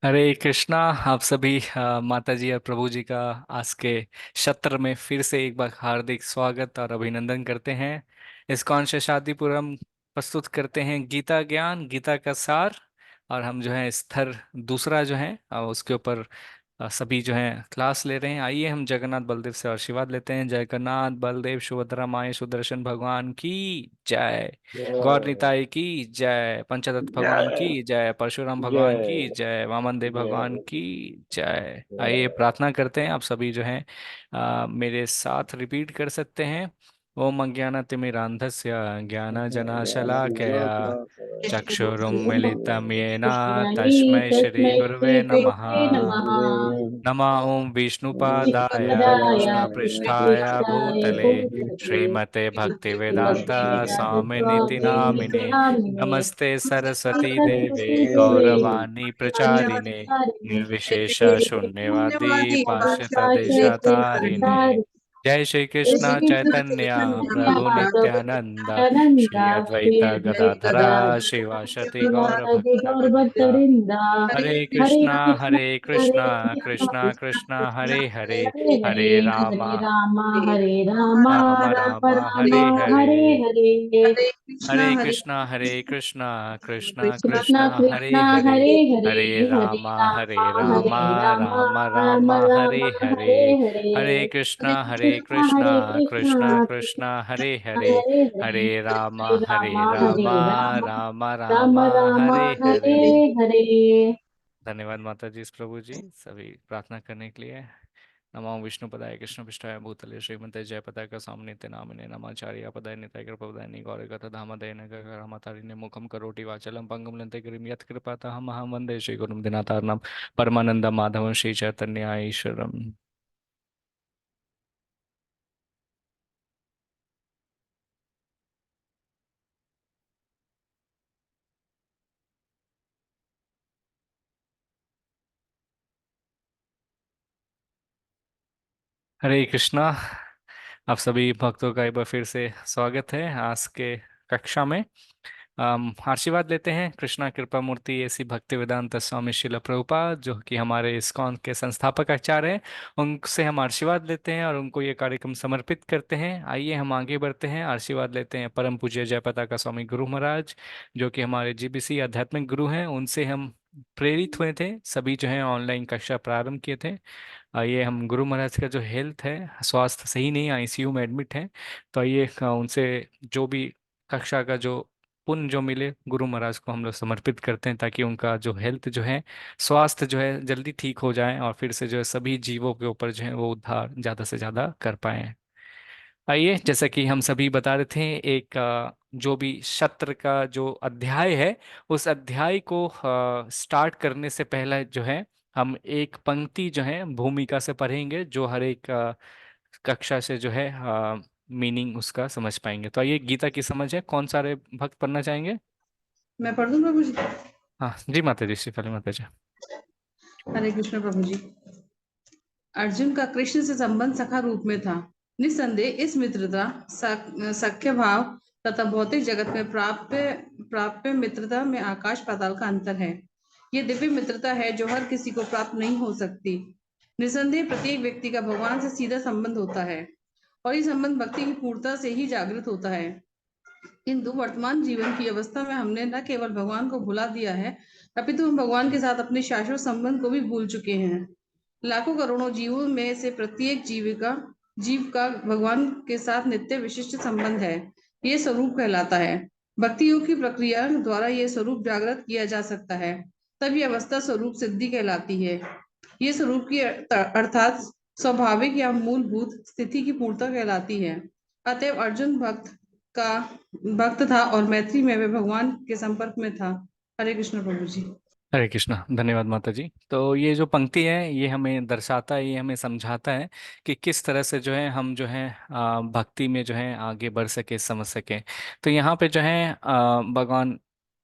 हरे कृष्णा। आप सभी माता जी और प्रभु जी का आज के सत्र में फिर से एक बार हार्दिक स्वागत और अभिनंदन करते हैं। इस्कॉन से शांतिपुरम प्रस्तुत करते हैं गीता ज्ञान, गीता का सार। और हम जो है स्तर दूसरा जो है उसके ऊपर सभी जो है क्लास ले रहे हैं। आइए हम जगन्नाथ बलदेव से आशीर्वाद लेते हैं। जगन्नाथ बलदेव सुभद्रा माई सुदर्शन भगवान की जय। गौर जय निताई की जय। पंचतत्व भगवान जय की जय। परशुराम भगवान की जय जय। वामन देव भगवान जय की जय। आइए जय। प्रार्थना करते हैं। आप सभी जो है मेरे साथ रिपीट कर सकते हैं। ओम अज्ञानतिमिरान्धस्य ज्ञानजनशलाकया चक्षुरुन्मीलितं येन तस्मै तस्मै तस्मै श्रीगुरुवे श्री नमः। गुरवे नमः। नमः ओं विष्णुपादाय विष्णुपदाय कृष्णपृष्ठाय कृष्णपृष्ठाय भूतले भूतले श्रीमते भक्तिवेदांत भक्तिवेदान्त स्वामिनिति स्वामिनिति नामिने। नामिने। नमस्ते सरस्वती देवे सरस्वती देवे गौरवाणी प्रचारिणे ज्ञानप्रचारिणे निर्विशेष शून्यवादी शून्यवादी पाश्चात्य देशतारिणे। पाश्चात्यदेशतारिणे। जय श्री जय कृष्ण श्री चैतन्य चैतन्य प्रभु प्रभु नित्यानंद नित्यानंद श्री श्री अद्वैत गदाधरा अद्वैता शिवाशति गौर शिवासादि भक्त गौर भक्त वृंदा। वृंदा। हरे कृष्ण कृष्णा हरे कृष्णा कृष्ण कृष्णा हरे हरे हरे हरे हरे रामा हरे रामा हरे रामा राम राम राम राम हरे हरे। हरे हरे। हरे कृष्णा कृष्णा कृष्ण कृष्णा हरे कृष्ण हरे हरे हरे हरे रामा हरे हरे रामा रामा राम राम राम राम हरे हरे। हरे हरे। हरे कृष्ण कृष्णा हरे कृष्णा कृष्ण कृष्णा हरे कृष्ण हरे हरे हरे हरे हरे रामा हरे राम राम राम राम राम हरे हरे हरे। हरे। धन्यवाद माता जी प्रभु जी सभी प्रार्थना करने के लिए। नमो विष्णुपदाय कृष्णपृष्ठाय भूतले श्रीमते जयपताका सामने नामिने नमाचार्य पदाय निताय कृपदाय गौरगत धामदय नगरमतारिणे मुखम करोटि वाचलम पंगम लंते गिरिम यत् कृपातः महं वन्दे श्रीगुरुं दिनातार्णं परमानंद माधवं श्री चैतन्य ईश्वरम्। हरे कृष्णा। आप सभी भक्तों का एक बार फिर से स्वागत है आज के कक्षा में। आशीर्वाद लेते हैं कृष्णा कृपा मूर्ति ऐसी भक्ति वेदांत स्वामी शिल प्रभुपाद जो कि हमारे इस्कॉन के संस्थापक आचार्य हैं। उनसे हम आशीर्वाद लेते हैं और उनको ये कार्यक्रम समर्पित करते हैं। आइए हम आगे बढ़ते हैं। आशीर्वाद लेते हैं परम पूज्य जयपताका का स्वामी गुरु महाराज जो कि हमारे जीबीसी आध्यात्मिक गुरु हैं। उनसे हम प्रेरित हुए थे, सभी जो है ऑनलाइन कक्षा प्रारंभ किए थे। आइए हम गुरु महाराज का जो हेल्थ है, स्वास्थ्य सही नहीं, आईसीयू में एडमिट है। तो आइए उनसे जो भी कक्षा का जो पुण्य जो मिले गुरु महाराज को हम लोग समर्पित करते हैं ताकि उनका जो हेल्थ जो है, स्वास्थ्य जो है जल्दी ठीक हो जाए और फिर से जो है सभी जीवों के ऊपर जो है वो उद्धार ज़्यादा से ज़्यादा कर पाए। आइए जैसा कि हम सभी बता रहे थे, एक जो भी सत्र का जो अध्याय है उस अध्याय को स्टार्ट करने से पहले जो है हम एक पंक्ति जो है भूमिका से पढ़ेंगे जो हर एक कक्षा से जो है मीनिंग उसका समझ पाएंगे। तो आइए गीता की समझ है, कौन सारे भक्त पढ़ना चाहेंगे? मैं पढ़ दूं प्रभु जी। हाँ जी माता जी, श्री पहले माता जी। हरे कृष्ण प्रभु जी। अर्जुन का कृष्ण से संबंध सखा रूप में था। निस्संदेह इस मित्रता सख्य भाव तथा भौतिक जगत में प्राप्य प्राप्य मित्रता में आकाश पाताल का अंतर है। ये दिव्य मित्रता है जो हर किसी को प्राप्त नहीं हो सकती। निस्संदेह प्रत्येक व्यक्ति का भगवान से सीधा संबंध होता है और ये संबंध भक्ति की पूर्णता से ही जागृत होता है। किंतु वर्तमान जीवन की अवस्था में हमने न केवल भगवान को भुला दिया है, अपितु हम भगवान के साथ अपने शाश्वत संबंध को भी भूल चुके हैं। लाखों करोड़ों जीवों में से प्रत्येक जीव का भगवान के साथ नित्य विशिष्ट संबंध है। ये स्वरूप कहलाता है। भक्ति योग की प्रक्रिया द्वारा यह स्वरूप जागृत किया जा सकता है। तब यह अवस्था स्वरूप सिद्धि कहलाती है। ये स्वरूप की अर्थात स्वाभाविक या मूलभूत स्थिति की पूर्णता कहलाती है। अतएव अर्जुन का भक्त था और मैत्री में वे भगवान के संपर्क में था। हरे कृष्ण प्रभु जी। हरे कृष्णा। धन्यवाद माता जी। तो ये जो पंक्ति है ये हमें दर्शाता है, ये हमें समझाता है कि किस तरह से जो है हम जो है भक्ति में जो है आगे बढ़ सके, समझ सके। तो यहाँ पे जो है भगवान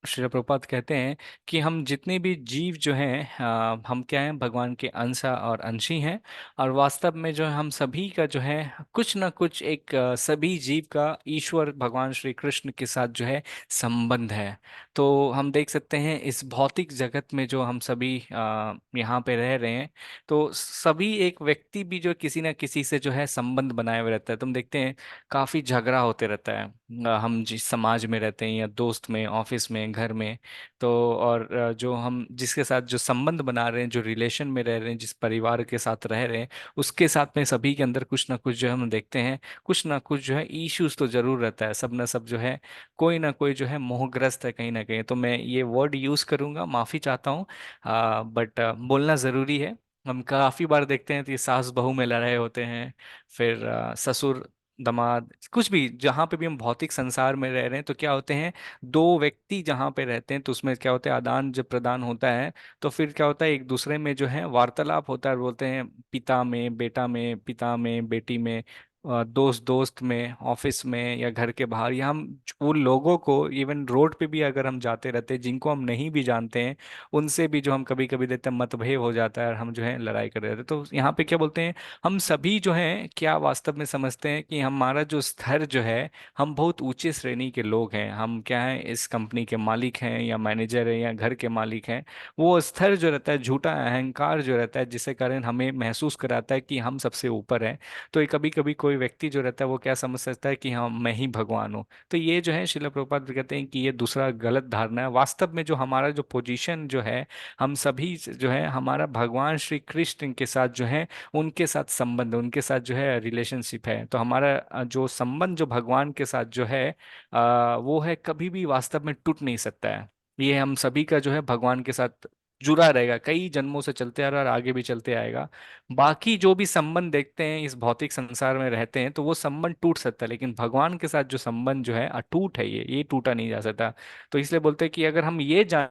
श्रील प्रभुपाद कहते हैं कि हम जितने भी जीव जो हैं, हम क्या हैं, भगवान के अंश और अंशी हैं। और वास्तव में जो है हम सभी का जो है कुछ ना कुछ एक सभी जीव का ईश्वर भगवान श्री कृष्ण के साथ जो है संबंध है। तो हम देख सकते हैं इस भौतिक जगत में जो हम सभी यहाँ पे रह रहे हैं, तो सभी एक व्यक्ति भी जो किसी ना किसी से जो है संबंध बनाए हुए रहता है। तुम देखते हैं काफी झगड़ा होते रहता है, हम जिस समाज में रहते हैं या दोस्त में, ऑफिस में, घर में। तो और जो हम जिसके साथ जो संबंध बना रहे हैं, जो रिलेशन में रह रहे हैं, जिस परिवार के साथ रह रहे हैं, उसके साथ में सभी के अंदर कुछ ना कुछ जो है हम देखते हैं, कुछ ना कुछ जो है इश्यूज तो जरूर रहता है। सब ना सब जो है कोई ना कोई जो है मोहग्रस्त है कहीं ना कहीं। तो मैं ये वर्ड यूज करूंगा, माफी चाहता हूँ, बट बोलना जरूरी है। हम काफी बार देखते हैं तो ये सास बहू में लड़ाई होते हैं, फिर ससुर दामाद, कुछ भी जहाँ पे भी हम भौतिक संसार में रह रहे हैं तो क्या होते हैं, दो व्यक्ति जहाँ पे रहते हैं तो उसमें क्या होता है, आदान जब प्रदान होता है तो फिर क्या होता है, एक दूसरे में जो है वार्तालाप होता है। बोलते हैं पिता में बेटा में, पिता में बेटी में, दोस्त दोस्त में, ऑफिस में या घर के बाहर, या हम उन लोगों को इवन रोड पे भी अगर हम जाते रहते हैं जिनको हम नहीं भी जानते हैं, उनसे भी जो हम कभी कभी देखते हैं मतभेद हो जाता है और हम जो है लड़ाई कर रहे थे। तो यहाँ पे क्या बोलते हैं, हम सभी जो हैं क्या वास्तव में समझते हैं कि हमारा जो स्तर जो है, हम बहुत ऊंचे श्रेणी के लोग हैं। हम क्या हैं, इस कंपनी के मालिक हैं या मैनेजर हैं या घर के मालिक हैं। वो स्तर जो रहता है, झूठा अहंकार जो रहता है, जिसके कारण हमें महसूस कराता है कि हम सबसे ऊपर हैं। तो ये कभी कभी कोई व्यक्ति जो रहता है वो क्या समझ सकता है कि हाँ मैं ही भगवान हूँ। तो ये जो है शिला प्रभुपाद भी कहते हैं कि ये दूसरा गलत धारणा है। वास्तव में जो हमारा जो पोजीशन जो है, हम सभी जो है हमारा भगवान श्री कृष्ण के साथ जो है, उनके साथ संबंध, उनके साथ जो है रिलेशनशिप है। तो हमारा जो संबंध जो भगवान के साथ जो है, वो है कभी भी वास्तव में टूट नहीं सकता है। ये हम सभी का जो है भगवान के साथ जुड़ा रहेगा, कई जन्मों से चलते आ रहा है और आगे भी चलते आएगा। बाकी जो भी संबंध देखते हैं इस भौतिक संसार में रहते हैं तो वो संबंध टूट सकता है, लेकिन भगवान के साथ जो संबंध जो है अटूट है, ये टूटा नहीं जा सकता। तो इसलिए बोलते हैं कि अगर हम ये जान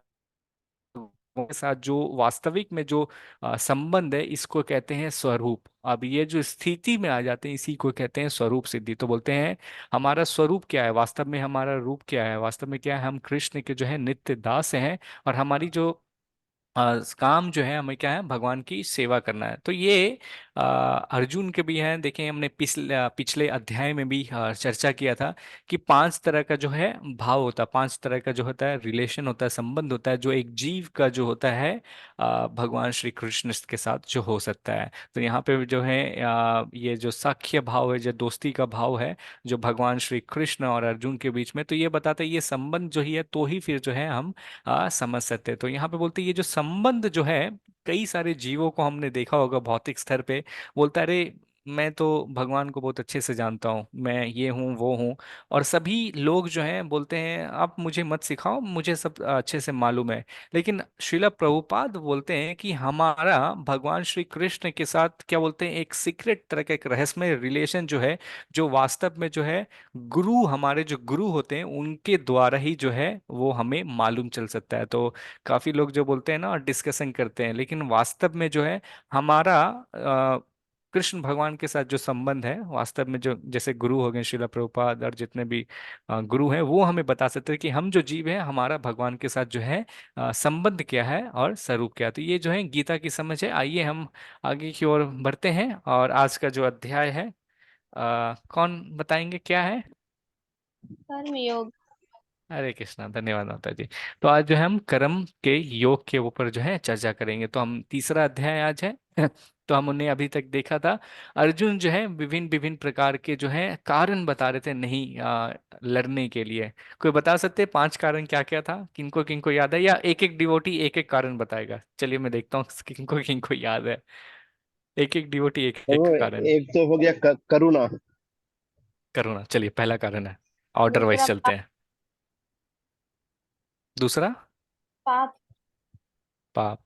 के साथ जो वास्तविक में जो संबंध है, इसको कहते हैं स्वरूप। अब ये जो स्थिति में आ जाते हैं इसी को कहते हैं स्वरूप सिद्धि। तो बोलते हैं हमारा स्वरूप क्या है, वास्तव में हमारा रूप क्या है, वास्तव में क्या है, हम कृष्ण के जो है नित्य दास हैं। और हमारी जो काम जो है हमें क्या है, भगवान की सेवा करना है। तो ये अर्जुन के भी हैं। देखें हमने पिछले पिछले अध्याय में भी चर्चा किया था कि पांच तरह का जो है भाव होता है, पांच तरह का जो होता है रिलेशन होता है, संबंध होता है, जो एक जीव का जो होता है भगवान श्री कृष्ण के साथ जो हो सकता है। तो यहाँ पे जो है ये जो साख्य भाव है, जो दोस्ती का भाव है, जो भगवान श्री कृष्ण और अर्जुन के बीच में, तो ये बताता है ये संबंध जो ही है तो ही फिर जो है हम समझ सकते हैं। तो यहाँ पे बोलते हैं ये जो संबंध जो है, कई सारे जीवों को हमने देखा होगा भौतिक स्तर पे, बोलता है अरे मैं तो भगवान को बहुत अच्छे से जानता हूँ, मैं ये हूँ वो हूँ। और सभी लोग जो हैं बोलते हैं आप मुझे मत सिखाओ, मुझे सब अच्छे से मालूम है। लेकिन श्रीला प्रभुपाद बोलते हैं कि हमारा भगवान श्री कृष्ण के साथ क्या बोलते हैं, एक सीक्रेट तरह का एक रहस्यमय रिलेशन जो है, जो वास्तव में जो है गुरु, हमारे जो गुरु होते हैं उनके द्वारा ही जो है वो हमें मालूम चल सकता है। तो काफी लोग जो बोलते हैं ना डिस्कशन करते हैं, लेकिन वास्तव में जो है हमारा कृष्ण भगवान के साथ जो संबंध है, वास्तव में जो जैसे गुरु हो गए श्रीला प्रभुपाद और जितने भी गुरु हैं, वो हमें बता सकते हैं कि हम जो जीव हैं हमारा भगवान के साथ जो है संबंध क्या है और स्वरूप क्या है। तो ये जो है गीता की समझ है। आइए हम आगे की ओर बढ़ते हैं और आज का जो अध्याय है, कौन बताएंगे क्या है। कर्मयोग। हरे कृष्णा, धन्यवाद माता जी। तो आज जो है हम कर्म के योग के ऊपर जो है चर्चा करेंगे। तो हम तीसरा अध्याय आज है तो हम उन्हें अभी तक देखा था। अर्जुन जो है विभिन्न विभिन्न प्रकार के जो है कारण बता रहे थे नहीं लड़ने के लिए। कोई बता सकते हैं पांच कारण क्या क्या था, किनको किनको याद है, या एक एक डिवोटी एक एक कारण बताएगा। चलिए मैं देखता हूँ किनको किनको याद है। एक एक डिवोटी एक एक प्रभु, कारण। एक तो हो गया करुणा। करुणा, चलिए पहला कारण है, ऑर्डर वाइज दूसरा चलते हैं। दूसरा पाप। पाप।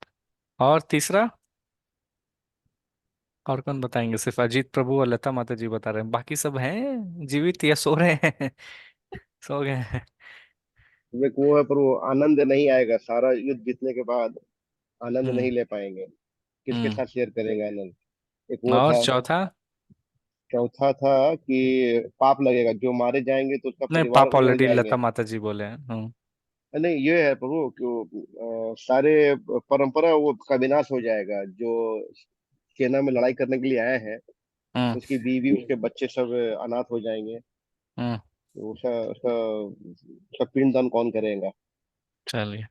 और तीसरा, और कौन बताएंगे, सिर्फ अजीत प्रभु और लता माता जी बता रहे हैं, बाकी सब हैं जीवित या सो रहे हैं सो गए हैं। एक वो है, पर वो आनंद नहीं आएगा, सारा युद्ध जीतने के बाद आनंद हम्म। नहीं ले पाएंगे। किसके हम्म। साथ शेयर करेंगे आनंद? एक वो और था। चौथा? चौथा था कि पाप लगेगा, जो मारे जाएंगे तो उसका नहीं, परिवार पाप वही हो ऑलरेडी जाएंगे। लता माता जी बोले हैं। हम्म। नहीं, ये है प्रभु कि सारे परंपरा वो का विनाश हो जाएगा। जो सेना में लड़ाई करने के लिए आए हैं, हम्म। उसकी बीवी उसके बच्चे सब अनाथ हो जाएंगे। हम्म। तो उसका उसका उसका पिंडदान कौन करेगा? चलिए,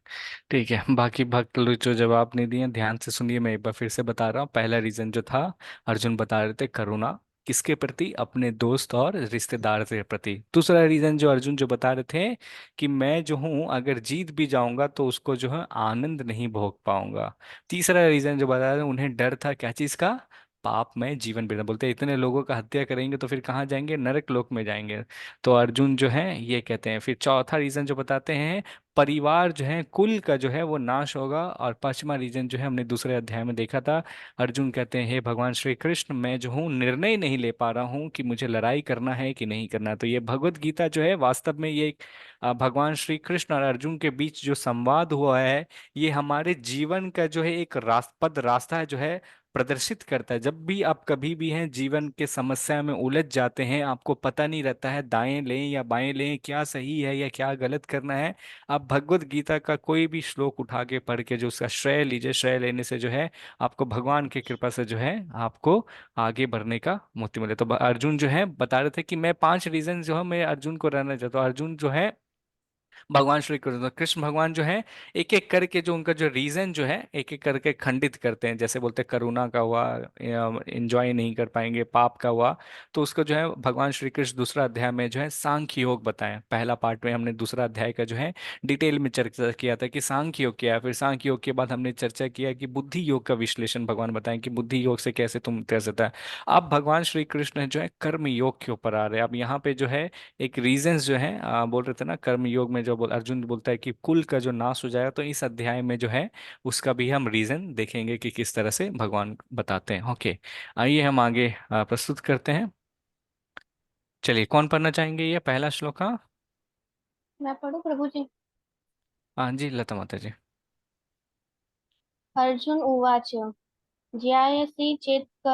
ठीक है। बाकी भक्त लोग जो जवाब नहीं दिए, ध्यान से सुनिए, मैं एक बार फिर से बता रहा हूँ। पहला रीजन जो था, अर्जुन बता रहे थे करुणा, किसके प्रति? अपने दोस्त और रिश्तेदार के प्रति। दूसरा रीजन जो अर्जुन जो बता रहे थे कि मैं जो हूँ अगर जीत भी जाऊंगा तो उसको जो है आनंद नहीं भोग पाऊंगा। तीसरा रीजन जो बता रहे थे, उन्हें डर था क्या चीज का? पाप में जीवन बिता, बोलते इतने लोगों का हत्या करेंगे तो फिर कहाँ जाएंगे? नरक लोक में जाएंगे। तो अर्जुन जो है ये कहते हैं। फिर चौथा रीजन जो बताते हैं, परिवार जो है, कुल का जो है वो नाश होगा। और पांचवा रीजन जो है हमने दूसरे अध्याय में देखा था, अर्जुन कहते हैं हे भगवान श्री कृष्ण, मैं जो हूँ निर्णय नहीं ले पा रहा हूँ कि मुझे लड़ाई करना है कि नहीं करना। तो ये भगवत गीता जो है वास्तव में ये एक भगवान श्री कृष्ण और अर्जुन के बीच जो संवाद हुआ है, ये हमारे जीवन का जो है एक रास्ता जो है प्रदर्शित करता है। जब भी आप कभी भी हैं जीवन के समस्या में उलझ जाते हैं, आपको पता नहीं रहता है दाएं लें या बाएं लें, क्या सही है या क्या गलत करना है, आप भगवत गीता का कोई भी श्लोक उठा के पढ़ के जो उसका श्रेय लीजिए। श्रेय लेने से जो है आपको भगवान की कृपा से जो है आपको आगे बढ़ने का मोती मिले। तो अर्जुन जो है बता रहे थे कि मैं 5 रीजन जो है मैं अर्जुन को रहना चाहता हूँ। अर्जुन जो है भगवान श्री कृष्ण कृष्ण भगवान जो है एक एक करके जो उनका जो रीजन जो है एक एक करके खंडित करते हैं। जैसे बोलते हैं करुणा का हुआ, एंजॉय नहीं कर पाएंगे, पाप का हुआ, तो उसको जो है भगवान श्री कृष्ण दूसरा अध्याय में जो है सांख्य योग बताया। पहला पार्ट में हमने दूसरा अध्याय का जो है डिटेल में चर्चा किया था कि सांख्य योग क्या है। फिर सांख्य योग के बाद हमने चर्चा किया कि बुद्धि योग का विश्लेषण भगवान बताएं कि बुद्धि योग से कैसे तुम तैर सकता है। अब भगवान श्री कृष्ण जो है कर्म योग के ऊपर आ रहे हैं। अब यहाँ पे जो है एक रीजंस जो है बोल रहे थे ना, कर्म योग में जो अर्जुन बोलता है कि कुल का जो नाश हो जाएगा, तो इस अध्याय में जो है उसका भी हम रीजन देखेंगे कि किस तरह से भगवान बताते हैं। ओके, आइए हम आगे प्रस्तुत करते हैं। चलिए, कौन पढ़ना चाहेंगे ये पहला श्लोक? हाँ, मैं पढ़ू प्रभु जी? हाँ जी, लता माता जी। अर्जुन उवाच ज्यायसि चेत्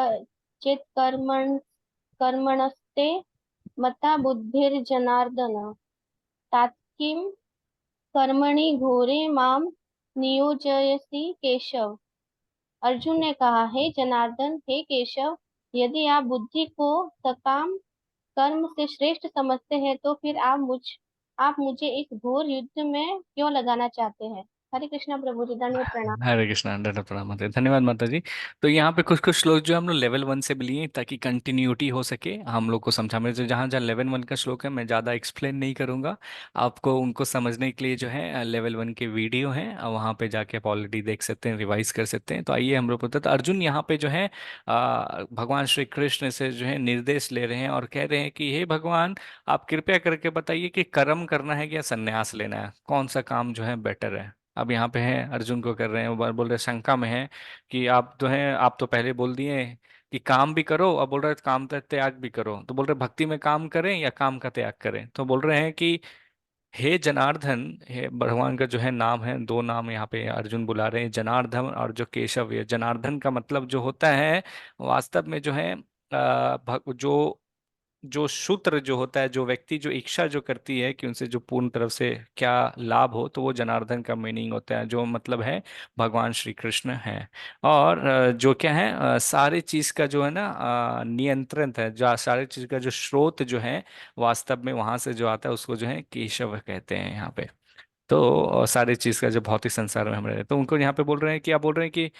कर्मणस्ते मता बुद्धिर्जनार्दन तात्किं कर्मणि घोरे माम नियोजयसि केशव। अर्जुन ने कहा, हे जनार्दन, हे केशव, यदि आप बुद्धि को सकाम कर्म से श्रेष्ठ समझते हैं तो फिर आप मुझे इस घोर युद्ध में क्यों लगाना चाहते हैं? हरे कृष्णा प्रभु जी, दंडवत प्रणाम। हरे कृष्णा, दंडवत प्रणाम माता जी। धन्यवाद माता जी। तो यहाँ पे कुछ कुछ श्लोक जो हम लोग लेवल 1 से भी लिए ताकि कंटिन्यूटी हो सके हम लोग को समझा। मेरे जो जहाँ जहाँ लेवल 1 का श्लोक है मैं ज़्यादा एक्सप्लेन नहीं करूँगा, आपको उनको समझने के लिए जो है लेवल 1 के वीडियो हैं, वहाँ पे जाके आप ऑलरेडी देख सकते हैं, रिवाइज कर सकते हैं। तो आइए हम लोग पता, तो अर्जुन यहाँ पे जो है भगवान श्री कृष्ण से जो है निर्देश ले रहे हैं और कह रहे हैं कि हे भगवान, आप कृपया करके बताइए कि कर्म करना है या संन्यास लेना है, कौन सा काम जो है बेटर है। अब यहाँ पे है अर्जुन को कर रहे हैं, वो बोल रहे शंका में है कि आप तो हैं, आप तो पहले बोल दिए कि काम भी करो, अब बोल रहे काम का त्याग भी करो। तो बोल रहे भक्ति में काम करें या काम का त्याग करें। तो बोल रहे हैं कि हे जनार्दन, हे भगवान का जो है नाम है, 2 नाम यहाँ पे अर्जुन बुला रहे हैं, जनार्दन और जो केशव। ये जनार्दन का मतलब जो होता है वास्तव में जो है जो जो शूद्र जो होता है, जो व्यक्ति जो इच्छा जो करती है कि उनसे जो पूर्ण तरफ से क्या लाभ हो, तो वो जनार्दन का मीनिंग होता है, जो मतलब है भगवान श्री कृष्ण है। और जो क्या है सारे चीज का जो है ना नियंत्रण है, जो सारे चीज का जो स्रोत जो है वास्तव में वहां से जो आता है उसको जो है केशव कहते हैं यहाँ पे। तो सारे चीज का जो भौतिक संसार में हम रहे हैं, तो उनको यहाँ पे बोल रहे हैं कि आप बोल रहे हैं कि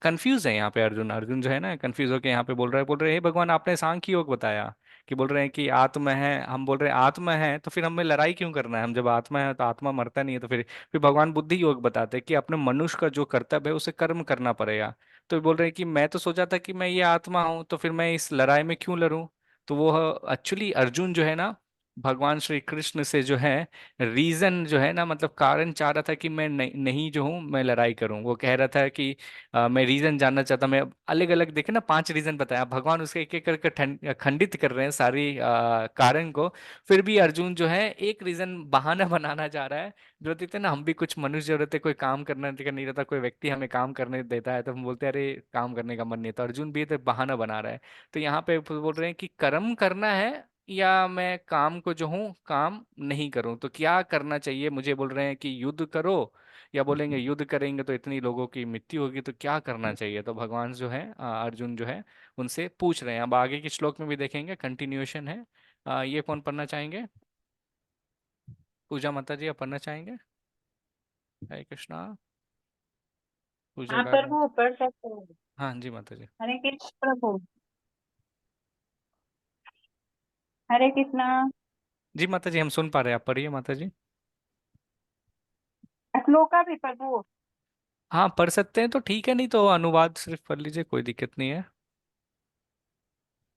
कंफ्यूज है यहाँ पे अर्जुन। अर्जुन जो है ना कंफ्यूज होकर यहाँ पे बोल रहे हैं हे भगवान, आपने सांख्य योग बताया कि बोल रहे हैं कि आत्मा है, हम बोल रहे हैं आत्मा है, तो फिर हमें लड़ाई क्यों करना है? हम जब आत्मा है तो आत्मा मरता नहीं है, तो फिर भगवान बुद्धि योग बताते हैं कि अपने मनुष्य का जो कर्तव्य है उसे कर्म करना पड़ेगा। तो बोल रहे हैं कि मैं तो सोचा था कि मैं ये आत्मा हूं, तो फिर मैं इस लड़ाई में क्यों लड़ूं? तो वो एक्चुअली अर्जुन जो है ना भगवान श्री कृष्ण से जो है रीजन जो है ना, मतलब कारण चाह रहा था कि मैं नहीं जो हूँ मैं लड़ाई करूं। वो कह रहा था कि मैं रीजन जानना चाहता। मैं अलग अलग देखे ना 5 रीजन बताया, भगवान उसके एक एक करके खंडित कर रहे हैं सारी कारण को। फिर भी अर्जुन जो है एक रीजन बहाना बनाना चाह रहा है। जो कहते हैं ना, हम भी कुछ मनुष्य जो रहते कोई काम करना का नहीं रहता, कोई व्यक्ति हमें काम करने देता है तो हम बोलते हैं अरे काम करने का मन नहीं, तो अर्जुन भी तो बहाना बना रहा है। तो यहाँ पे बोल रहे हैं कि कर्म करना है या मैं काम को जो हूँ काम नहीं करूँ, तो क्या करना चाहिए? मुझे बोल रहे हैं कि युद्ध करो, या बोलेंगे युद्ध करेंगे तो इतनी लोगों की मृत्यु होगी, तो क्या करना चाहिए? तो भगवान जो है अर्जुन जो है उनसे पूछ रहे हैं। अब आगे के श्लोक में भी देखेंगे, कंटिन्यूएशन है। ये कौन पढ़ना चाहेंगे? पूजा माता जी, आप पढ़ना चाहेंगे? हरे कृष्णा। पूजा हाँ गाग। प्रभु पढ़ सकते हो। हाँ जी माता जी। हरे कृष्ण प्रभु। हरे कृष्णा। जी माता जी, हम सुन पा रहे हैं, आप पढ़िए माता जी। श्लोका भी प्रभु। हाँ पढ़ सकते हैं तो ठीक है, नहीं तो अनुवाद सिर्फ पढ़ लीजिए, कोई दिक्कत नहीं है।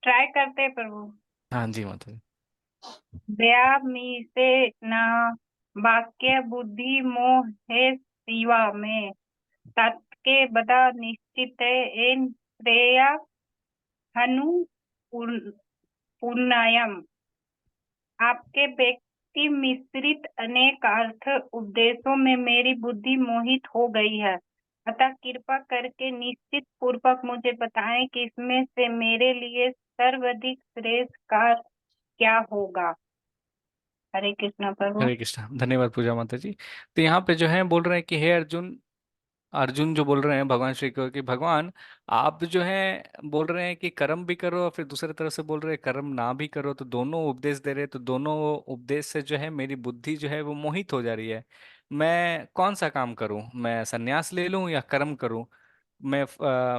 ट्राई करते हैं प्रभु। हाँ जी माता जी। व्यामिसे न वाक्य बुद्धि मोह है शिवा में तत्के बदा निश्चित एन श्रेया हनु पुण्यायम। आपके व्यक्ति मिश्रित अनेक अर्थ उपदेशों में मेरी बुद्धि मोहित हो गई है, अतः कृपा करके निश्चित पूर्वक मुझे बताएं कि इसमें से मेरे लिए सर्वाधिक श्रेष्ठ कार्य क्या होगा। हरे कृष्णा प्रभु। हरे कृष्णा, धन्यवाद पूजा माता जी। तो यहाँ पे जो है बोल रहे हैं कि हे अर्जुन, अर्जुन जो बोल रहे हैं भगवान श्री को कि भगवान आप जो है बोल रहे हैं कि कर्म भी करो, और फिर दूसरी तरफ से बोल रहे हैं कर्म ना भी करो, तो दोनों उपदेश दे रहे हैं, तो दोनों उपदेश से जो है मेरी बुद्धि जो है वो मोहित हो जा रही है। मैं कौन सा काम करूं? मैं संन्यास ले लूं या कर्म करूं? मैं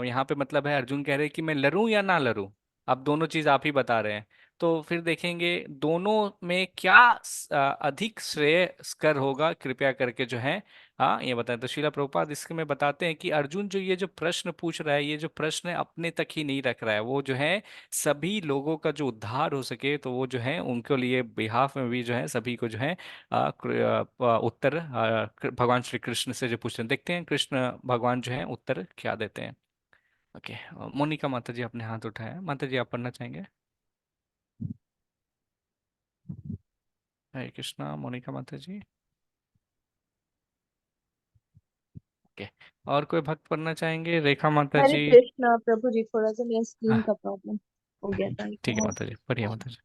यहाँ पे मतलब है अर्जुन कह रहे हैं कि मैं लड़ूं या ना लड़ूं। अब दोनों चीज आप ही बता रहे हैं, तो फिर देखेंगे दोनों में क्या अधिक श्रेयस्कर होगा, कृपया करके जो है हाँ ये बताएं। तो श्रीला प्रभुपाद इसके में बताते हैं कि अर्जुन जो ये जो प्रश्न पूछ रहा है, ये जो प्रश्न है अपने तक ही नहीं रख रहा है, वो जो है सभी लोगों का जो उद्धार हो सके, तो वो जो है उनके लिए बिहाफ में भी जो है सभी को जो है उत्तर भगवान श्री कृष्ण से जो पूछते हैं, देखते हैं कृष्ण भगवान जो है उत्तर क्या देते हैं। ओके। मोनिका माता जी आपने हाथ उठाया है, माता जी आप पढ़ना चाहेंगे? हरे कृष्णा मोनिका माता जी। ओके। और कोई भक्त पढ़ना चाहेंगे? रेखा माता हरे जी। कृष्णा प्रभु जी, थोड़ा सा मेरा स्क्रीन हाँ का प्रॉब्लम हो गया था। ठीक है माता जी, पढ़िए माता जी।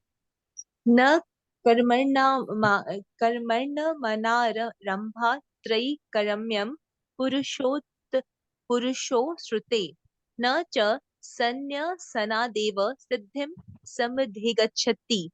न कर्मण्य कर्मण्य मनारंभा त्रयी कर्म्यम पुरुषोत् पुरुषो श्रुते न च सन्न्यसनादेव सिद्धिं समधिगच्छति।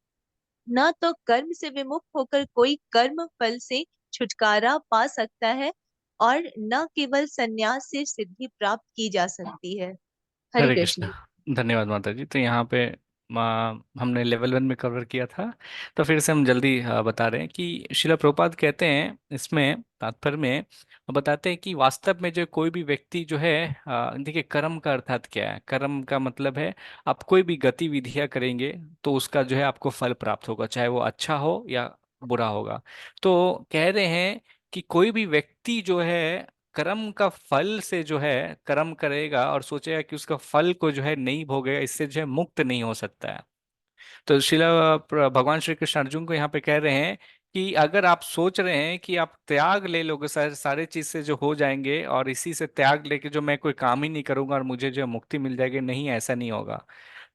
न तो कर्म से विमुख होकर कोई कर्म फल से छुटकारा पा सकता है, और न केवल संन्यास से सिद्धि प्राप्त की जा सकती है। हरे हरे कृष्ण। कृष्णा, धन्यवाद माता जी। तो यहाँ पे हमने लेवल 1 में कवर किया था, तो फिर से हम जल्दी बता रहे हैं कि शिला प्रभुपाद कहते हैं इसमें तात्पर्य में, बताते हैं कि वास्तव में जो कोई भी व्यक्ति जो है देखिए कर्म का अर्थात क्या है? कर्म का मतलब है आप कोई भी गतिविधियां करेंगे तो उसका जो है आपको फल प्राप्त होगा, चाहे वो अच्छा हो या बुरा होगा। तो कह रहे हैं कि कोई भी व्यक्ति जो है कर्म का फल से जो है कर्म करेगा और सोचेगा कि उसका फल को जो है नहीं भोगेगा, इससे जो है मुक्त नहीं हो सकता है। तो भगवान श्री कृष्ण अर्जुन को यहाँ पे कह रहे हैं कि अगर आप सोच रहे हैं कि आप त्याग ले लोगे, सारे सारे चीज से जो हो जाएंगे और इसी से त्याग लेके जो मैं कोई काम ही नहीं करूंगा और मुझे जो है मुक्ति मिल जाएगी, नहीं ऐसा नहीं होगा।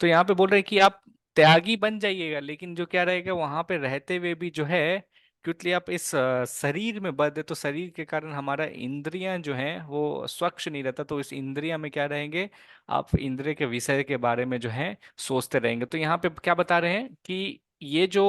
तो यहाँ पे बोल रहे हैं कि आप त्यागी बन जाइएगा, लेकिन जो क्या रहेगा वहां पे रहते हुए भी जो है, क्योंकि आप इस शरीर में बद्ध है, तो शरीर के कारण हमारा इंद्रियां जो हैं वो स्वच्छ नहीं रहता, तो इस इंद्रिया में क्या रहेंगे, आप इंद्रिय के विषय के बारे में जो है सोचते रहेंगे। तो यहाँ पे क्या बता रहे हैं कि ये जो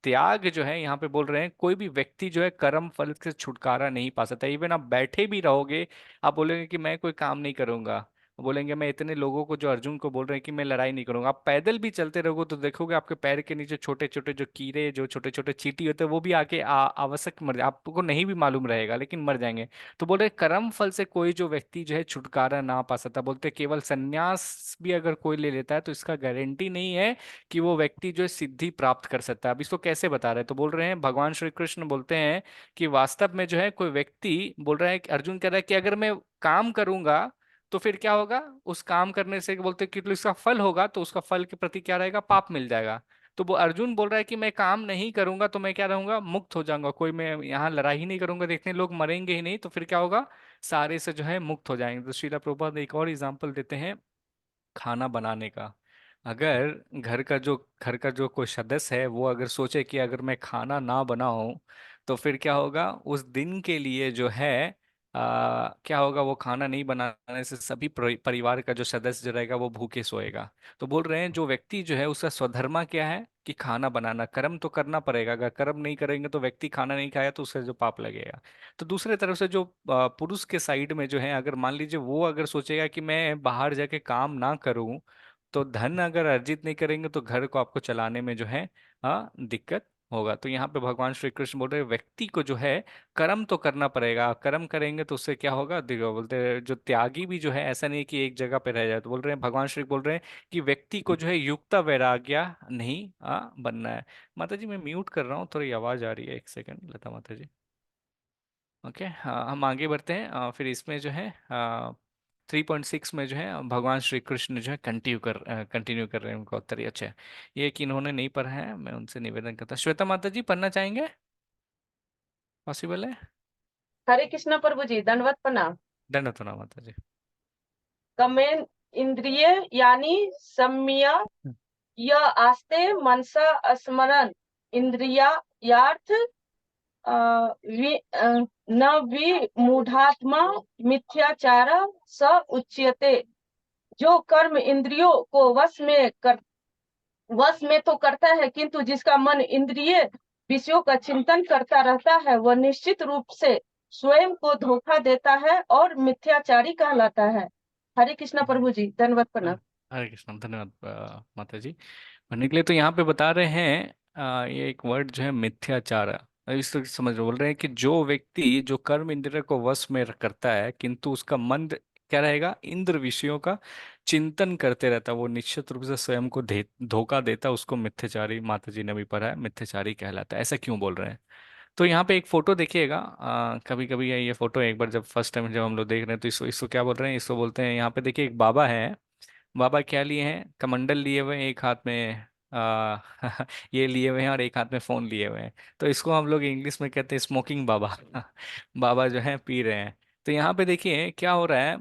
त्याग जो है यहाँ पे बोल रहे हैं, कोई भी व्यक्ति जो है कर्म फल से छुटकारा नहीं पा सकता। इवन आप बैठे भी रहोगे, आप बोलेंगे कि मैं कोई काम नहीं करूंगा, बोलेंगे मैं इतने लोगों को जो अर्जुन को बोल रहे हैं कि मैं लड़ाई नहीं करूंगा, आप पैदल भी चलते रहोगे तो देखोगे आपके पैर के नीचे छोटे छोटे जो कीड़े, जो छोटे छोटे चींटी होते हैं, वो भी आके आवश्यक मर आपको नहीं भी मालूम रहेगा, लेकिन मर जाएंगे। तो बोल रहे कर्म फल से कोई जो व्यक्ति जो है छुटकारा ना पा सकता, बोलते केवल संन्यास भी अगर कोई ले लेता है तो इसका गारंटी नहीं है कि वो व्यक्ति जो है सिद्धि प्राप्त कर सकता है। अब इसको कैसे बता रहे हैं? तो बोल रहे हैं भगवान श्री कृष्ण बोलते हैं कि वास्तव में जो है कोई व्यक्ति बोल रहा है कि अर्जुन कह रहा है कि अगर मैं काम करूंगा तो फिर क्या होगा, उस काम करने से बोलते हैं कि तो इसका फल होगा, तो उसका फल के प्रति क्या रहेगा, पाप मिल जाएगा। तो वो अर्जुन बोल रहा है कि मैं काम नहीं करूंगा तो मैं क्या रहूंगा, मुक्त हो जाऊंगा, कोई मैं यहाँ लड़ाई ही नहीं करूंगा, देखने लोग मरेंगे ही नहीं, तो फिर क्या होगा, सारे से जो है मुक्त हो जाएंगे। तो श्रीला प्रभुपाद एक और एग्जाम्पल देते हैं खाना बनाने का। अगर घर का जो कोई सदस्य है वो अगर सोचे कि अगर मैं खाना ना बनाऊं तो फिर क्या होगा उस दिन के लिए जो है क्या होगा, वो खाना नहीं बनाने से सभी परिवार का जो सदस्य जो रहेगा वो भूखे सोएगा। तो बोल रहे हैं जो व्यक्ति जो है उसका स्वधर्मा क्या है कि खाना बनाना, कर्म तो करना पड़ेगा, अगर कर्म नहीं करेंगे तो व्यक्ति खाना नहीं खाया तो उससे जो पाप लगेगा। तो दूसरे तरफ से जो पुरुष के साइड में जो है, अगर मान लीजिए वो अगर सोचेगा कि मैं बाहर जाके काम ना करूं, तो धन अगर अर्जित नहीं करेंगे तो घर को आपको चलाने में जो है दिक्कत होगा। तो यहाँ पे भगवान श्री कृष्ण बोल रहे हैं व्यक्ति को जो है कर्म तो करना पड़ेगा, कर्म करेंगे तो उससे क्या होगा, देखो बोलते हैं जो त्यागी भी जो है ऐसा नहीं कि एक जगह पे रह जाए। तो बोल रहे हैं भगवान श्री बोल रहे हैं कि व्यक्ति को जो है युक्त वैराग्य नहीं बनना है। माता जी मैं म्यूट कर रहा हूँ, थोड़ी आवाज आ रही है, एक सेकंड लता माता जी। ओके, हम आगे बढ़ते हैं। फिर इसमें जो है 3.6 में जो है भगवान श्री कृष्ण जो है कंटिन्यू कर रहे हैं उनका उत्तर। अच्छा है, ये कि इन्होंने नहीं पढ़ा है, मैं उनसे निवेदन करता, श्वेता माता जी पढ़ना चाहेंगे, पॉसिबल है? हरे कृष्ण प्रभु जी, दंडवत प्रणाम। दंड तो ना माता जी। कमेन इंद्रिय यानी सम्मिया यह आस्ते मनसा स्मरण इंद्रिया यार्थ न वि मूढ़ात्मा मिथ्याचार स उच्यते। जो कर्म इंद्रियों को वश में तो करता है, किंतु जिसका मन इंद्रिय विषयों का चिंतन करता रहता है वह निश्चित रूप से स्वयं को धोखा देता है और मिथ्याचारी कहलाता है। हरे कृष्णा प्रभु जी, धन्यवाद प्रणाम। हरे कृष्ण, धन्यवाद माता जी। पढ़ने के लिए तो यहाँ पे बता रहे हैं ये एक वर्ड जो है मिथ्याचार। इस तरह से समझ बोल रहे हैं कि जो व्यक्ति जो कर्म इंद्रिय को वश में करता है किंतु उसका मन क्या रहेगा, इंद्र विषयों का चिंतन करते रहता है, वो निश्चित रूप से स्वयं को धोखा देता है, उसको मिथ्याचारी, माता जी ने भी पढ़ा है, मिथ्याचारी कहलाता है। ऐसा क्यों बोल रहे हैं? तो यहाँ पे एक फोटो देखिएगा, कभी कभी ये फोटो एक बार जब फर्स्ट टाइम जब हम लोग देख रहे हैं तो इसको क्या बोल रहे हैं, इसको बोलते हैं, यहाँ पे देखिए एक बाबा है। बाबा क्या लिए हैं, कमंडल लिए हुए हैं, एक हाथ में आ, ये लिए हुए हैं और एक हाथ में फोन लिए हुए हैं। तो इसको हम लोग इंग्लिश में कहते हैं स्मोकिंग बाबा। बाबा जो है पी रहे हैं। तो यहाँ पे देखिए क्या हो रहा है,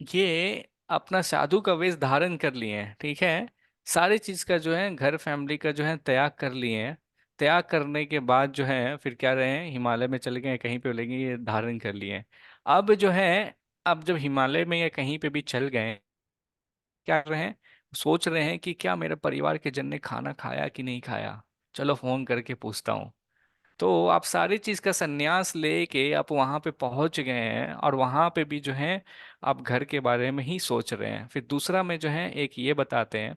ये अपना साधु का वेश धारण कर लिए हैं, ठीक है, सारी चीज का जो है घर फैमिली का जो है त्याग कर लिए हैं। त्याग करने के बाद जो है फिर क्या रहे हैं, हिमालय में चले गए, कहीं पे लेंगे, ये धारण कर लिए हैं। अब जो है, अब जब हिमालय में या कहीं पे भी चल गए, क्या कर रहे हैं, सोच रहे हैं कि क्या मेरे परिवार के जन ने खाना खाया कि नहीं खाया, चलो फोन करके पूछता हूँ। तो आप सारी चीज का संन्यास लेके आप वहां पे पहुंच गए हैं और वहां पे भी जो है आप घर के बारे में ही सोच रहे हैं। फिर दूसरा में जो है एक ये बताते हैं,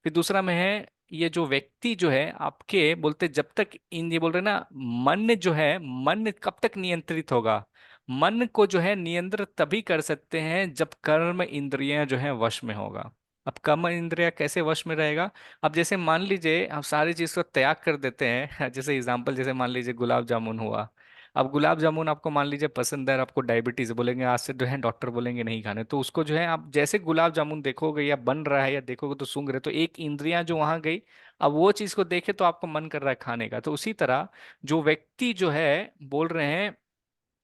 फिर दूसरा में है ये जो व्यक्ति जो है आपके बोलते जब तक इन ये बोल रहे हैं ना, मन जो है, मन कब तक नियंत्रित होगा, मन को जो है नियंत्रित तभी कर सकते हैं जब कर्म इंद्रियां जो है वश में होगा। अब कर्म इंद्रिया कैसे वश में रहेगा, अब जैसे मान लीजिए हम सारी चीज को त्याग कर देते हैं, जैसे एग्जांपल जैसे मान लीजिए गुलाब जामुन हुआ। अब गुलाब जामुन आपको मान लीजिए पसंद है और आपको डायबिटीज, बोलेंगे आज से जो है डॉक्टर बोलेंगे नहीं खाने, तो उसको जो है आप जैसे गुलाब जामुन देखोगे या बन रहा है या देखोगे तो सूंघ रहे, तो एक इंद्रियां जो वहां गई, अब वो चीज को देखे तो आपको मन कर रहा है खाने का। तो उसी तरह जो व्यक्ति जो है बोल रहे हैं,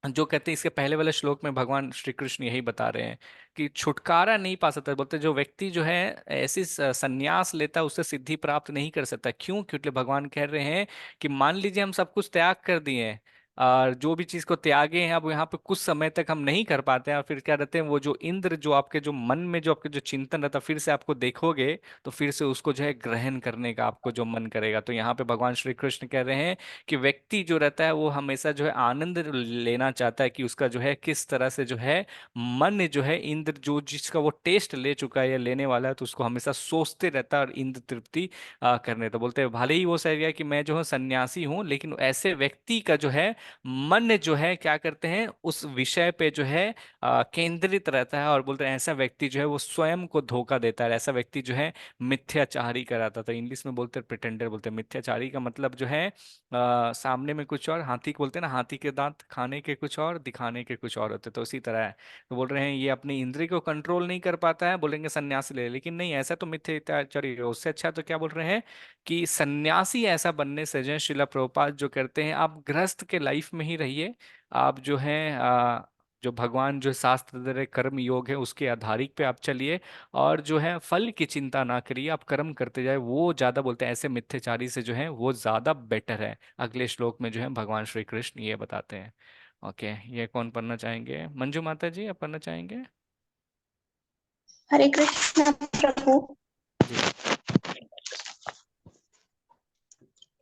जो कहते हैं इसके पहले वाले श्लोक में भगवान श्री कृष्ण यही बता रहे हैं कि छुटकारा नहीं पा सकता, बोलते जो व्यक्ति जो है ऐसी संन्यास लेता है उससे सिद्धि प्राप्त नहीं कर सकता। क्यों? क्योंकि भगवान कह रहे हैं कि मान लीजिए हम सब कुछ त्याग कर दिए हैं और जो भी चीज को त्यागे हैं, अब यहाँ पे कुछ समय तक हम नहीं कर पाते हैं, और फिर क्या रहते हैं, वो जो इंद्र जो आपके जो मन में जो आपके जो चिंतन रहता है, फिर से आपको देखोगे तो फिर से उसको जो है ग्रहण करने का आपको जो मन करेगा। तो यहाँ पे भगवान श्री कृष्ण कह रहे हैं कि व्यक्ति जो रहता है वो हमेशा जो है आनंद लेना चाहता है कि उसका जो है किस तरह से जो है मन जो है इंद्र जो जिसका वो टेस्ट ले चुका है या लेने वाला है, तो उसको हमेशा सोचते रहता है और इंद्र तृप्ति करने। तो बोलते हैं भले ही वो सह गया कि मैं जो हूँ सन्यासी हूँ, लेकिन ऐसे व्यक्ति का जो है मन जो है क्या करते हैं उस विषय पे जो है केंद्रित रहता है, और बोलते हैं ऐसा व्यक्ति जो है वो स्वयं को धोखा देता है, ऐसा व्यक्ति जो है मिथ्याचारी कराता था। इंग्लिश में बोलते हैं प्रिटेंडर, बोलते हैं मिथ्याचारी का मतलब जो है सामने में कुछ और, हाथी को बोलते हैं ना, हाथी के दांत खाने के कुछ और दिखाने के कुछ और होते, तो उसी तरह है। तो बोल रहे हैं ये अपनी इंद्रिय को कंट्रोल नहीं कर पाता है, बोलेंगे सन्यासी ले, लेकिन नहीं, ऐसा तो मिथ्याचारी है। उससे अच्छा तो क्या बोल रहे हैं कि सन्यासी ऐसा बनने से जो है शिला प्रभुपाद जो करते हैं, आप गृहस्थ के लाइफ में ही रहिए, आप जो है जो भगवान जो शास्त्र दे रहे कर्म योग है उसके आधारित पे आप चलिए, और जो है फल की चिंता ना करिए, आप कर्म करते जाए, वो ज्यादा बोलते हैं ऐसे मिथ्याचारी से जो है वो ज्यादा बेटर है। अगले श्लोक में जो है भगवान श्री कृष्ण ये बताते हैं। ओके, ये कौन पढ़ना चाहेंगे? मंजू माता जी, आप पढ़ना चाहेंगे? हरे कृष्ण प्रभु। जी।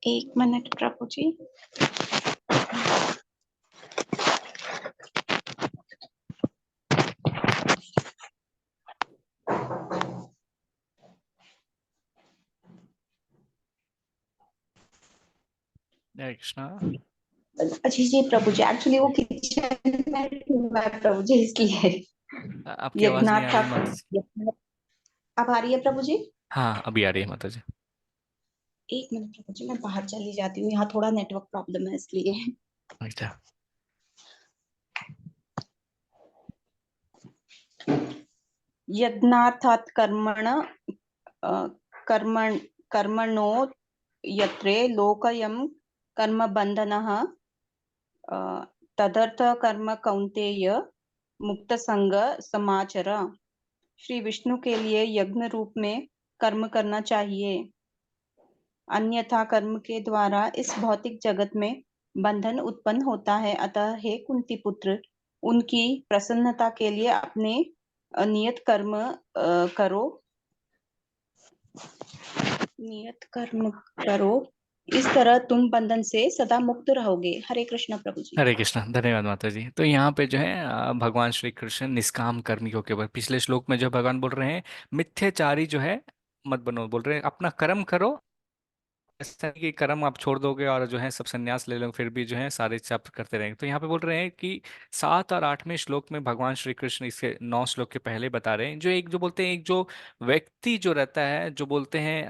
1 मिनट प्रभु जी। हरे कृष्णा। अच्छा जी प्रभु जी, एक्चुअली वो किचन में हूँ मैं प्रभु जी, इसलिए। आपकी आवाज नहीं यज्ञनाथ आ था। रही माता जी। अब आ रही है प्रभु जी? हाँ, अभी आ रही है माता जी। 1 मिनट प्रभु जी, मैं बाहर चली जाती हूँ, यहाँ थोड़ा नेटवर्क प्रॉब्लम है इसलिए। अच्छा। यज्ञार्थात् कर्मण कर्मणो यत्रे लोकयं कर्म बंधनः तदर्थ कर्म कौन्तेय मुक्त संग समाचर। श्री विष्णु के लिए यज्ञ रूप में कर्म करना चाहिए, अन्यथा कर्म के द्वारा इस भौतिक जगत में बंधन उत्पन्न होता है। अतः हे कुंती पुत्र, उनकी प्रसन्नता के लिए अपने नियत कर्म करो, नियत कर्म करो, इस तरह तुम बंधन से सदा मुक्त रहोगे। हरे कृष्ण प्रभु जी। हरे कृष्णा, धन्यवाद माता जी। तो यहाँ पे जो है भगवान श्री कृष्ण निष्काम कर्मियों के ऊपर, पिछले श्लोक में जो भगवान बोल रहे हैं मिथ्याचारी जो है मत बनो, बोल रहे हैं अपना कर्म करो, ऐसा नहीं कि कर्म आप छोड़ दोगे और जो है सब संन्यास ले लोगे फिर भी जो है सारे जप करते रहेंगे। तो यहाँ पे बोल रहे हैं कि 7 और 8वें श्लोक में भगवान श्री कृष्ण इसके 9 श्लोक के पहले बता रहे हैं, जो एक जो बोलते हैं एक जो व्यक्ति जो रहता है जो बोलते हैं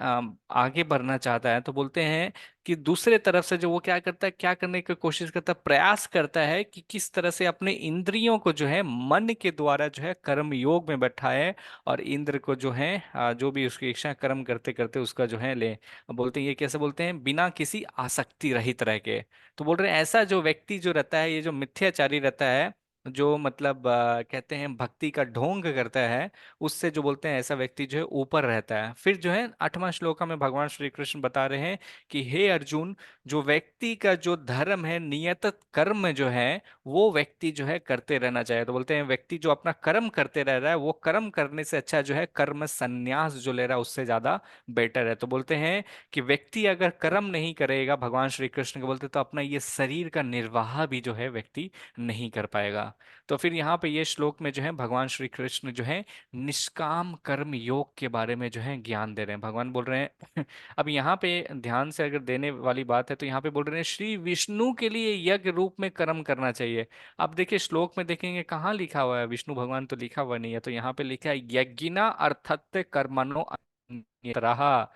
आगे बढ़ना चाहता है, तो बोलते हैं कि दूसरे तरफ से जो वो क्या करता है, क्या करने की कोशिश करता है, प्रयास करता है कि किस तरह से अपने इंद्रियों को जो है मन के द्वारा जो है कर्म योग में बैठाए, और इंद्र को जो है जो भी उसकी इच्छा कर्म करते करते उसका जो है ले। अब बोलते हैं ये कैसे बोलते हैं, बिना किसी आसक्ति रहित रह के। तो बोल रहे हैं ऐसा जो व्यक्ति जो रहता है, ये जो मिथ्याचारी रहता है, जो मतलब कहते हैं भक्ति का ढोंग करता है, उससे जो बोलते हैं ऐसा व्यक्ति जो है ऊपर रहता है। फिर जो है 8वां श्लोक में भगवान श्री कृष्ण बता रहे हैं कि हे अर्जुन, जो व्यक्ति का जो धर्म है, नियत कर्म जो है, वो व्यक्ति जो है करते रहना चाहिए। तो बोलते हैं व्यक्ति जो अपना कर्म करते रह रहा है, वो कर्म करने से अच्छा जो है कर्म संन्यास जो ले रहा है उससे ज्यादा बेटर है। तो बोलते हैं कि व्यक्ति अगर कर्म नहीं करेगा, भगवान श्री कृष्ण के बोलते, तो अपना ये शरीर का निर्वाह भी जो है व्यक्ति नहीं कर पाएगा। तो फिर यहाँ पे ये श्लोक में जो है भगवान श्री कृष्ण जो है निष्काम कर्म योग के बारे में जो है ज्ञान दे रहे हैं। भगवान बोल रहे हैं अब यहाँ पे ध्यान से अगर देने वाली बात है, तो यहाँ पे बोल रहे हैं श्री विष्णु के लिए यज्ञ रूप में कर्म करना चाहिए। अब देखिए श्लोक में देखेंगे कहाँ लिखा हुआ है, विष्णु भगवान तो लिखा हुआ नहीं है, तो यहाँ पे लिखा है यज्ञिना अर्थत्य कर्मणो अन्यतरः।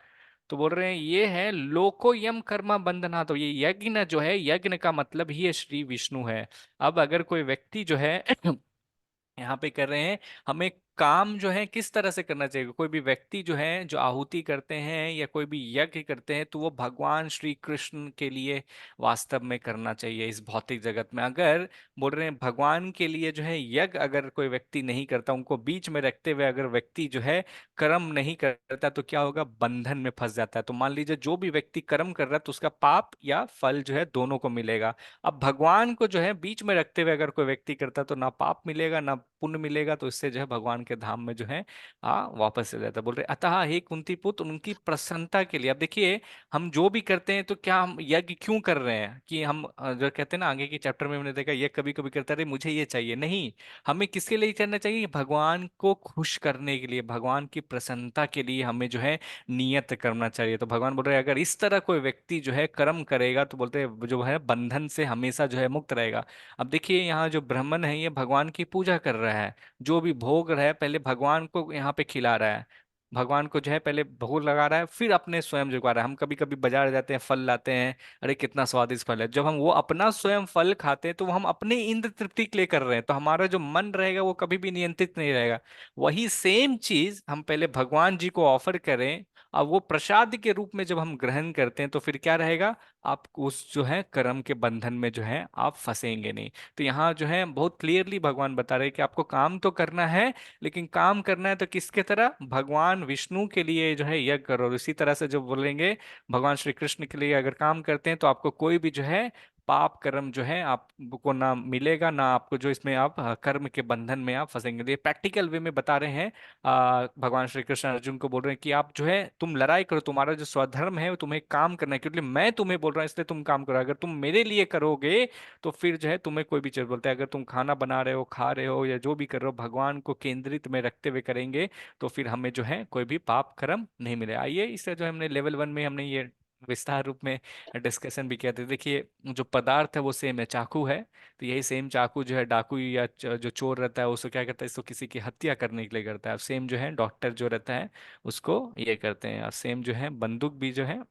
तो बोल रहे हैं ये है लोकोयम कर्मा बंधना। तो ये यज्ञ न जो है, यज्ञ का मतलब ही ये श्री विष्णु है। अब अगर कोई व्यक्ति जो है यहाँ पे कर रहे हैं, हमें काम जो है किस तरह से करना चाहिए, कोई भी व्यक्ति जो है जो आहुति करते हैं या कोई भी यज्ञ करते हैं, तो वो भगवान श्री कृष्ण के लिए वास्तव में करना चाहिए इस भौतिक जगत में। अगर बोल रहे हैं भगवान के लिए जो है यज्ञ अगर कोई व्यक्ति नहीं करता, उनको बीच में रखते हुए अगर व्यक्ति जो है कर्म नहीं करता, तो क्या होगा, बंधन में फंस जाता है। तो मान लीजिए जो भी व्यक्ति कर्म कर रहा है तो उसका पाप या फल जो है दोनों को मिलेगा। अब भगवान को जो है बीच में रखते हुए अगर कोई व्यक्ति करता है, तो ना पाप मिलेगा ना पुण्य मिलेगा, तो इससे जो है भगवान के धाम में जो है वापस चले जाता है। बोल रहे अतः हे कुंती पुत्र, उनकी प्रसन्नता के लिए। अब देखिए हम जो भी करते हैं, तो क्या हम यज्ञ क्यों कर रहे हैं, कि हम जो कहते हैं ना आगे के चैप्टर में हमने देखा, ये कभी कभी करता रहे मुझे ये चाहिए, नहीं, हमें किसके लिए करना चाहिए, भगवान को खुश करने के लिए, भगवान की प्रसन्नता के लिए हमें जो है नियत करना चाहिए। तो भगवान बोल रहे हैं अगर इस तरह कोई व्यक्ति जो है कर्म करेगा, तो बोलते हैं जो है बंधन से हमेशा जो है मुक्त रहेगा। अब देखिए यहाँ जो ब्राह्मण है, ये भगवान की पूजा कर रहा है, जो भी भोग रहा है पहले भगवान को यहाँ पे खिला रहा है, भगवान को जो है पहले भोग लगा रहा है, फिर अपने स्वयं जुगा रहा है। हम कभी कभी बाजार जाते हैं, फल लाते हैं, अरे कितना स्वादिष्ट फल है, जब हम वो अपना स्वयं फल खाते हैं, तो वो हम अपने इंद्र तृप्ति के लिए कर रहे हैं, तो हमारा जो मन रहेगा वो कभी भी नियंत्रित नहीं रहेगा। वही सेम चीज हम पहले भगवान जी को ऑफर करें, अब वो प्रसाद के रूप में जब हम ग्रहण करते हैं तो फिर क्या रहेगा, आप उस जो है कर्म के बंधन में जो है आप फंसेंगे नहीं। तो यहाँ जो है बहुत क्लियरली भगवान बता रहे हैं कि आपको काम तो करना है, लेकिन काम करना है तो किसके तरह, भगवान विष्णु के लिए जो है यज्ञ करो। और इसी तरह से जो बोलेंगे भगवान श्री कृष्ण के लिए अगर काम करते हैं तो आपको कोई भी जो है पाप कर्म जो है आपको ना मिलेगा, ना आपको जो इसमें आप कर्म के बंधन में आप फंसेंगे। तो ये प्रैक्टिकल वे में बता रहे हैं। भगवान श्री कृष्ण अर्जुन को बोल रहे हैं कि आप जो है तुम लड़ाई करो, तुम्हारा जो स्वधर्म है वो तुम्हें काम करना है, क्योंकि मैं तुम्हें बोल रहा हूँ इसलिए तुम काम करो। अगर तुम मेरे लिए करोगे तो फिर जो है तुम्हें कोई भी चीज बोलता है, अगर तुम खाना बना रहे हो, खा रहे हो, या जो भी कर रहे हो भगवान को केंद्रित में रखते हुए करेंगे तो फिर हमें जो है कोई भी पाप कर्म नहीं मिले। आइए इससे जो हमने लेवल 1 में हमने ये विस्तार रूप में डिस्कशन भी किया था। देखिए जो पदार्थ है वो सेम है, चाकू है, तो यही सेम चाकू जो है डाकू या जो चोर रहता है उसको क्या करता है, इसको किसी की हत्या करने के लिए करता है। सेम जो है डॉक्टर जो रहता है उसको ये करते हैं। और सेम जो है बंदूक भी जो है,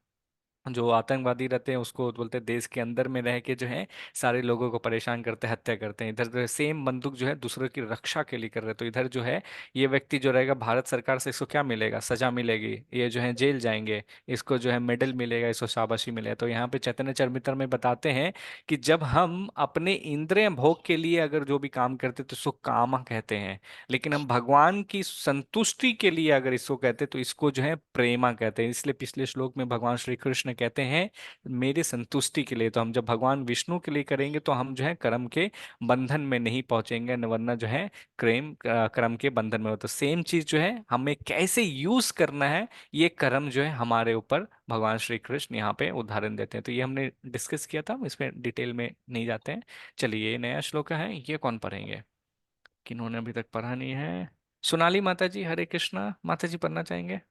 जो आतंकवादी रहते हैं उसको बोलते हैं देश के अंदर में रह के जो है सारे लोगों को परेशान करते हैं, हत्या करते हैं। इधर जो है सेम बंदूक जो है दूसरों की रक्षा के लिए कर रहे हैं। तो इधर जो है ये व्यक्ति जो रहेगा भारत सरकार से इसको क्या मिलेगा, सजा मिलेगी, ये जो है जेल जाएंगे, इसको जो है मेडल मिलेगा, इसको शाबाशी मिलेगा। तो यहाँ पे चैतन्य चरित्र में बताते हैं कि जब हम अपने इंद्रिय भोग के लिए अगर जो भी काम करते तो इसको काम कहते हैं, लेकिन हम भगवान की संतुष्टि के लिए अगर इसको कहते तो इसको जो है प्रेमा कहते हैं। इसलिए पिछले श्लोक में भगवान श्री कृष्ण कहते हैं मेरी संतुष्टि के लिए। तो हम जब भगवान विष्णु के लिए करेंगे तो हम जो है कर्म के बंधन में नहीं पहुंचेंगे, वरना जो है कर्म के बंधन में हो। तो सेम चीज जो है हमें कैसे यूज करना है, ये कर्म जो है हमारे ऊपर भगवान श्री कृष्ण यहाँ पे उदाहरण देते हैं। तो ये हमने डिस्कस किया था, इसमें डिटेल में नहीं जाते हैं। चलिए ये नया श्लोक है, ये कौन पढ़ेंगे, किन्होंने अभी तक पढ़ा नहीं है। सोनाली माता जी, हरे कृष्णा माता जी पढ़ना चाहेंगे।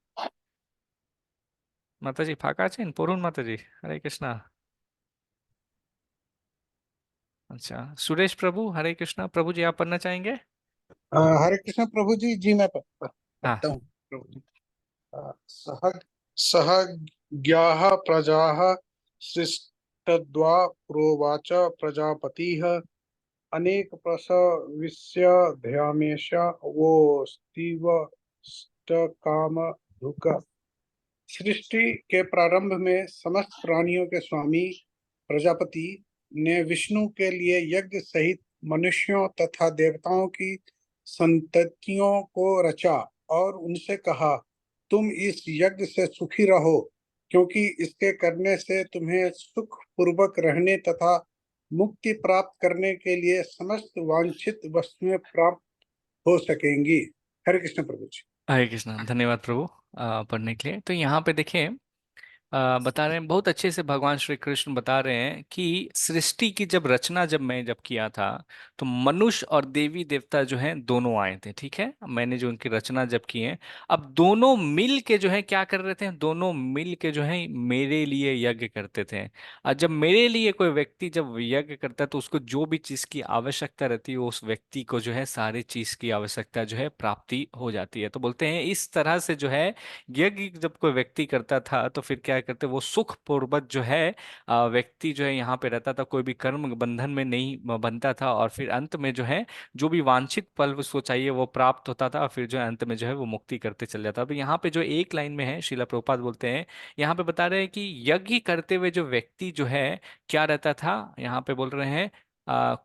माता जी फाका चेन पोरुन माता जी, हरे कृष्णा। अच्छा सुरेश प्रभु, हरे कृष्णा प्रभु जी आप पढ़ना चाहेंगे। हरे कृष्ण प्रभु जी। जी मैं हाँ। पढ़ता हूँ प्रभु जी। सह सह ज्ञाः प्रजाः सृष्टद्वा प्रोवाच प्रजापतिः अनेक प्रसविष्य ध्यामेश वो स्तीव काम धुक। सृष्टि के प्रारंभ में समस्त प्राणियों के स्वामी प्रजापति ने विष्णु के लिए यज्ञ सहित मनुष्यों तथा देवताओं की संततियों को रचा और उनसे कहा, तुम इस यज्ञ से सुखी रहो, क्योंकि इसके करने से तुम्हें सुख पूर्वक रहने तथा मुक्ति प्राप्त करने के लिए समस्त वांछित वस्तुएं प्राप्त हो सकेंगी। हरे कृष्ण प्रभु जी। हरे कृष्णा, धन्यवाद प्रभु पढ़ने के लिए। तो यहाँ पे देखिए बता रहे हैं बहुत अच्छे से भगवान श्री कृष्ण बता रहे हैं कि सृष्टि की जब रचना जब किया था तो मनुष्य और देवी देवता जो हैं दोनों आए थे, ठीक है, मैंने जो उनकी रचना जब की है, अब दोनों मिल के जो है क्या कर रहे थे, दोनों मिल के जो है मेरे लिए यज्ञ करते थे। और जब मेरे लिए कोई व्यक्ति जब यज्ञ करता है तो उसको जो भी चीज की आवश्यकता रहती है उस व्यक्ति को जो है सारी चीज की आवश्यकता जो है प्राप्ति हो जाती है। तो बोलते हैं इस तरह से जो है यज्ञ जब कोई व्यक्ति करता था तो फिर क्या करते, वो सुख पूर्वक जो है व्यक्ति जो है यहाँ पे रहता था, कोई भी कर्म बंधन में नहीं बनता था, और फिर अंत में जो है जो भी वांछित फल उसको चाहिए वो प्राप्त होता था, और फिर जो है अंत में जो है वो मुक्ति करते चल जाता। अब यहाँ पे जो एक लाइन में है श्रीला प्रभुपाद बोलते हैं, यहाँ पे बता रहे हैं कि यज्ञ करते हुए जो व्यक्ति जो है क्या रहता था, यहाँ पे बोल रहे हैं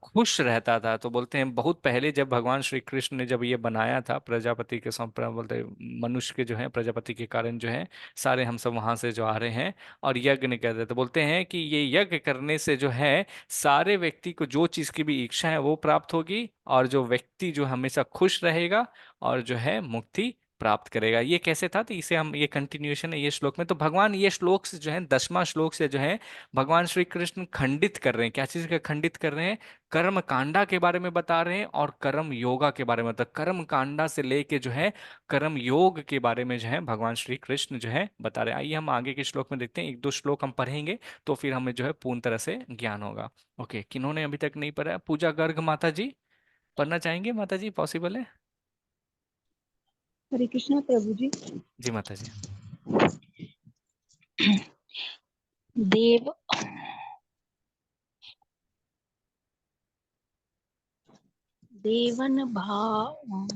खुश रहता था। तो बोलते हैं बहुत पहले जब भगवान श्री कृष्ण ने जब ये बनाया था प्रजापति के संप्रदाय, बोलते हैं मनुष्य के जो है प्रजापति के कारण जो है सारे हम सब वहां से जो आ रहे हैं और यज्ञ नहीं करते। तो बोलते हैं कि ये यज्ञ करने से जो है सारे व्यक्ति को जो चीज की भी इच्छा है वो प्राप्त होगी, और जो व्यक्ति जो हमेशा खुश रहेगा और जो है मुक्ति प्राप्त करेगा। ये कैसे था, तो इसे हम ये कंटिन्यूएशन है ये श्लोक में। तो भगवान ये श्लोक से जो है 10वां श्लोक से जो है भगवान श्री कृष्ण खंडित कर रहे हैं, क्या चीज का खंडित कर रहे हैं, कर्म कांडा के बारे में बता रहे हैं और कर्म योगा के बारे में। तो कर्म कांडा से लेके जो है कर्म योग के बारे में जो है भगवान श्री कृष्ण जो है बता रहे हैं। आइए हम आगे के श्लोक में देखते हैं, एक दो श्लोक हम पढ़ेंगे तो फिर हमें जो है पूर्ण तरह से ज्ञान होगा। ओके, किन्होंने अभी तक नहीं पढ़ा, पूजा गर्ग माता जी पढ़ना चाहेंगे, माता जी पॉसिबल है। हरे कृष्णा प्रभु जी। जी माता जी। देव देवन भाव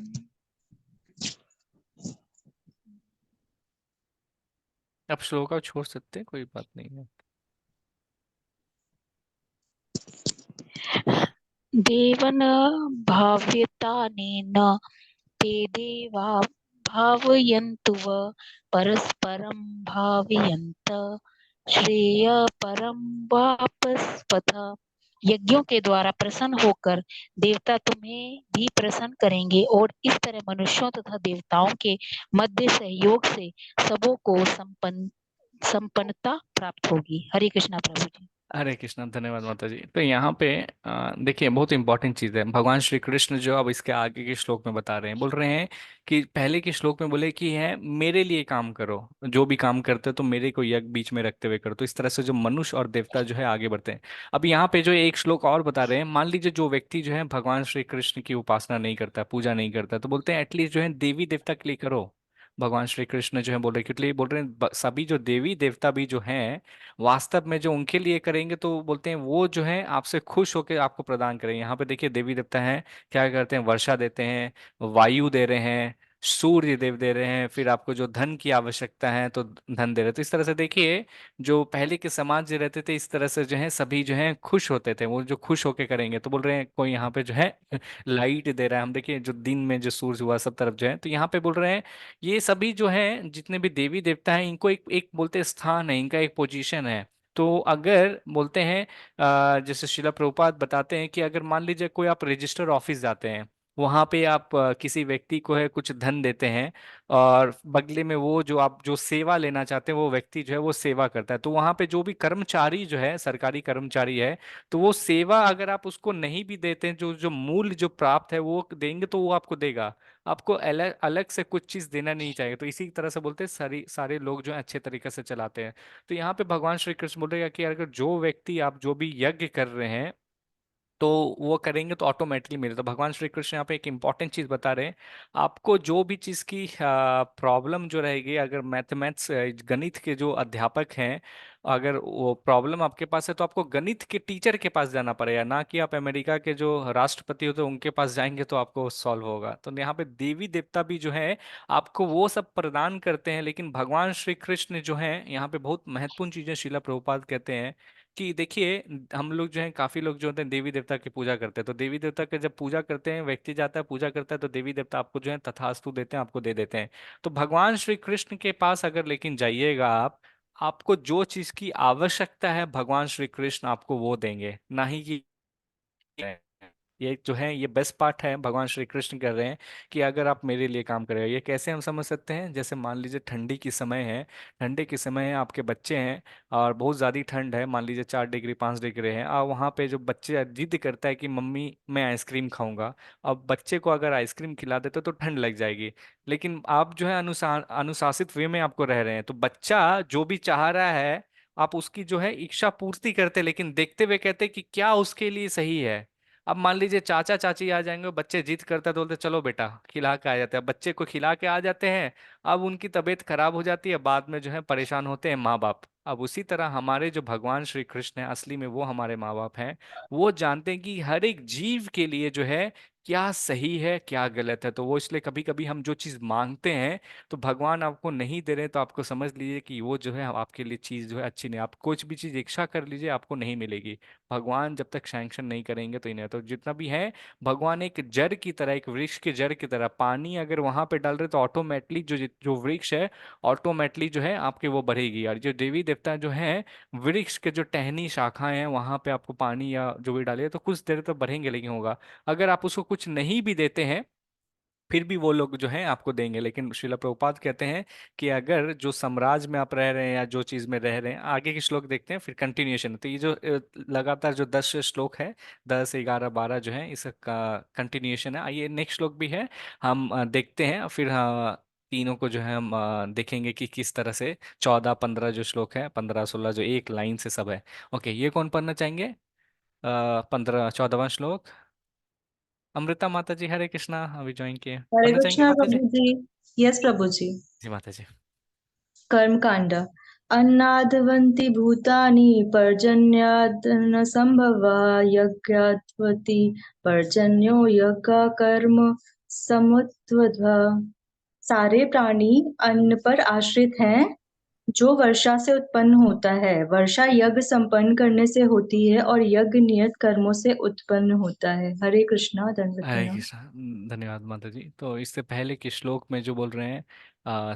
आप श्लोक आप छोड़ सकते हैं, कोई बात नहीं है। देवन भाव्यतानेन ते देवा भावयन्तु व परस्परं भावयन्त श्रेय परम वापस्पथ। यज्ञों के द्वारा प्रसन्न होकर देवता तुम्हें भी प्रसन्न करेंगे और इस तरह मनुष्यों तथा देवताओं के मध्य सहयोग से सबों को संपन्नता प्राप्त होगी। हरे कृष्णा प्रभु जी। हरे कृष्णा, धन्यवाद माता जी। तो यहाँ पे देखिए बहुत इंपॉर्टेंट चीज़ है, भगवान श्री कृष्ण जो अब इसके आगे के श्लोक में बता रहे हैं, बोल रहे हैं कि पहले के श्लोक में बोले कि है मेरे लिए काम करो, जो भी काम करते हो तो मेरे को यज्ञ बीच में रखते हुए करो। तो इस तरह से जो मनुष्य और देवता जो है आगे बढ़ते हैं। अब यहाँ पे जो एक श्लोक और बता रहे हैं, मान लीजिए जो व्यक्ति जो है भगवान श्री कृष्ण की उपासना नहीं करता, पूजा नहीं करता, तो बोलते हैं एटलीस्ट जो है देवी देवता के लिए करो। भगवान श्री कृष्ण जो है बोल रहे हैं, क्योंकि बोल रहे हैं सभी जो देवी देवता भी जो हैं वास्तव में जो उनके लिए करेंगे तो बोलते हैं वो जो है आपसे खुश होकर आपको प्रदान करेंगे। यहाँ पे देखिए देवी देवता हैं, क्या करते हैं, वर्षा देते हैं, वायु दे रहे हैं, सूर्य देव दे रहे हैं, फिर आपको जो धन की आवश्यकता है तो धन दे रहे हैं। तो इस तरह से देखिए जो पहले के समाज जो रहते थे इस तरह से जो है सभी जो है खुश होते थे, वो जो खुश होके करेंगे। तो बोल रहे हैं कोई यहाँ पे जो है लाइट दे रहा है, हम देखिए जो दिन में जो सूर्य हुआ सब तरफ जो है, तो यहाँ पे बोल रहे हैं ये सभी जो है जितने भी देवी देवता हैं इनको एक एक बोलते हैं स्थान है, इनका एक पोजीशन है। तो अगर बोलते हैं जैसे शिला प्रभुपाद बताते हैं कि अगर मान लीजिए कोई आप रजिस्टर ऑफिस जाते हैं, वहां पे आप किसी व्यक्ति को है कुछ धन देते हैं और बदले में वो जो आप जो सेवा लेना चाहते हैं वो व्यक्ति जो है वो सेवा करता है, तो वहां पे जो भी कर्मचारी जो है सरकारी कर्मचारी है, तो वो सेवा अगर आप उसको नहीं भी देते हैं, जो जो मूल्य जो प्राप्त है वो देंगे तो वो आपको देगा, आपको अलग अलग से कुछ चीज देना नहीं चाहिए। तो इसी तरह से बोलते हैं सारी सारे लोग जो है अच्छे तरीके से चलाते हैं। तो यहाँ पे भगवान श्री कृष्ण बोल रहे हैं कि अगर जो व्यक्ति आप जो भी यज्ञ कर रहे हैं तो वो करेंगे तो ऑटोमेटिकली मिले। तो भगवान श्री कृष्ण यहाँ पे एक इंपॉर्टेंट चीज बता रहे हैं, आपको जो भी चीज की प्रॉब्लम जो रहेगी, अगर मैथमेटिक्स गणित के जो अध्यापक हैं अगर वो प्रॉब्लम आपके पास है तो आपको गणित के टीचर के पास जाना पड़ेगा, ना कि आप अमेरिका के जो राष्ट्रपति होते हैं उनके पास जाएंगे तो आपको सॉल्व होगा। तो यहाँ पे देवी देवता भी जो है आपको वो सब प्रदान करते हैं, लेकिन भगवान श्री कृष्ण जो है यहाँ पे बहुत महत्वपूर्ण चीजें शिला प्रभुपाद कहते हैं कि देखिए हम लोग जो है काफी लोग जो होते हैं देवी देवता की पूजा करते हैं, तो देवी देवता के जब पूजा करते हैं व्यक्ति जाता है पूजा करता है तो देवी देवता आपको जो है तथास्तु देते हैं, आपको दे देते हैं। तो भगवान श्री कृष्ण के पास अगर लेकिन जाइएगा आप, आपको जो चीज की आवश्यकता है भगवान श्री कृष्ण आपको वो देंगे, ना ही कि ये जो है ये बेस्ट पार्ट है भगवान श्री कृष्ण कर रहे हैं कि अगर आप मेरे लिए काम करें। ये कैसे हम समझ सकते हैं, जैसे मान लीजिए ठंडी की समय है, ठंडे के समय है, आपके बच्चे हैं और बहुत ज़्यादा ठंड है, मान लीजिए 4 डिग्री 5 डिग्री है, और वहाँ पे जो बच्चे जिद करता है कि मम्मी मैं आइसक्रीम खाऊंगा, अब बच्चे को अगर आइसक्रीम खिला देते तो ठंड लग जाएगी, लेकिन आप जो है अनुशासित वे में आपको रह रहे हैं, तो बच्चा जो भी चाह रहा है आप उसकी जो है इच्छा पूर्ति करते, लेकिन देखते हुए कहते कि क्या उसके लिए सही है। अब मान लीजिए चाचा चाची आ जाएंगे, बच्चे जिद करते हैं तो बोलते चलो बेटा खिला के आ जाते हैं, बच्चे को खिला के आ जाते हैं, अब उनकी तबीयत खराब हो जाती है, बाद में जो है परेशान होते हैं माँ बाप। अब उसी तरह हमारे जो भगवान श्री कृष्ण है असली में वो हमारे माँ बाप हैं, वो जानते हैं कि हर एक जीव के लिए जो है क्या सही है क्या गलत है, तो वो इसलिए कभी कभी हम जो चीज मांगते हैं तो भगवान आपको नहीं दे रहे तो आपको समझ लीजिए कि वो जो है आपके लिए चीज जो है अच्छी नहीं, आप कुछ भी चीज इच्छा कर लीजिए आपको नहीं मिलेगी, भगवान जब तक सैंक्शन नहीं करेंगे तो ही नहीं। तो जितना भी है भगवान एक जड़ की तरह, एक वृक्ष के जड़ की तरह, पानी अगर वहां पे डाल रहे तो ऑटोमेटिकली जो जो वृक्ष है ऑटोमेटिकली जो है आपके वो बढ़ेगी, और जो देवी देवता जो है वृक्ष के जो टहनी शाखाएं हैं वहां पे आपको पानी या जो भी डालिए तो कुछ देर तो बढ़ेंगे, लेकिन होगा अगर आप उसको कुछ नहीं भी देते हैं फिर भी वो लोग जो हैं आपको देंगे। लेकिन श्रीला प्रभुपाद कहते हैं कि अगर जो साम्राज्य में आप रह रहे हैं या जो चीज में रह रहे हैं, आगे के श्लोक देखते हैं फिर कंटिन्यूएशन। तो ये जो लगातार जो 10 श्लोक है, 10 11 12 जो है इसका कंटिन्यूएशन है। आइए नेक्स्ट श्लोक भी है, हम देखते हैं फिर तीनों को जो है हम देखेंगे कि किस तरह से 14 15 जो श्लोक है, 15 16 जो एक लाइन से सब है। ओके, ये कौन पढ़ना चाहेंगे? 15 14वां श्लोक अमृता माता जी, हरे कृष्णा, अभी ज्वाइन किए, हरे पढ़ना चाहेंगे कृष्णा माता जी? प्रभु जी। यस प्रभु जी। जी माता जी। कर्म कांड। अन्नादवन्ति भूतानि पर्जन्यादन संभवा यज्ञात्वति पर्जन्यो यज्ञ कर्म समुद्भव। सारे प्राणी अन्न पर आश्रित हैं, जो वर्षा से उत्पन्न होता है, वर्षा यज्ञ संपन्न करने से होती है और यज्ञ नियत कर्मों से उत्पन्न होता है। हरे कृष्णा, दंडवत हरे प्रणाम। कृष्ण। धन्यवाद माता जी। तो इससे पहले के श्लोक में जो बोल रहे हैं,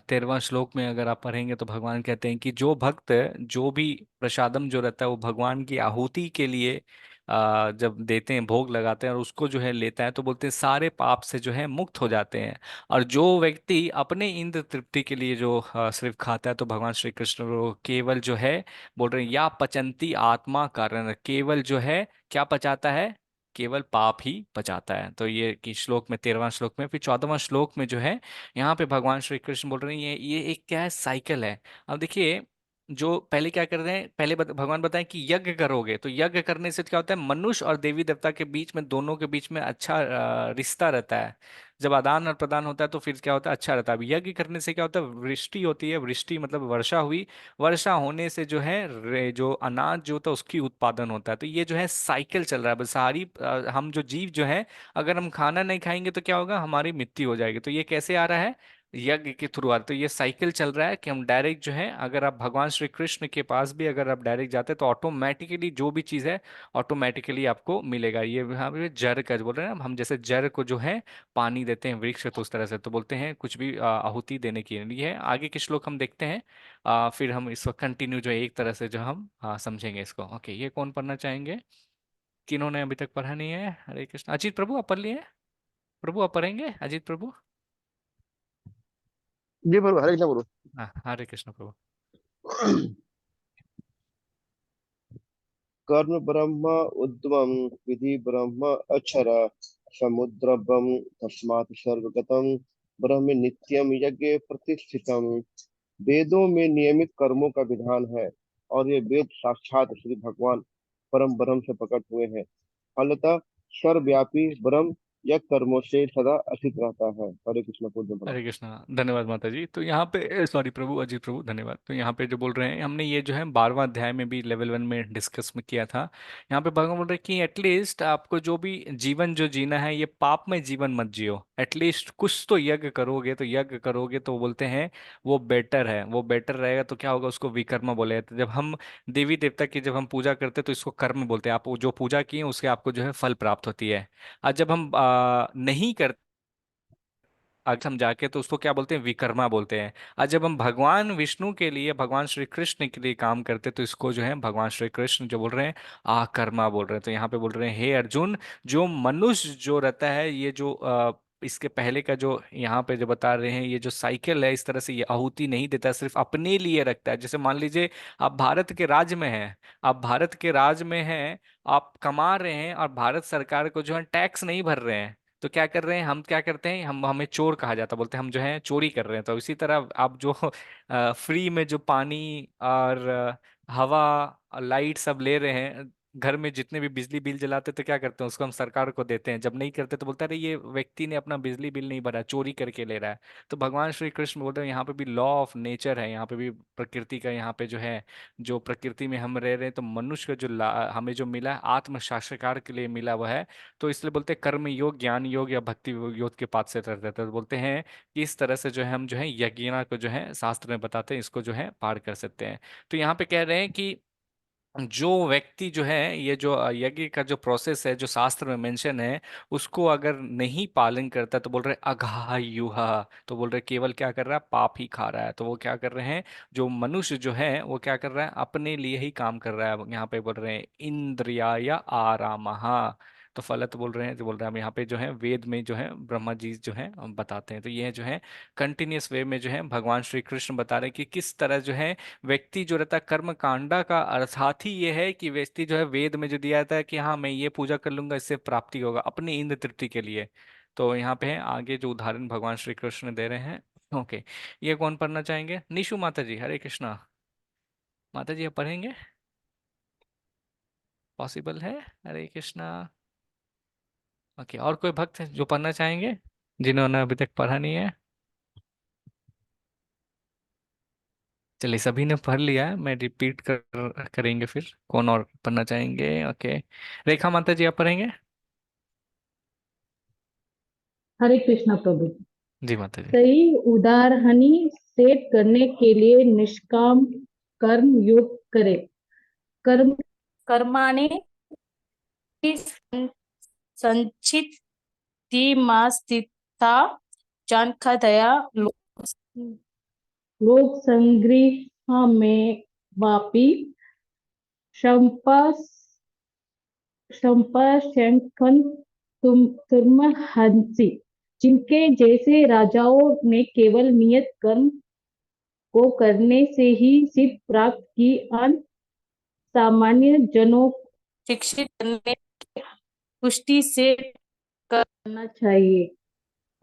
13वां श्लोक में अगर आप पढ़ेंगे तो भगवान कहते हैं कि जो भक्त जो भी प्रसादम जो रहता है वो भगवान की आहुति के लिए जब देते हैं, भोग लगाते हैं और उसको जो है लेता है, तो बोलते हैं सारे पाप से जो है मुक्त हो जाते हैं। और जो व्यक्ति अपने इंद्र तृप्ति के लिए जो सिर्फ खाता है, तो भगवान श्री कृष्ण वो केवल जो है बोल रहे हैं या पचंती आत्मा कारण, केवल जो है क्या पचाता है, केवल पाप ही बचाता है। तो ये कि श्लोक में 13वां श्लोक में, फिर 14वां श्लोक में जो है यहाँ पे भगवान श्री कृष्ण बोल रहे हैं ये एक क्या है, साइकिल है। अब देखिए, जो पहले क्या कर रहे हैं, पहले भगवान बताएं कि यज्ञ करोगे, तो यज्ञ करने से क्या होता है, मनुष्य और देवी देवता के बीच में, दोनों के बीच में अच्छा रिश्ता रहता है। जब आदान और प्रदान होता है तो फिर क्या होता है, अच्छा रहता है। अब यज्ञ करने से क्या होता है, वृष्टि होती है, वृष्टि मतलब वर्षा हुई, वर्षा होने से जो है जो अनाज जो होता है उसकी उत्पादन होता है। तो ये जो है साइकिल चल रहा है, बस सारी हम जो जीव जो है, अगर हम खाना नहीं खाएंगे तो क्या होगा, हमारी मृत्यु हो जाएगी। तो ये कैसे आ रहा है, यज्ञ के थ्रू आ रहा है। तो ये साइकिल चल रहा है कि हम डायरेक्ट जो है, अगर आप भगवान श्री कृष्ण के पास भी अगर आप डायरेक्ट जाते हैं तो ऑटोमेटिकली जो भी चीज़ है ऑटोमेटिकली आपको मिलेगा। ये यहाँ पे जर का जो बोल रहे हैं ना, हम जैसे जर को जो है पानी देते हैं वृक्ष, तो उस तरह से तो बोलते हैं कुछ भी आहुति देने के लिए है। आगे के श्लोक हम देखते हैं, फिर हम इसको कंटिन्यू जो है एक तरह से जो हम समझेंगे इसको। ओके, ये कौन पढ़ना चाहेंगे, किन्होंने अभी तक पढ़ा नहीं है। हरे कृष्ण। अजीत प्रभु आप पढ़ लिए, प्रभु आप पढ़ेंगे, अजीत प्रभु। जी प्रभु, हरे कृष्ण प्रभु। हाँ, हरे कृष्ण प्रभु। कर्म ब्रह्म उद्यमं विधि ब्रह्म अक्षर समुद्रम तस्मात् सर्वगतम ब्रह्म नित्यम यज्ञ प्रतिष्ठितम। वेदों में नियमित कर्मों का विधान है और ये वेद साक्षात श्री भगवान परम ब्रह्म से प्रकट हुए हैं। फलतः सर्वव्यापी ब्रह्म यह कर्मों से सदा असित रहता है। हरे कृष्ण पूज्य प्रणाम। हरे कृष्णा। धन्यवाद माता जी। तो यहाँ पे सॉरी प्रभु, अजीत प्रभु धन्यवाद। तो यहाँ पे जो बोल रहे हैं, हमने ये जो है 12वां अध्याय में भी लेवल 1 में डिस्कस में किया था। यहाँ पे भगवान बोल रहे हैं कि एटलीस्ट आपको जो भी जीवन जो जीना है, ये पाप में जीवन मत जियो, एटलीस्ट कुछ तो यज्ञ करोगे, तो यज्ञ करोगे तो बोलते हैं वो बेटर है, वो बेटर रहेगा। तो क्या होगा, उसको विकर्म बोले जाते हैं। जब हम देवी देवता की जब हम पूजा करते हैं तो इसको कर्म बोलते हैं। आप जो पूजा किए उसके आपको जो है फल प्राप्त होती है। और जब हम नहीं करते अगर हम जाके, तो उसको क्या बोलते हैं, विकर्मा बोलते हैं। आज जब हम भगवान विष्णु के लिए, भगवान श्री कृष्ण के लिए काम करते, तो इसको जो है भगवान श्री कृष्ण जो बोल रहे हैं आकर्मा बोल रहे हैं। तो यहाँ पे बोल रहे हैं, हे अर्जुन, जो मनुष्य जो रहता है, ये जो इसके पहले का जो यहाँ पे जो बता रहे हैं, ये जो साइकिल है, इस तरह से ये आहुति नहीं देता, सिर्फ अपने लिए रखता है। जैसे मान लीजिए आप भारत के राज्य में हैं, आप भारत के राज्य में हैं, आप कमा रहे हैं और भारत सरकार को जो है टैक्स नहीं भर रहे हैं, तो क्या कर रहे हैं, हम क्या करते हैं, हम हमें चोर कहा जाता है, बोलते हैं हम जो है चोरी कर रहे हैं। तो इसी तरह आप जो फ्री में जो पानी और हवा और लाइट सब ले रहे हैं, घर में जितने भी बिजली बिल जलाते हैं, तो क्या करते हैं, उसको हम सरकार को देते हैं। जब नहीं करते तो बोलता है, अरे ये व्यक्ति ने अपना बिजली बिल नहीं भरा, चोरी करके ले रहा है। तो भगवान श्री कृष्ण बोलते हैं यहाँ पे भी लॉ ऑफ नेचर है, यहाँ पे भी प्रकृति का, यहाँ पे जो है, जो प्रकृति में हम रह रहे हैं, तो मनुष्य का जो हमें जो मिला है आत्म साक्षात्कार के लिए मिला हुआ है। तो इसलिए बोलते हैं कर्म योग, ज्ञान योग या भक्ति योग के पात से रहते हैं। तो बोलते हैं कि इस तरह से जो है हम जो है यज्ञिना को जो है शास्त्र में बताते हैं, इसको जो है पार कर सकते हैं। तो यहाँ पे कह रहे हैं कि जो व्यक्ति जो है, ये जो यज्ञ का जो प्रोसेस है जो शास्त्र में मेंशन है, उसको अगर नहीं पालन करता, तो बोल रहे अघायुहा, तो बोल रहे केवल क्या कर रहा है, पाप ही खा रहा है। तो वो क्या कर रहे हैं, जो मनुष्य जो है वो क्या कर रहा है, अपने लिए ही काम कर रहा है। यहाँ पे बोल रहे हैं इंद्रियाय आरामहा। तो फलत बोल रहे हैं, जो बोल रहे हैं हम यहाँ पे जो है वेद में जो है ब्रह्मा जी जो है बताते हैं। तो ये जो है कंटिन्यूस वे में जो है भगवान श्री कृष्ण बता रहे हैं कि किस तरह जो है व्यक्ति जो रहता है, कर्म कांडा का अर्थात ही ये है कि व्यक्ति जो है, वेद में जो दिया जाता है कि हाँ मैं ये पूजा कर लूंगा, इससे प्राप्ति होगा अपनी इंद्र तृप्ति के लिए। तो यहाँ पे है आगे जो उदाहरण भगवान श्री कृष्ण दे रहे हैं। ओके, ये कौन पढ़ना चाहेंगे, निशु माता जी। हरे कृष्णा माता जी, आप पढ़ेंगे, पॉसिबल है। हरे कृष्णा। ओके, और कोई भक्त है जो पढ़ना चाहेंगे, जिन्होंने अभी तक पढ़ा नहीं है। चलिए, सभी ने पढ़ लिया है, मैं रिपीट करेंगे फिर, कौन और पढ़ना चाहेंगे। ओके, रेखा माता जी आप पढ़ेंगे। हरे कृष्णा प्रभु। जी माता जी। सही उदाहरणी सेट करने के लिए निष्काम कर्म योग करे। कर्म कर्माणि संचित स्थिता जानकादया लोक संग्रह में वापी शंपा शंखन तुम हंसी। जिनके जैसे राजाओं ने केवल नियत कर्म को करने से ही सिद्ध प्राप्त की, अन सामान्य जनों शिक्षित करने की पुष्टि से करना चाहिए।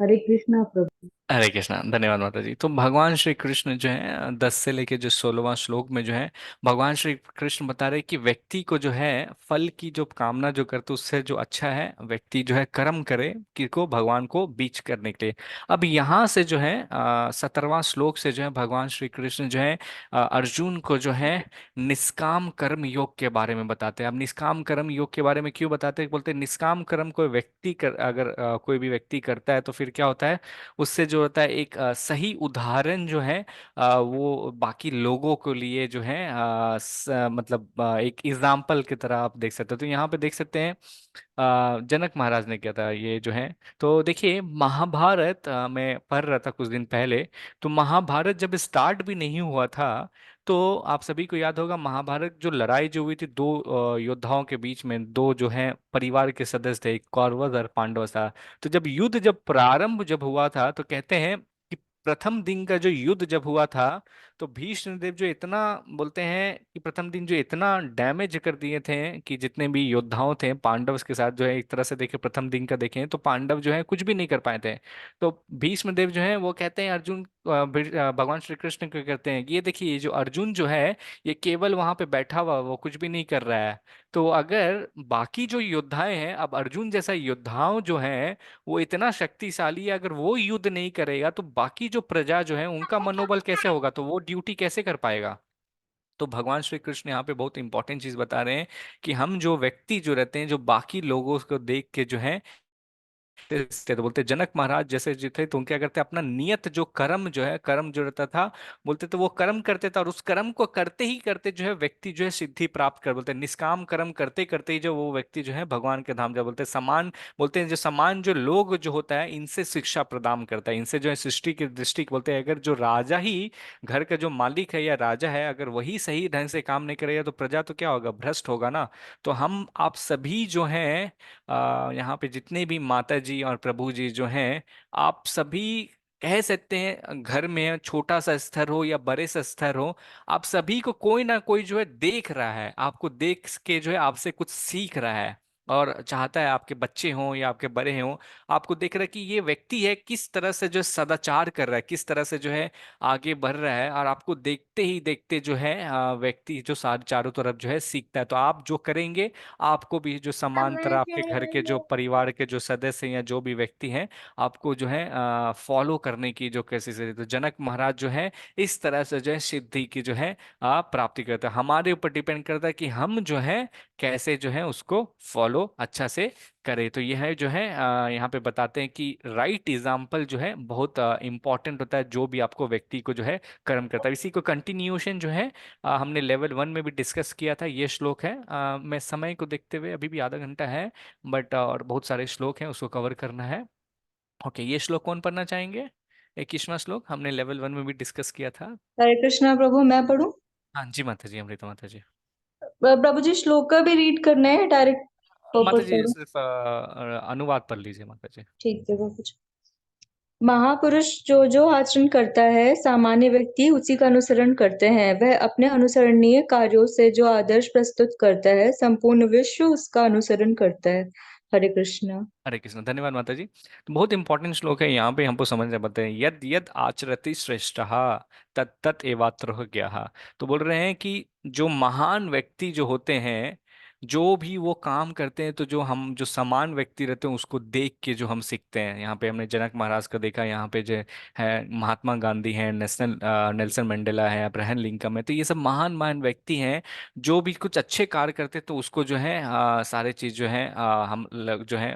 हरे कृष्णा प्रभु। हरे कृष्णा। धन्यवाद माता जी। तो भगवान श्री कृष्ण जो है 10 से लेके जो 16वां श्लोक में जो है भगवान श्री कृष्ण बता रहे कि व्यक्ति को जो है फल की जो कामना जो करते उससे जो अच्छा है व्यक्ति जो है कर्म करे कि को भगवान को बीच करने के लिए। अब यहाँ से जो है 17वां श्लोक से जो है भगवान श्री कृष्ण जो है अर्जुन को जो है निष्काम कर्म योग के बारे में बताते हैं। अब निष्काम कर्म योग के बारे में क्यों बताते हैं? बोलते हैं निष्काम कर्म कोई व्यक्ति अगर कोई भी व्यक्ति करता है तो फिर क्या होता है उससे जो होता है एक सही उदाहरण जो है वो बाकी लोगों के लिए जो है मतलब एक एग्जाम्पल की तरह आप देख सकते हो। तो यहाँ पे देख सकते हैं जनक महाराज ने किया था ये जो है। तो देखिए महाभारत मैं पढ़ रहा था कुछ दिन पहले। तो महाभारत जब स्टार्ट भी नहीं हुआ था तो आप सभी को याद होगा महाभारत जो लड़ाई जो हुई थी दो योद्धाओं के बीच में, दो जो है परिवार के सदस्य थे, एक कौरव और पांडव था। तो जब युद्ध जब प्रारंभ जब हुआ था तो कहते हैं कि प्रथम दिन का जो युद्ध जब हुआ था तो भीष्म देव जो इतना बोलते हैं कि प्रथम दिन जो इतना डैमेज कर दिए थे कि जितने भी योद्धाओं थे पांडव के साथ जो है एक तरह से देखे प्रथम दिन का देखें तो पांडव जो है कुछ भी नहीं कर पाए थे। तो भीष्म देव जो है वो कहते हैं अर्जुन भगवान श्री कृष्ण को कहते हैं कि ये देखिए ये जो अर्जुन जो है ये केवल वहां पे बैठा हुआ वो कुछ भी नहीं कर रहा है। तो अगर बाकी जो योद्धाएं हैं अब अर्जुन जैसा योद्धाओं जो है वो इतना शक्तिशाली है अगर वो युद्ध नहीं करेगा तो बाकी जो प्रजा जो है उनका मनोबल कैसे होगा, तो वो ड्यूटी कैसे कर पाएगा। तो भगवान श्री कृष्ण यहाँ पे बहुत इंपॉर्टेंट चीज बता रहे हैं कि हम जो व्यक्ति जो रहते हैं जो बाकी लोगों को देख के जो है तो बोलते जनक महाराज जैसे जो थे तो उनके क्या करते अपना नियत जो कर्म जो है कर्म जो रहता था बोलते तो वो कर्म करते थे और उस कर्म को करते ही करते जो है व्यक्ति जो है सिद्धि प्राप्त कर बोलते निष्काम कर्म करते करते ही जो वो व्यक्ति जो है भगवान के धाम जा बोलते समान बोलते हैं जो समान जो लोग जो होता है इनसे शिक्षा प्रदान करता है इनसे जो है सृष्टि की दृष्टि बोलते हैं अगर जो राजा ही घर का जो मालिक है या राजा है अगर वही सही ढंग से काम नहीं करेगा तो प्रजा तो क्या होगा, भ्रष्ट होगा ना। तो हम आप सभी जो हैं यहाँ पे जितने भी माता जी और प्रभु जी जो हैं आप सभी कह सकते हैं घर में छोटा सा स्तर हो या बड़े सा स्तर हो आप सभी को कोई ना कोई जो है देख रहा है, आपको देख के जो है आपसे कुछ सीख रहा है और चाहता है आपके बच्चे हों या आपके बड़े हों आपको देख रहा है कि ये व्यक्ति है किस तरह से जो सदाचार कर रहा है किस तरह से जो है आगे बढ़ रहा है और आपको देखते ही देखते जो है व्यक्ति जो सारे चारों तरफ जो है सीखता है। तो आप जो करेंगे आपको भी जो समांतर आपके घर के जो परिवार के जो सदस्य हैं या जो भी व्यक्ति हैं आपको जो है फॉलो करने की जो कैसे से तो जनक महाराज जो है इस तरह से जो है सिद्धि की जो है प्राप्ति करते हैं। हमारे ऊपर डिपेंड करता है कि हम जो है कैसे जो है उसको फॉलो अच्छा से करें। तो यह है जो है यहाँ पे बताते हैं कि राइट एग्जाम्पल जो है बहुत इंपॉर्टेंट होता है जो भी आपको व्यक्ति को जो है कर्म करता है। इसी को कंटिन्यूएशन जो है हमने लेवल 1 में भी डिस्कस किया था, ये श्लोक है। मैं समय को देखते हुए अभी भी आधा घंटा है बट और बहुत सारे श्लोक हैं उसको कवर करना है। ओके, ये श्लोक कौन पढ़ना चाहेंगे? 21वां श्लोक हमने लेवल 1 में भी डिस्कस किया था। हरे कृष्णा प्रभु, मैं पढ़ूं? हाँ जी माता जी, अमृता माता जी। प्रभु जी, श्लोक का भी रीड करना है, डायरेक्ट माता पर्पस जी पढ़ूं? सिर्फ अनुवाद पढ़ लीजिए माता जी। ठीक है प्रभु जी। महापुरुष जो जो आचरण करता है सामान्य व्यक्ति उसी का अनुसरण करते हैं। वह अपने अनुसरणीय कार्यों से जो आदर्श प्रस्तुत करता है संपूर्ण विश्व उसका अनुसरण करता है। हरे कृष्णा। हरे कृष्ण। धन्यवाद माता जी। तो बहुत इंपॉर्टेंट श्लोक है, यहाँ पे हमको समझना पड़ता है यद यद आचरति श्रेष्ठ तत् तत् एवात्र ज्ञाः। तो बोल रहे हैं कि जो महान व्यक्ति जो होते हैं जो भी वो काम करते हैं तो जो हम जो समान व्यक्ति रहते हैं उसको देख के जो हम सीखते हैं। यहाँ पे हमने जनक महाराज का देखा, यहाँ पे जो है महात्मा गांधी हैं, नेल्सन मंडेला है, अब्राहम लिंकन है। तो ये सब महान महान व्यक्ति हैं जो भी कुछ अच्छे कार्य करते तो उसको जो है सारे चीज जो है हम जो है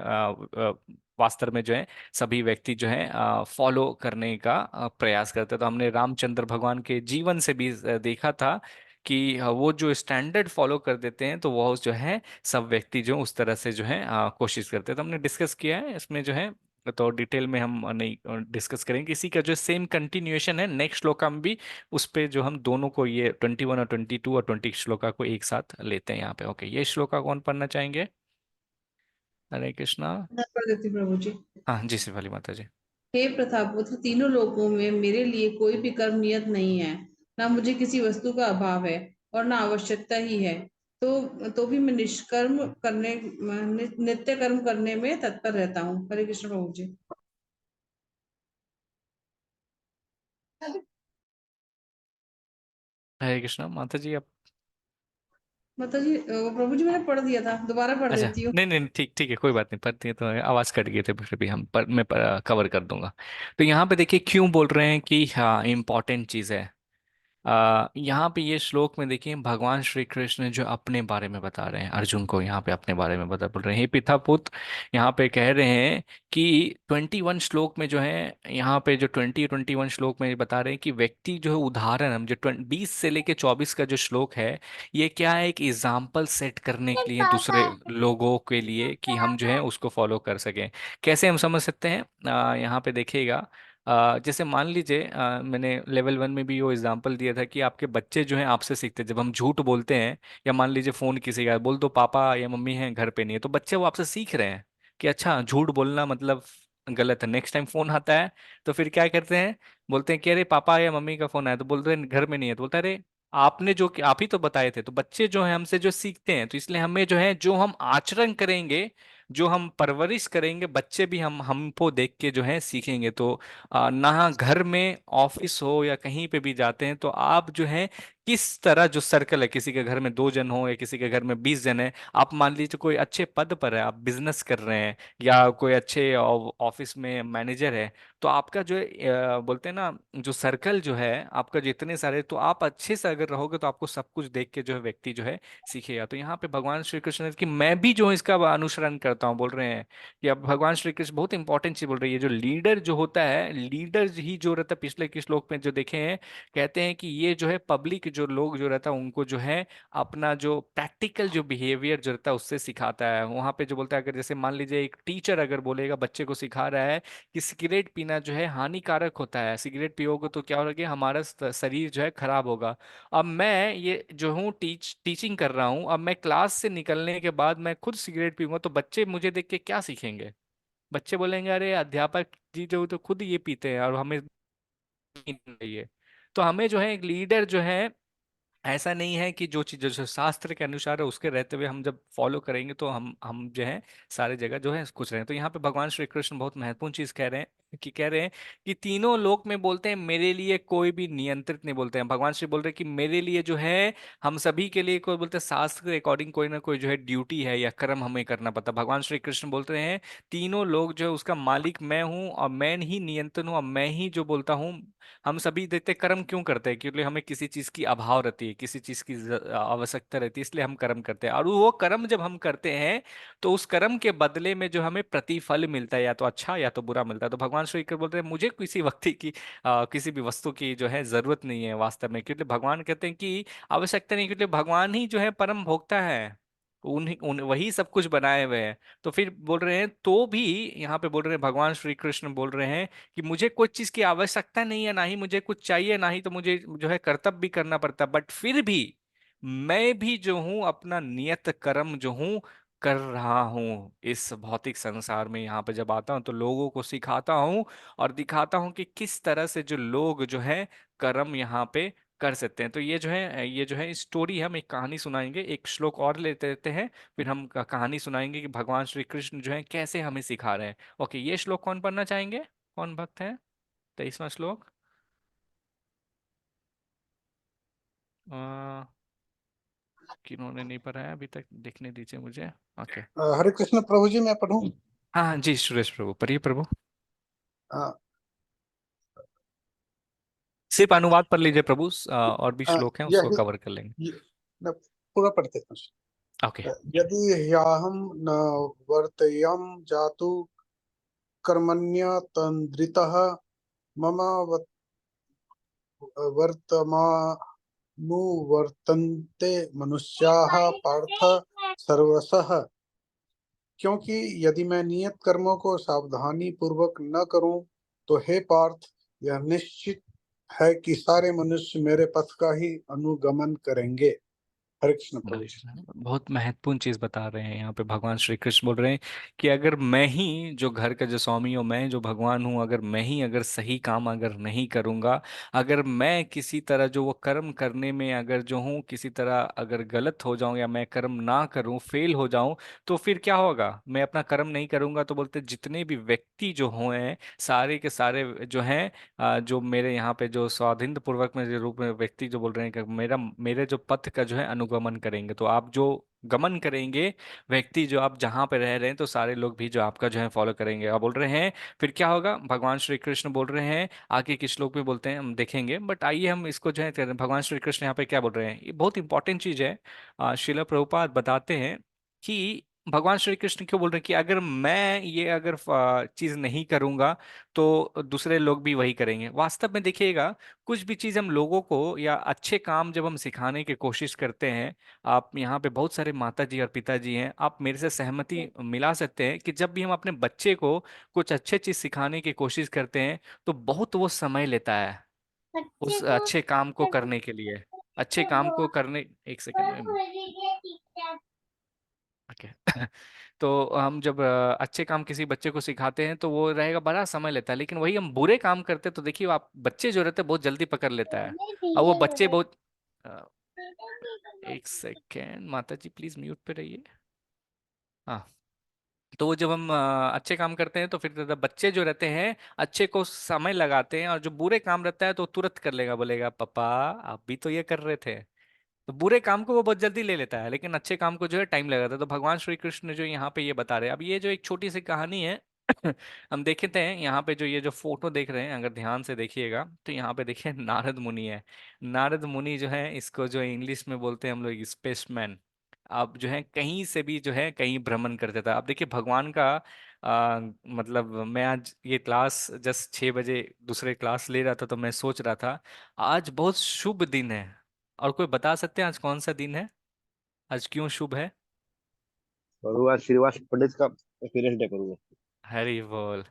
वास्तव में जो है सभी व्यक्ति जो है फॉलो करने का प्रयास करते हैं। तो हमने रामचंद्र भगवान के जीवन से भी देखा था कि वो जो स्टैंडर्ड फॉलो कर देते हैं तो वो जो है सब व्यक्ति जो उस तरह से जो है कोशिश करते हैं। तो हमने डिस्कस किया है इसमें जो है, तो डिटेल में हम नहीं डिस्कस करेंगे। इसी का जो सेम कंटिन्यूएशन है नेक्स्ट श्लोका में भी, उस पे जो हम दोनों को ये 21 और 22 और 20 श्लोका को एक साथ लेते हैं यहाँ पे। ओके, ये श्लोका कौन पढ़ना चाहेंगे? हरे कृष्णा। मैं पढ़ देती हूँ प्रभु जी। हाँ जी, शिवाली माता जी। हे प्रतापपुत्र, तीनों लोकों में मेरे लिए कोई भी कर्म नियत नहीं है। ना मुझे किसी वस्तु का अभाव है और ना आवश्यकता ही है। तो भी मैं निष्कर्म करने नित्य कर्म करने में तत्पर रहता हूँ। हरे कृष्ण प्रभु जी। हरे कृष्णा माता जी आप। माता जी प्रभु जी मैंने पढ़ दिया था, दोबारा पढ़ अच्छा, देती हूँ। नहीं नहीं, ठीक ठीक है, कोई बात नहीं, पढ़ती है तो आवाज कट गई थे, फिर भी मैं कवर कर दूंगा। तो यहाँ पे देखिए क्यों बोल रहे हैं कि हाँ इम्पोर्टेंट चीज है। यहाँ पे ये श्लोक में देखिए भगवान श्री कृष्ण जो अपने बारे में बता रहे हैं अर्जुन को, यहाँ पे अपने बारे में बोल रहे हैं, हे पिता पुत्र। यहाँ पे कह रहे हैं कि 21 श्लोक में जो है, यहाँ पे जो 21 श्लोक में बता रहे हैं कि व्यक्ति जो है उदाहरण, हम जो 20 से लेके 24 का जो श्लोक है, ये क्या है, एक एग्जाम्पल सेट करने के लिए दूसरे लोगों के लिए कि हम जो है उसको फॉलो कर सकें। कैसे हम समझ सकते हैं? यहाँ पे देखिएगा, जैसे मान लीजिए मैंने लेवल 1 में भी वो एग्जांपल दिया था कि आपके बच्चे जो हैं आपसे सीखते हैं। जब हम झूठ बोलते हैं या मान लीजिए फोन किसी का बोल दो पापा या मम्मी हैं घर पे नहीं है, तो बच्चे वो आपसे सीख रहे हैं कि अच्छा झूठ बोलना मतलब गलत है। नेक्स्ट टाइम फोन आता है तो फिर क्या करते हैं, बोलते हैं कि अरे पापा या मम्मी का फोन आया, तो बोलते हैं घर में नहीं है, तो बोलता है अरे आपने जो आप ही तो बताए थे। तो बच्चे जो है हमसे जो सीखते हैं, तो इसलिए हमें जो है जो हम आचरण करेंगे, जो हम परवरिश करेंगे, बच्चे भी हमको देख के जो है सीखेंगे। तो ना घर में ऑफिस हो या कहीं पे भी जाते हैं तो आप जो है किस तरह जो सर्कल है, किसी के घर में 2 जन हो या किसी के घर में 20 जन है, आप मान लीजिए कोई अच्छे पद पर है, आप बिजनेस कर रहे हैं या कोई अच्छे ऑफिस में मैनेजर है, तो आपका जो है बोलते हैं ना जो सर्कल जो है आपका जितने सारे, तो आप अच्छे से अगर रहोगे तो आपको सब कुछ देख के जो है व्यक्ति जो है सीखेगा। तो यहाँ पे भगवान श्री कृष्ण ने कि मैं भी जो है इसका अनुसरण करता हूँ, बोल रहे हैं कि अब भगवान श्री कृष्ण बहुत इंपॉर्टेंट चीज बोल रही है। जो लीडर जो होता है, लीडर ही जो रहता है, पिछले के श्लोक में जो देखे हैं, कहते हैं कि ये जो है पब्लिक जो लोग जो रहता है उनको जो है अपना जो प्रैक्टिकल जो बिहेवियर जो रहता है उससे सिखाता है। वहां पे जो बोलता है, अगर जैसे मान लीजिए एक टीचर अगर बोलेगा बच्चे को सिखा रहा है कि सिगरेट पीना जो है हानिकारक होता है, सिगरेट पियोगे तो क्या होगा, हमारा शरीर जो है खराब होगा। अब मैं ये जो हूँ टीचिंग कर रहा हूँ, अब मैं क्लास से निकलने के बाद मैं खुद सिगरेट पीऊंगा तो बच्चे मुझे देख के क्या सीखेंगे? बच्चे बोलेंगे अरे अध्यापक जी जो तो खुद ये पीते हैं और हमें नहीं चाहिए। तो हमें जो है एक लीडर जो है, ऐसा नहीं है कि जो चीज जो शास्त्र के अनुसार है उसके रहते हुए हम जब फॉलो करेंगे तो हम जो है सारे जगह जो है खुश रहें। तो यहाँ पे भगवान श्री कृष्ण बहुत महत्वपूर्ण चीज कह रहे हैं कि तीनों लोक में बोलते हैं मेरे लिए कोई भी नियंत्रित नहीं, बोलते हैं भगवान श्री बोल रहे हैं कि मेरे लिए जो है हम सभी के लिए कोई बोलते हैं शास्त्र के अकॉर्डिंग कोई ना कोई जो है ड्यूटी है या कर्म हमें करना पड़ता है। भगवान श्री कृष्ण बोलते हैं तीनों लोग जो है उसका मालिक मैं हूँ और मैं ही नियंत्रण हूँ और मैं ही जो बोलता हूँ। हम सभी देखते कर्म क्यों करते हैं? क्योंकि हमें किसी चीज की अभाव रहती है, किसी चीज की आवश्यकता रहती है, इसलिए हम कर्म करते हैं। और वो कर्म जब हम करते हैं तो उस कर्म के बदले में जो हमें प्रतिफल मिलता है, या तो अच्छा या तो बुरा मिलता है। तो भगवान श्री कृष्ण बोलते हैं मुझे किसी व्यक्ति की किसी भी वस्तु की जो है जरूरत नहीं है वास्तव में, क्योंकि भगवान कहते हैं कि आवश्यकता नहीं, क्योंकि भगवान ही जो है परम भोक्ता है, वही सब कुछ बनाए हुए हैं। तो फिर बोल रहे हैं तो भी, यहाँ पे बोल रहे हैं भगवान श्री कृष्ण बोल रहे हैं कि मुझे कोई चीज की आवश्यकता नहीं है, ना ही मुझे कुछ चाहिए, ना ही तो मुझे जो है कर्तव्य भी करना पड़ता, बट फिर भी मैं भी जो हूँ अपना नियत कर्म जो हूँ कर रहा हूँ इस भौतिक संसार में। यहाँ पे जब आता हूँ तो लोगों को सिखाता हूँ और दिखाता हूँ कि किस तरह से जो लोग जो है कर्म यहाँ पे कर सकते हैं। तो ये जो है स्टोरी, हम एक कहानी सुनाएंगे, एक श्लोक और लेते रहते हैं, फिर हम कहानी सुनाएंगे कि भगवान श्री कृष्ण जो है कैसे हमें सिखा रहे हैं। ओके, ये श्लोक कौन पढ़ना चाहेंगे? कौन भक्त है? 23वां श्लोक। अ, किन्होंने नहीं पढ़ा है अभी तक, देखने दीजिए मुझे। ओके। हरे कृष्ण प्रभु जी, मैं पढ़ूं? हाँ हाँ जी, सुरेश प्रभु पढ़िए प्रभु। अ, सिर्फ अनुवाद पढ़ लीजिए प्रभु, और भी अ, श्लोक हैं उसको यही कवर कर लेंगे। मैं पूरा पढ़ते हैं। ओके। यदि ह्याहम न वर्तयम जातु कर्मण्यतन्द्रितः मम वर्तमानुवर्तन्ते मनुष्याः पार्थ सर्वशः। क्योंकि यदि मैं नियत कर्मों को सावधानी पूर्वक न करूं तो हे पार्थ, यह निश्चित है कि सारे मनुष्य मेरे पथ का ही अनुगमन करेंगे। हरे कृष्ण प्रभु जी। बहुत महत्वपूर्ण चीज बता रहे हैं यहाँ पे भगवान श्री कृष्ण बोल रहे हैं कि अगर मैं ही जो घर का जो स्वामी हूँ, मैं जो भगवान हूँ, अगर मैं ही अगर सही काम अगर नहीं करूँगा, अगर मैं किसी तरह जो वो कर्म करने में अगर जो हूँ किसी तरह अगर गलत हो जाऊं या मैं कर्म ना करूं, फेल हो जाऊं, तो फिर क्या होगा? मैं अपना कर्म नहीं करूंगा तो बोलते जितने भी व्यक्ति जो हुए सारे के सारे जो हैं जो मेरे यहाँ पे जो स्वाधीन पूर्वक में जो रूप में व्यक्ति जो बोल रहे हैं कि मेरे जो पथ का जो है अनुगमन करेंगे, तो आप जो गमन करेंगे व्यक्ति, जो आप जहां पे रह रहे हैं तो सारे लोग भी जो आपका जो है फॉलो करेंगे। आप बोल रहे हैं फिर क्या होगा? भगवान श्री कृष्ण बोल रहे हैं आगे किस श्लोक में बोलते हैं हम देखेंगे, बट आइए हम इसको जो है भगवान श्री कृष्ण यहाँ पे क्या बोल रहे हैं, ये बहुत इंपॉर्टेंट चीज है। श्रील प्रभुपाद बताते हैं कि भगवान श्री कृष्ण क्यों बोल रहे हैं कि अगर मैं ये अगर चीज नहीं करूंगा तो दूसरे लोग भी वही करेंगे। वास्तव में देखिएगा, कुछ भी चीज हम लोगों को या अच्छे काम जब हम सिखाने की कोशिश करते हैं, आप यहाँ पे बहुत सारे माता जी और पिताजी हैं, आप मेरे से सहमति मिला सकते हैं कि जब भी हम अपने बच्चे को कुछ अच्छे चीज सिखाने की कोशिश करते हैं तो बहुत वो समय लेता है उस अच्छे काम को करने के लिए। अच्छे काम को करने, एक सेकंड, ओके। तो हम जब अच्छे काम किसी बच्चे को सिखाते हैं तो वो रहेगा बड़ा समय लेता है, लेकिन वही हम बुरे काम करते हैं तो देखिए आप बच्चे जो रहते हैं बहुत जल्दी पकड़ लेता है। और वो बच्चे बहुत अ, एक सेकेंड माता जी प्लीज म्यूट पे रहिए। हाँ, तो वो जब हम अच्छे काम करते हैं तो फिर बच्चे जो रहते हैं अच्छे को समय लगाते हैं, और जो बुरे काम रहता है तो तुरंत कर लेगा, बोलेगा पापा आप भी तो ये कर रहे थे। तो बुरे काम को वो बहुत जल्दी ले लेता है, लेकिन अच्छे काम को जो है टाइम लगाता है। तो भगवान श्री कृष्ण जो यहाँ पे ये बता रहे हैं, अब ये जो एक छोटी सी कहानी है हम देखते हैं यहाँ पे जो ये जो फोटो देख रहे हैं, अगर ध्यान से देखिएगा तो यहाँ पे देखिए नारद मुनि है। नारद मुनि जो है इसको जो इंग्लिश में बोलते हैं हम लोग स्पेसमैन। आप जो है कहीं से भी जो है कहीं भ्रमण करते था। आप देखिए भगवान का मतलब मैं आज ये क्लास जस्ट 6 बजे दूसरे क्लास ले रहा था तो मैं सोच रहा था आज बहुत शुभ दिन है। और कोई बता सकते हैं आज कौन सा दिन है? आज क्यों शुभ है? और आज श्रीवास पंडित का पेरेंट्स डे करूंगा। हरि बोल।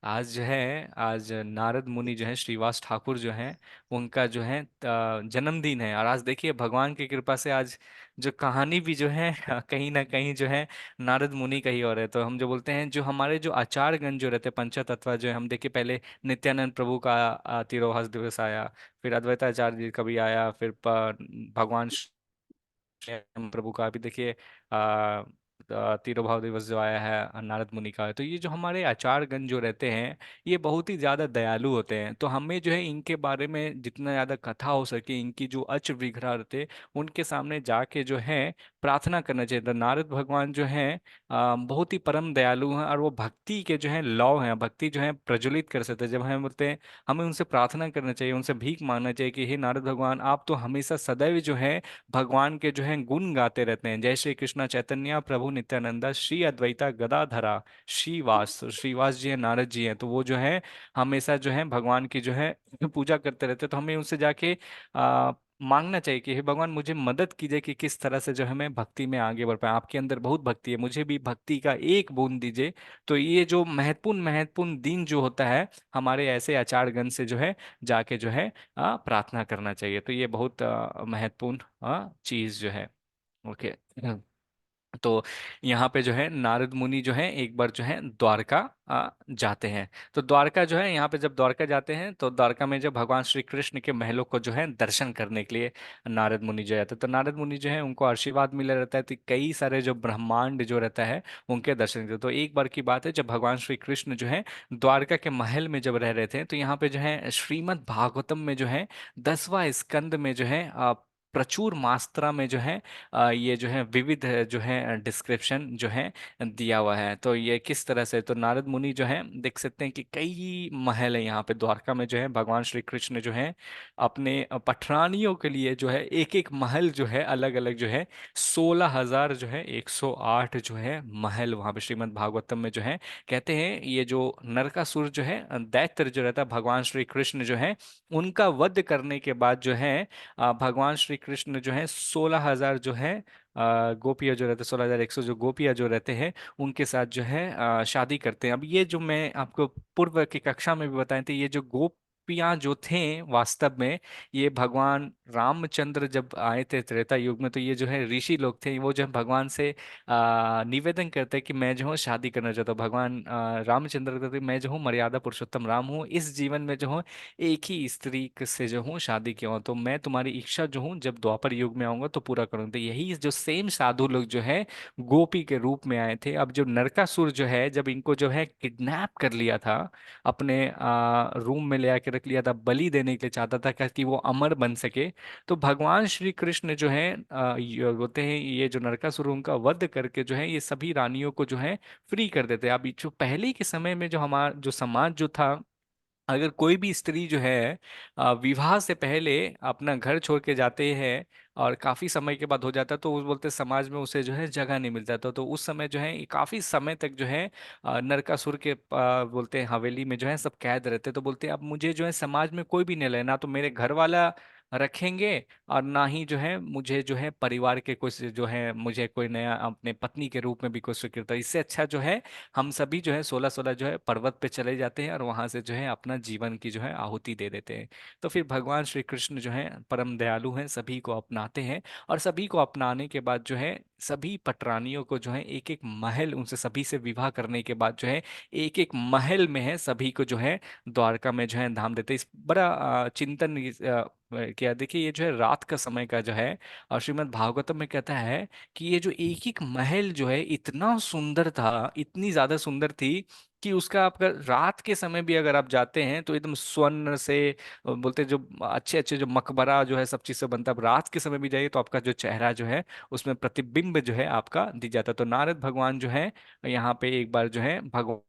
आज जो है, आज नारद मुनि जो है श्रीवास ठाकुर जो है उनका जो है जन्मदिन है। और आज देखिए भगवान की कृपा से आज जो कहानी भी जो है कहीं ना कहीं जो है नारद मुनि का ही और है। तो हम जो बोलते हैं जो हमारे जो आचार्यगण जो रहते हैं पंचतत्व जो है, हम देखिए पहले नित्यानंद प्रभु का तिरोभास दिवस आया, फिर अद्वैताचार्य जी का भी आया, फिर भगवान प्रभु का भी देखिए तिरुभाव दिवस जो आया है नारद मुनि का। तो ये जो हमारे आचार्यगण जो रहते हैं ये बहुत ही ज्यादा दयालु होते हैं। तो हमें जो है इनके बारे में जितना ज्यादा कथा हो सके, इनकी जो अच विग्रह रहते उनके सामने जाके जो है प्रार्थना करना चाहिए। तो नारद भगवान जो है बहुत ही परम दयालु हैं, और वो भक्ति के जो है लौ हैं, भक्ति जो है प्रज्वलित कर सकते हैं। जब हम बोलते हैं हमें उनसे प्रार्थना करना चाहिए, उनसे भीख मांगना चाहिए कि हे नारद भगवान आप तो हमेशा सदैव जो है भगवान के जो है गुण गाते रहते हैं। जय श्री कृष्णा चैतन्य प्रभु नित्यानंदा श्री अद्वैता गदाधरा श्रीवास। तो श्रीवास जी हैं, नारद जी हैं, तो वो जो है हमेशा जो है भगवान की जो है पूजा करते रहते हैं। तो हमें उनसे जाके मांगना चाहिए कि हे भगवान मुझे मदद कीजिए कि किस तरह से जो है मैं भक्ति में आगे बढ़ पाए। आपके अंदर बहुत भक्ति है, मुझे भी भक्ति का एक बूंद दीजिए। तो ये जो महत्वपूर्ण महत्वपूर्ण दिन जो होता है हमारे ऐसे आचार्यगण से जो है जाके जो है प्रार्थना करना चाहिए। तो ये बहुत महत्वपूर्ण चीज जो है। ओके। तो यहाँ पे जो है नारद मुनि जो है एक बार जो है द्वारका जाते हैं। तो द्वारका जो है यहाँ पे जब द्वारका जाते हैं तो द्वारका में जब भगवान श्री कृष्ण के महलों को जो है दर्शन करने के लिए नारद मुनि जो जाते हैं, तो नारद मुनि जो है उनको आशीर्वाद मिला रहता है, तो कई सारे जो ब्रह्मांड जो रहता है उनके दर्शन करते। तो एक बार की बात है जब भगवान श्री कृष्ण जो है द्वारका के महल में जब रह रहे थे, तो यहाँ पे जो है श्रीमद् भागवतम में जो है 10वां स्कंद में जो है प्रचुर मात्रा में जो है ये जो है विविध जो है डिस्क्रिप्शन जो है दिया हुआ है। तो ये किस तरह से, तो नारद मुनि जो है देख सकते हैं कि कई महल है यहाँ पे द्वारका में जो है, भगवान श्री कृष्ण जो है अपने पठरानियों के लिए जो है एक एक महल जो है अलग अलग जो है 16,000 जो है 108 जो है महल वहां पे श्रीमद् भागवतम में जो है कहते हैं। ये जो नरकासुर जो है दैत्य जो रहता है, भगवान श्री कृष्ण जो है उनका वध करने के बाद जो है भगवान श्री कृष्ण जो है 16,000 जो है गोपियां जो रहते हैं, 16,100 जो गोपियां जो रहते हैं उनके साथ जो है शादी करते हैं। अब ये जो मैं आपको पूर्व की कक्षा में भी बताए थे, ये जो गोपियां जो थे वास्तव में ये भगवान रामचंद्र जब आए थे त्रेता युग में, तो ये जो है ऋषि लोग थे, वो जो है भगवान से निवेदन करते हैं कि मैं जो हूँ शादी करना चाहता हूँ। भगवान रामचंद्र कहते हैं, मैं जो हूँ मर्यादा पुरुषोत्तम राम हूँ, इस जीवन में जो हूँ एक ही स्त्री से जो हूँ शादी किया हूँ, तो मैं तुम्हारी इच्छा जो हूँ जब द्वापर युग में आऊंगा तो पूरा करूंगा। तो यही जो सेम साधु लोग जो है गोपी के रूप में आए थे। अब जो नरकासुर जो है जब इनको जो है किडनैप कर लिया था, अपने रूम में ले आके रख लिया था, बलि देने के लिए चाहता था कि वो अमर बन सके, तो भगवान श्री कृष्ण जो है बोलते हैं ये जो नरकासुर उनका वध करके जो है ये सभी रानियों को जो है फ्री कर देते हैं। अब जो पहले के समय में जो हमारा जो समाज जो था, अगर कोई भी स्त्री जो है विवाह से पहले अपना घर छोड़ के जाते हैं और काफी समय के बाद हो जाता है, तो उस बोलते समाज में उसे जो है जगह नहीं मिलता था। तो उस समय जो है काफी समय तक जो है नरकासुर के बोलते हैं हवेली में जो है सब कैद रहते। तो बोलते हैं अब मुझे जो है समाज में कोई भी नहीं लेना, तो मेरे घर वाला रखेंगे और ना ही जो है मुझे जो है परिवार के कुछ जो है मुझे कोई नया अपने पत्नी के रूप में भी कोई स्वीकृत। इससे अच्छा जो है हम सभी जो है 16-16 जो है पर्वत पे चले जाते हैं और वहां से जो है अपना जीवन की जो है आहुति दे देते हैं। तो फिर भगवान श्री कृष्ण जो है परम दयालु हैं, सभी को अपनाते हैं और सभी को अपनाने के बाद जो है सभी पटरानियों को जो है एक एक महल, उनसे सभी से विवाह करने के बाद जो है एक एक महल में है सभी को जो है द्वारका में जो है धाम देते हैं। इस बड़ा चिंतन क्या देखिए, ये जो है रात का समय का जो है और श्रीमद् भागवतम में कहता है कि ये जो एक एक महल जो है इतना सुंदर था, इतनी ज्यादा सुंदर थी कि उसका आपका रात के समय भी अगर आप जाते हैं तो एकदम स्वर्ण से बोलते हैं, जो अच्छे अच्छे जो मकबरा जो है सब चीज से बनता है। अब रात के समय भी जाइए तो आपका जो चेहरा जो है उसमें प्रतिबिंब जो है आपका दिख जाता है। तो नारद भगवान जो है यहाँ पे एक बार जो है भगवान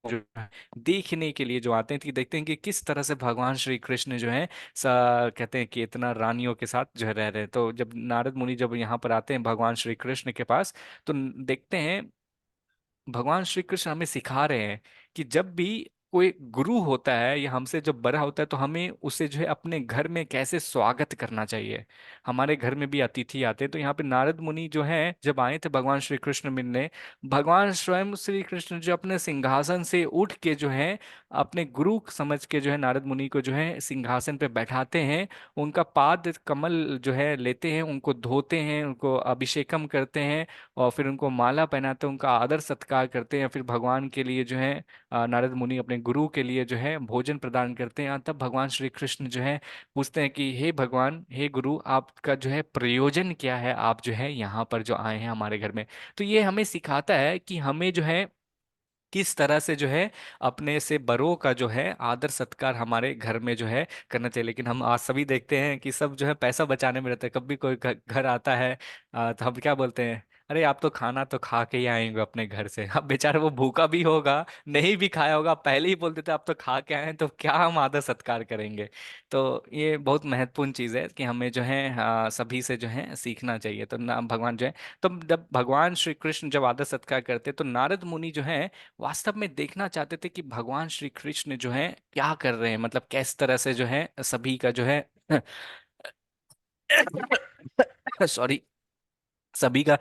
जो है देखने के लिए जो आते हैं, कि देखते हैं कि किस तरह से भगवान श्री कृष्ण जो है कहते हैं कि इतना रानियों के साथ जो है रह रहे हैं। तो जब नारद मुनि जब यहाँ पर आते हैं भगवान श्री कृष्ण के पास, तो देखते हैं भगवान श्री कृष्ण हमें सिखा रहे हैं कि जब भी कोई गुरु होता है या हमसे जब बड़ा होता है तो हमें उसे जो है अपने घर में कैसे स्वागत करना चाहिए। हमारे घर में भी अतिथि आते हैं, तो यहाँ पे नारद मुनि जो है जब आए थे भगवान श्री कृष्ण मिलने, भगवान स्वयं श्री कृष्ण जो अपने सिंहासन से उठ के जो है अपने गुरु समझ के जो है नारद मुनि को जो है सिंहासन पे बैठाते हैं, उनका पाद कमल जो है लेते हैं, उनको धोते हैं, उनको अभिषेकम करते हैं और फिर उनको माला पहनाते हैं, उनका आदर सत्कार करते हैं। फिर भगवान के लिए जो है नारद मुनि अपने गुरु के लिए जो है भोजन प्रदान करते हैं। तब भगवान श्री कृष्ण जो है पूछते हैं कि हे भगवान, हे गुरु, आपका जो है प्रयोजन क्या है, आप जो है यहाँ पर जो आए हैं हमारे घर में। तो ये हमें सिखाता है कि हमें जो है किस तरह से जो है अपने से बड़ों का जो है आदर सत्कार हमारे घर में जो है करना चाहिए। लेकिन हम आज सभी देखते हैं कि सब जो है पैसा बचाने में रहते हैं। कभी कोई घर आता है तो हम क्या बोलते हैं, अरे आप तो खाना तो खा के ही आएंगे अपने घर से। अब बेचारा वो भूखा भी होगा, नहीं भी खाया होगा, पहले ही बोल देते आप तो खा के आए हैं, तो क्या हम आदर सत्कार करेंगे। तो ये बहुत महत्वपूर्ण चीज़ है कि हमें जो है सभी से जो है सीखना चाहिए। तो ना भगवान जो है, तो जब भगवान श्री कृष्ण जब आदर सत्कार करते तो नारद मुनि जो है वास्तव में देखना चाहते थे कि भगवान श्री कृष्ण जो है क्या कर रहे हैं, मतलब किस तरह से जो है सभी का जो है सॉरी, सभी का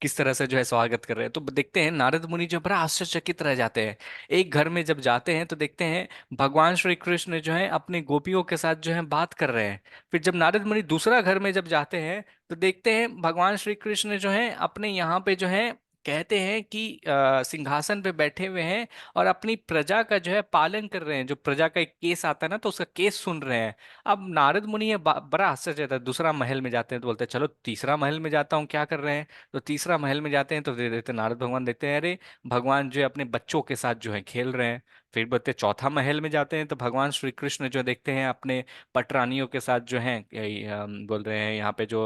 किस तरह से जो है स्वागत कर रहे हैं। तो देखते हैं नारद मुनि जो बड़ा आश्चर्यचकित रह जाते हैं। एक घर में जब जाते हैं तो देखते हैं भगवान श्री कृष्ण जो है अपने गोपियों के साथ जो है बात कर रहे हैं। फिर जब नारद मुनि दूसरा घर में जब जाते हैं तो देखते हैं भगवान श्री कृष्ण जो है अपने यहाँ पे जो है कहते हैं कि सिंहासन पे बैठे हुए हैं और अपनी प्रजा का जो है पालन कर रहे हैं। जो प्रजा का एक केस आता है ना, तो उसका केस सुन रहे हैं। अब नारद मुनि ये बड़ा आश्चर्य था। दूसरा महल में जाते हैं तो बोलते हैं चलो तीसरा महल में जाता हूँ, क्या कर रहे हैं। तो तीसरा महल में जाते हैं तो दे देते नारद भगवान देखते हैं, अरे भगवान जो है अपने बच्चों के साथ जो है खेल रहे हैं। फिर बोलते चौथा महल में जाते हैं तो भगवान श्री कृष्ण जो देखते हैं अपने पटरानियों के साथ जो है बोल रहे हैं यहाँ पे जो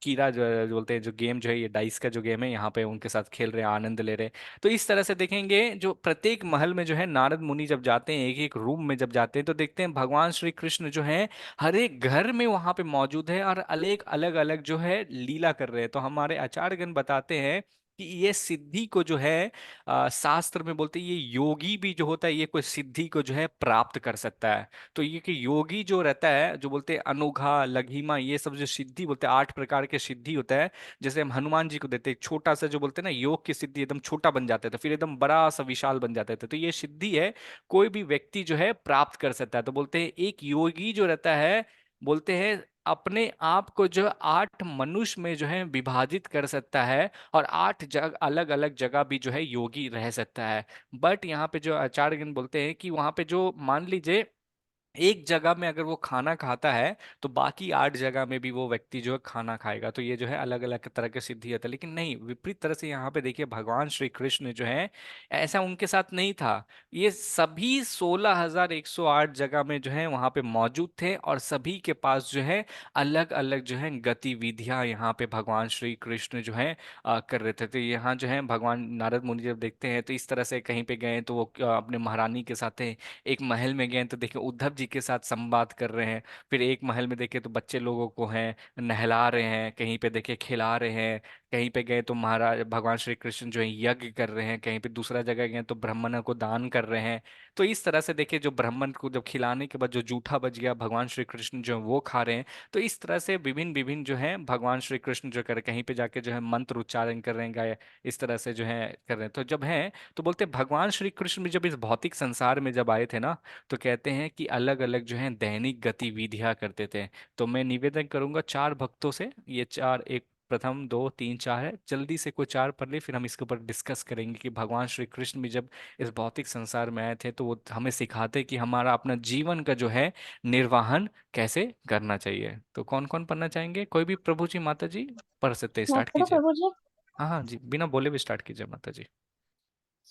कीड़ा जो बोलते हैं जो गेम जो है ये डाइस का जो गेम है यहाँ पे उनके साथ खेल रहे हैं, आनंद ले रहे हैं। तो इस तरह से देखेंगे जो प्रत्येक महल में जो है नारद मुनि जब जाते हैं एक एक रूम में जब जाते हैं तो देखते हैं भगवान श्री कृष्ण जो है हर एक घर में वहां पे मौजूद है और अलग अलग अलग जो है लीला कर रहे हैं। तो हमारे आचार्यगण बताते हैं कि ये सिद्धि को जो है शास्त्र में बोलते हैं ये योगी भी जो होता है ये कोई सिद्धि को जो है प्राप्त कर सकता है। तो ये कि योगी जो रहता है जो बोलते हैं अनोघा लघिमा ये सब जो सिद्धि बोलते हैं 8 प्रकार के सिद्धि होता है। जैसे हम हनुमान जी को देते हैं छोटा सा जो बोलते हैं ना योग की सिद्धि एकदम छोटा बन जाता है फिर एकदम बड़ा सा विशाल बन जाता है। तो ये सिद्धि है कोई भी व्यक्ति जो है प्राप्त कर सकता है। तो बोलते हैं एक योगी जो रहता है बोलते हैं अपने आप को जो 8 मनुष्य में जो है विभाजित कर सकता है और 8 अलग अलग जगह भी जो है योगी रह सकता है। बट यहाँ पे जो आचार्यगण बोलते हैं कि वहां पे जो मान लीजिए एक जगह में अगर वो खाना खाता है तो बाकी 8 जगह में भी वो व्यक्ति जो है खाना खाएगा। तो ये जो है अलग अलग तरह की सिद्धि होता है। लेकिन नहीं विपरीत तरह से यहाँ पे देखिए भगवान श्री कृष्ण जो है ऐसा उनके साथ नहीं था। ये सभी 16,108 जगह में जो है वहां पे मौजूद थे और सभी के पास जो है अलग अलग जो है गतिविधियां यहाँ पे भगवान श्री कृष्ण जो है कर रहे थे। तो यहाँ जो है भगवान नारद मुनि जब देखते हैं तो इस तरह से कहीं पे गए तो वो अपने महारानी के साथ एक महल में गए तो देखे उद्धव जी के साथ संवाद कर रहे हैं। फिर एक महल में देखे तो बच्चे लोगों को हैं नहला रहे हैं, कहीं पे देखे खिला रहे हैं, कहीं पे गए तो महाराज भगवान श्री कृष्ण जो है यज्ञ कर रहे हैं, कहीं पे दूसरा जगह गए तो ब्राह्मणों को दान कर रहे हैं। तो इस तरह से देखिए जो ब्राह्मण को जब खिलाने के बाद जो जूठा बच गया भगवान श्री कृष्ण जो है वो खा रहे हैं। तो इस तरह से विभिन्न विभिन्न जो है भगवान श्री कृष्ण जो कर रहे हैं, कहीं पे जाके जो है मंत्र उच्चारण कर रहे हैं गाय इस तरह से जो है कर रहे हैं। तो जब है तो बोलते हैं भगवान श्री कृष्ण भी जब इस भौतिक संसार में जब आए थे ना तो कहते हैं कि अलग अलग जो है दैनिक गतिविधियां करते थे। तो मैं निवेदन करूंगा 4 भक्तों से ये चार एक प्रथम 2 3 4 है जल्दी से कोई 4 पढ़ ले फिर हम इसके ऊपर डिस्कस करेंगे कि भगवान श्री कृष्ण भी जब इस भौतिक संसार में आए थे तो वो हमें सिखाते कि हमारा अपना जीवन का जो है निर्वाहन कैसे करना चाहिए। तो कौन कौन पढ़ना चाहेंगे? कोई भी प्रभु जी माता जी पढ़ सकते हैं मैं स्टार्ट करूँ कीजिए। प्रभु जी? हाँ हाँ जी बिना बोले भी स्टार्ट कीजिए माता जी।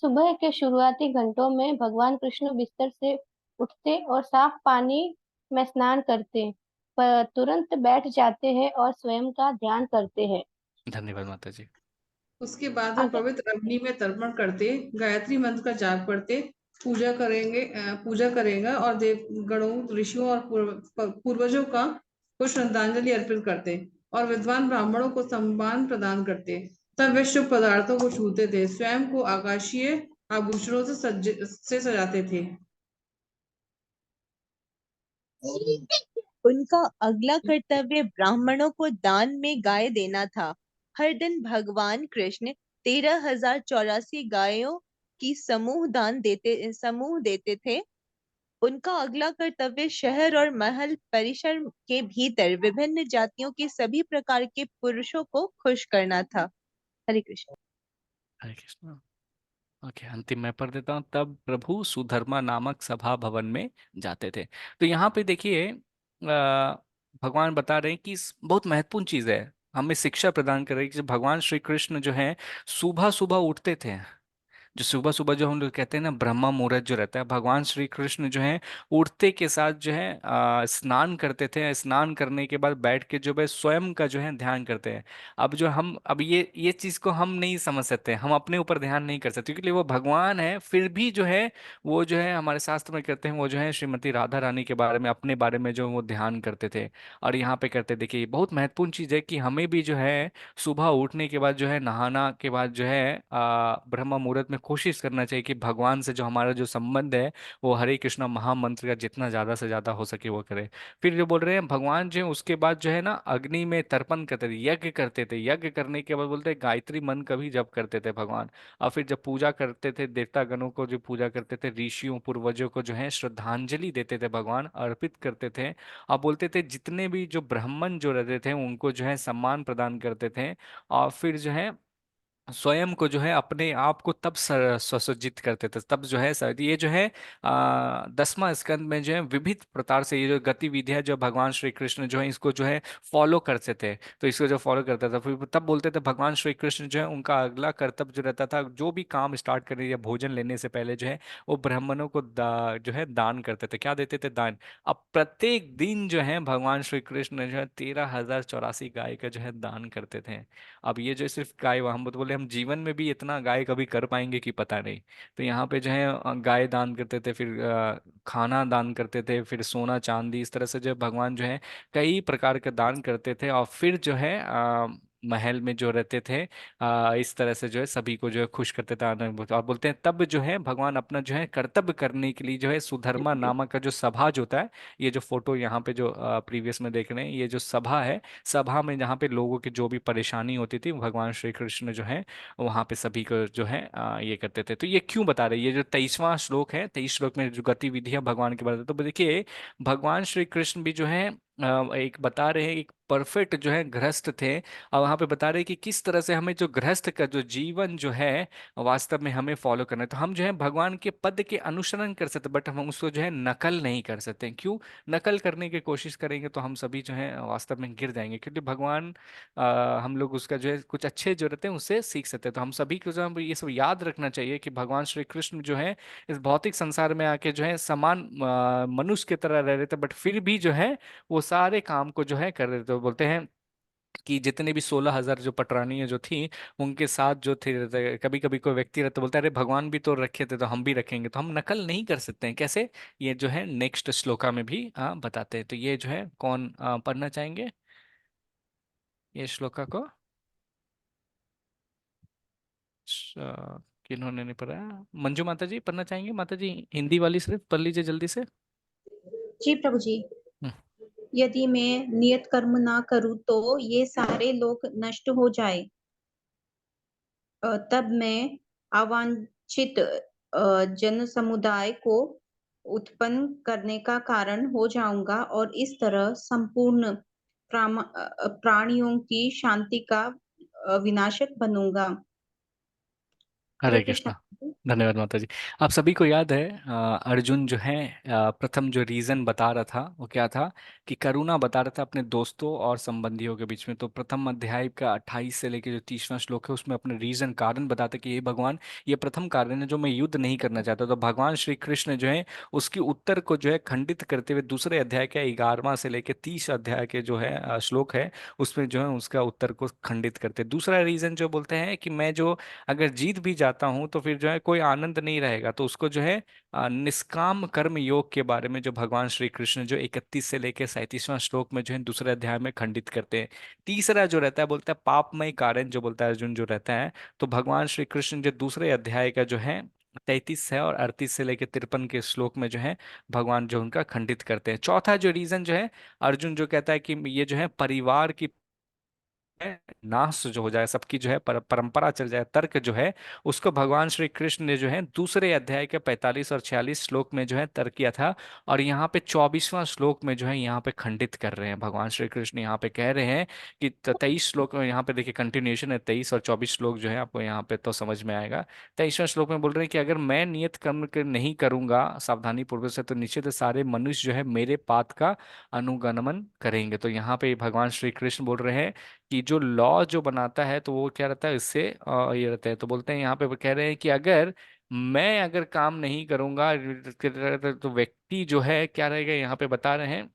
सुबह के शुरुआती घंटों में भगवान कृष्ण बिस्तर से उठते और साफ पानी में स्नान करते, पर तुरंत बैठ जाते हैं और स्वयं का ध्यान करते हैं। धन्यवाद माता जी। उसके बाद वे आगे पवित्र अग्नि में तर्पण करते, गायत्री मंत्र का जाप पढ़ते, पूजा करेंगे और देव गणों ऋषियों और पूर्वजों का को श्रद्धांजलि अर्पित करते और विद्वान ब्राह्मणों को सम्मान प्रदान करते। तब वे शुभ पदार्थों को छूते थे, स्वयं को आकाशीय आभूषणों से सजाते थे। उनका अगला कर्तव्य ब्राह्मणों को दान में गाय देना था। हर दिन भगवान कृष्ण 13,084 गायों की समूह देते थे। उनका अगला कर्तव्य शहर और महल परिसर के भीतर विभिन्न जातियों के सभी प्रकार के पुरुषों को खुश करना था। हरे कृष्ण। हरे कृष्ण। ओके अंतिम मैं पढ़ देता हूँ। तब प्रभु सुधर्मा नामक सभा भवन में जाते थे। तो यहाँ पे देखिए भगवान बता रहे हैं कि बहुत महत्वपूर्ण चीज है हमें शिक्षा प्रदान कर रही है कि भगवान श्री कृष्ण जो है सुबह सुबह उठते थे। जो सुबह सुबह जो हम लोग कहते हैं ना ब्रह्मा मुहूर्त जो रहता है भगवान श्री कृष्ण जो है उठते के साथ जो है स्नान करते थे। स्नान करने के बाद बैठ के जो है स्वयं का जो है ध्यान करते हैं। अब जो हम अब ये चीज को हम नहीं समझ सकते हम अपने ऊपर ध्यान नहीं कर सकते क्योंकि वो भगवान है फिर भी जो है वो जो है हमारे शास्त्र में कहते हैं वो जो है श्रीमती राधा रानी के बारे में अपने बारे में जो वो ध्यान करते थे। और यहाँ पे करते देखिए ये बहुत महत्वपूर्ण चीज है कि हमें भी जो है सुबह उठने के बाद जो है नहाना के बाद जो है ब्रह्म मुहूर्त में कोशिश करना चाहिए कि भगवान से जो हमारा जो संबंध है वो हरे कृष्णा महामंत्र का जितना ज्यादा से ज्यादा हो सके वो करे। फिर जो बोल रहे हैं भगवान जो है उसके बाद जो है ना अग्नि में तर्पण करते थे यज्ञ करते थे। यज्ञ करने के बाद बोलते हैं गायत्री मंत्र का भी जप करते थे भगवान। और फिर जब पूजा करते थे देवता गणों को जो पूजा करते थे ऋषियों पूर्वजों को जो है श्रद्धांजलि देते थे भगवान अर्पित करते थे। और बोलते थे जितने भी जो ब्राह्मण जो रहते थे उनको जो है सम्मान प्रदान करते थे। और फिर जो है स्वयं को जो है अपने आप को तब सुसज्जित करते थे, तब जो है ये जो है 10वां स्कंद में जो है विविध प्रकार से ये जो गतिविधियां जो भगवान श्री कृष्ण जो है इसको जो है फॉलो करते थे। तो इसको जो फॉलो करता था फिर तब बोलते थे भगवान श्री कृष्ण जो है उनका अगला कर्तव्य जो रहता था, जो भी काम स्टार्ट करने या भोजन लेने से पहले जो है वो ब्राह्मणों को जो है दान करते थे। क्या देते थे? दान। अब प्रत्येक दिन जो है भगवान श्री कृष्ण जो है 13,084 गाय का जो है दान करते थे। अब ये जो सिर्फ गाय, हम तो बोले हम जीवन में भी इतना गाय कभी कर पाएंगे कि पता नहीं। तो यहाँ पे जो है गाय दान करते थे, फिर खाना दान करते थे, फिर सोना चांदी, इस तरह से जो है भगवान जो है कई प्रकार के दान करते थे। और फिर जो है महल में जो रहते थे इस तरह से जो है सभी को जो है खुश करते थे, आनंद। और बोलते हैं तब जो है भगवान अपना जो है कर्तव्य करने के लिए जो है सुधर्मा नामक का जो सभा जो होता है, ये जो फोटो यहाँ पे जो प्रीवियस में देख रहे हैं, ये जो सभा है, सभा में जहाँ पे लोगों की जो भी परेशानी होती थी भगवान श्री कृष्ण जो है वहाँ पे सभी को जो है ये करते थे। तो ये क्यों बता रहे हैं? ये जो 23वां श्लोक है, 23 श्लोक में जो गतिविधियां भगवान के बारे में, तो देखिए भगवान श्री कृष्ण भी जो है एक बता रहे हैं, एक परफेक्ट जो है गृहस्थ थे। और वहां पे बता रहे हैं कि किस तरह से हमें जो गृहस्थ का जो जीवन जो है वास्तव में हमें फॉलो करना है। तो हम जो है भगवान के पद के अनुसरण कर सकते, बट हम उसको जो है नकल नहीं कर सकते। क्यों? नकल करने की कोशिश करेंगे तो हम सभी जो है वास्तव में गिर जाएंगे, क्योंकि भगवान हम लोग उसका जो है कुछ अच्छे जो रहते हैं उससे सीख सकते हैं। तो हम सभी को जो है ये सब याद रखना चाहिए कि भगवान श्री कृष्ण जो है इस भौतिक संसार में आके जो है समान मनुष्य की तरह रह रहे थे, बट फिर भी जो है वो सारे काम को जो है कर रहे थे। तो बोलते हैं कि जितने भी 16,000 जो पटरानियां जो थी उनके साथ जो थे, कभी कभी कोई व्यक्ति रहता बोलता है अरे भगवान भी तो रखे थे तो हम भी रखेंगे। तो हम नकल नहीं कर सकते हैं। कैसे? ये जो है नेक्स्ट श्लोका में भी बताते हैं। तो ये जो है कौन पढ़ना चाहेंगे ये श्लोका को? किन्होंने नहीं पढ़ा? मंजू माता जी पढ़ना चाहेंगे? माता जी हिंदी वाली सिर्फ पढ़ लीजिए जल्दी से। जी प्रभु जी। हम्म। यदि मैं नियत कर्म ना करूं तो ये सारे लोग नष्ट हो जाए। तब मैं अवांछित जन समुदाय को उत्पन्न करने का कारण हो जाऊंगा और इस तरह संपूर्ण प्राणियों की शांति का विनाशक बनूंगा। हरे हरे कृष्ण। कृष्णा। धन्यवाद माता जी। आप सभी को याद है अर्जुन जो है प्रथम जो रीजन बता रहा था वो क्या था? कि करुणा बता रहा था अपने दोस्तों और संबंधियों के बीच में। तो प्रथम अध्याय का 28 से लेकर जो 30वां श्लोक है उसमें अपने रीजन कारण बताते कि ये भगवान, ये प्रथम कारण है जो मैं युद्ध नहीं करना चाहता। तो भगवान श्री कृष्ण जो है उसकी उत्तर को जो है खंडित करते हुए दूसरे अध्याय के 11वां से लेकर 30 अध्याय के जो है श्लोक है उसमें जो है उसका उत्तर को खंडित करते। दूसरा रीजन जो बोलते हैं कि मैं जो अगर जीत भी जाता हूं तो फिर जो है कोई आनंद नहीं रहेगा। तो उसको जो है निष्काम कर्म योग के बारे में जो भगवान श्री कृष्ण जो 31 से लेकर 37वां श्लोक में जो है दूसरे अध्याय में खंडित करते हैं। तीसरा जो रहता है बोलता है पापमय कारण जो बोलता है अर्जुन जो रहता है। तो भगवान श्री कृष्ण जो दूसरे अध्याय का जो है 33 है और 38 से लेकर 53 के श्लोक में जो है भगवान जो उनका खंडित करते हैं। चौथा जो रीजन जो है अर्जुन जो कहता है कि ये जो है परिवार की है, नाश जो हो जाए, सबकी जो है परंपरा चल जाए, तर्क जो है उसको भगवान श्री कृष्ण ने जो है दूसरे अध्याय के 45 और 46 श्लोक में जो है तर्क किया था। और यहाँ पे 24वां श्लोक में जो है यहाँ पे खंडित कर रहे हैं भगवान श्री कृष्ण। यहाँ पे कह रहे हैं कि 23 श्लोक में, यहाँ पे देखिए कंटिन्यूएशन है, 23 और 24 श्लोक जो है आपको यहाँ पे तो समझ में आएगा। 23वां श्लोक में बोल रहे हैं कि अगर मैं नियत कर्म नहीं करूंगा सावधानी पूर्वक से तो निश्चित सारे मनुष्य जो है मेरे पाद का अनुगमन करेंगे। तो यहाँ पे भगवान श्री कृष्ण बोल रहे हैं कि जो लॉ जो बनाता है तो वो क्या रहता है, इससे ये रहता है। तो बोलते हैं यहाँ पे वो कह रहे हैं कि अगर मैं अगर काम नहीं करूंगा तो व्यक्ति जो है क्या रहेगा, यहाँ पे बता रहे हैं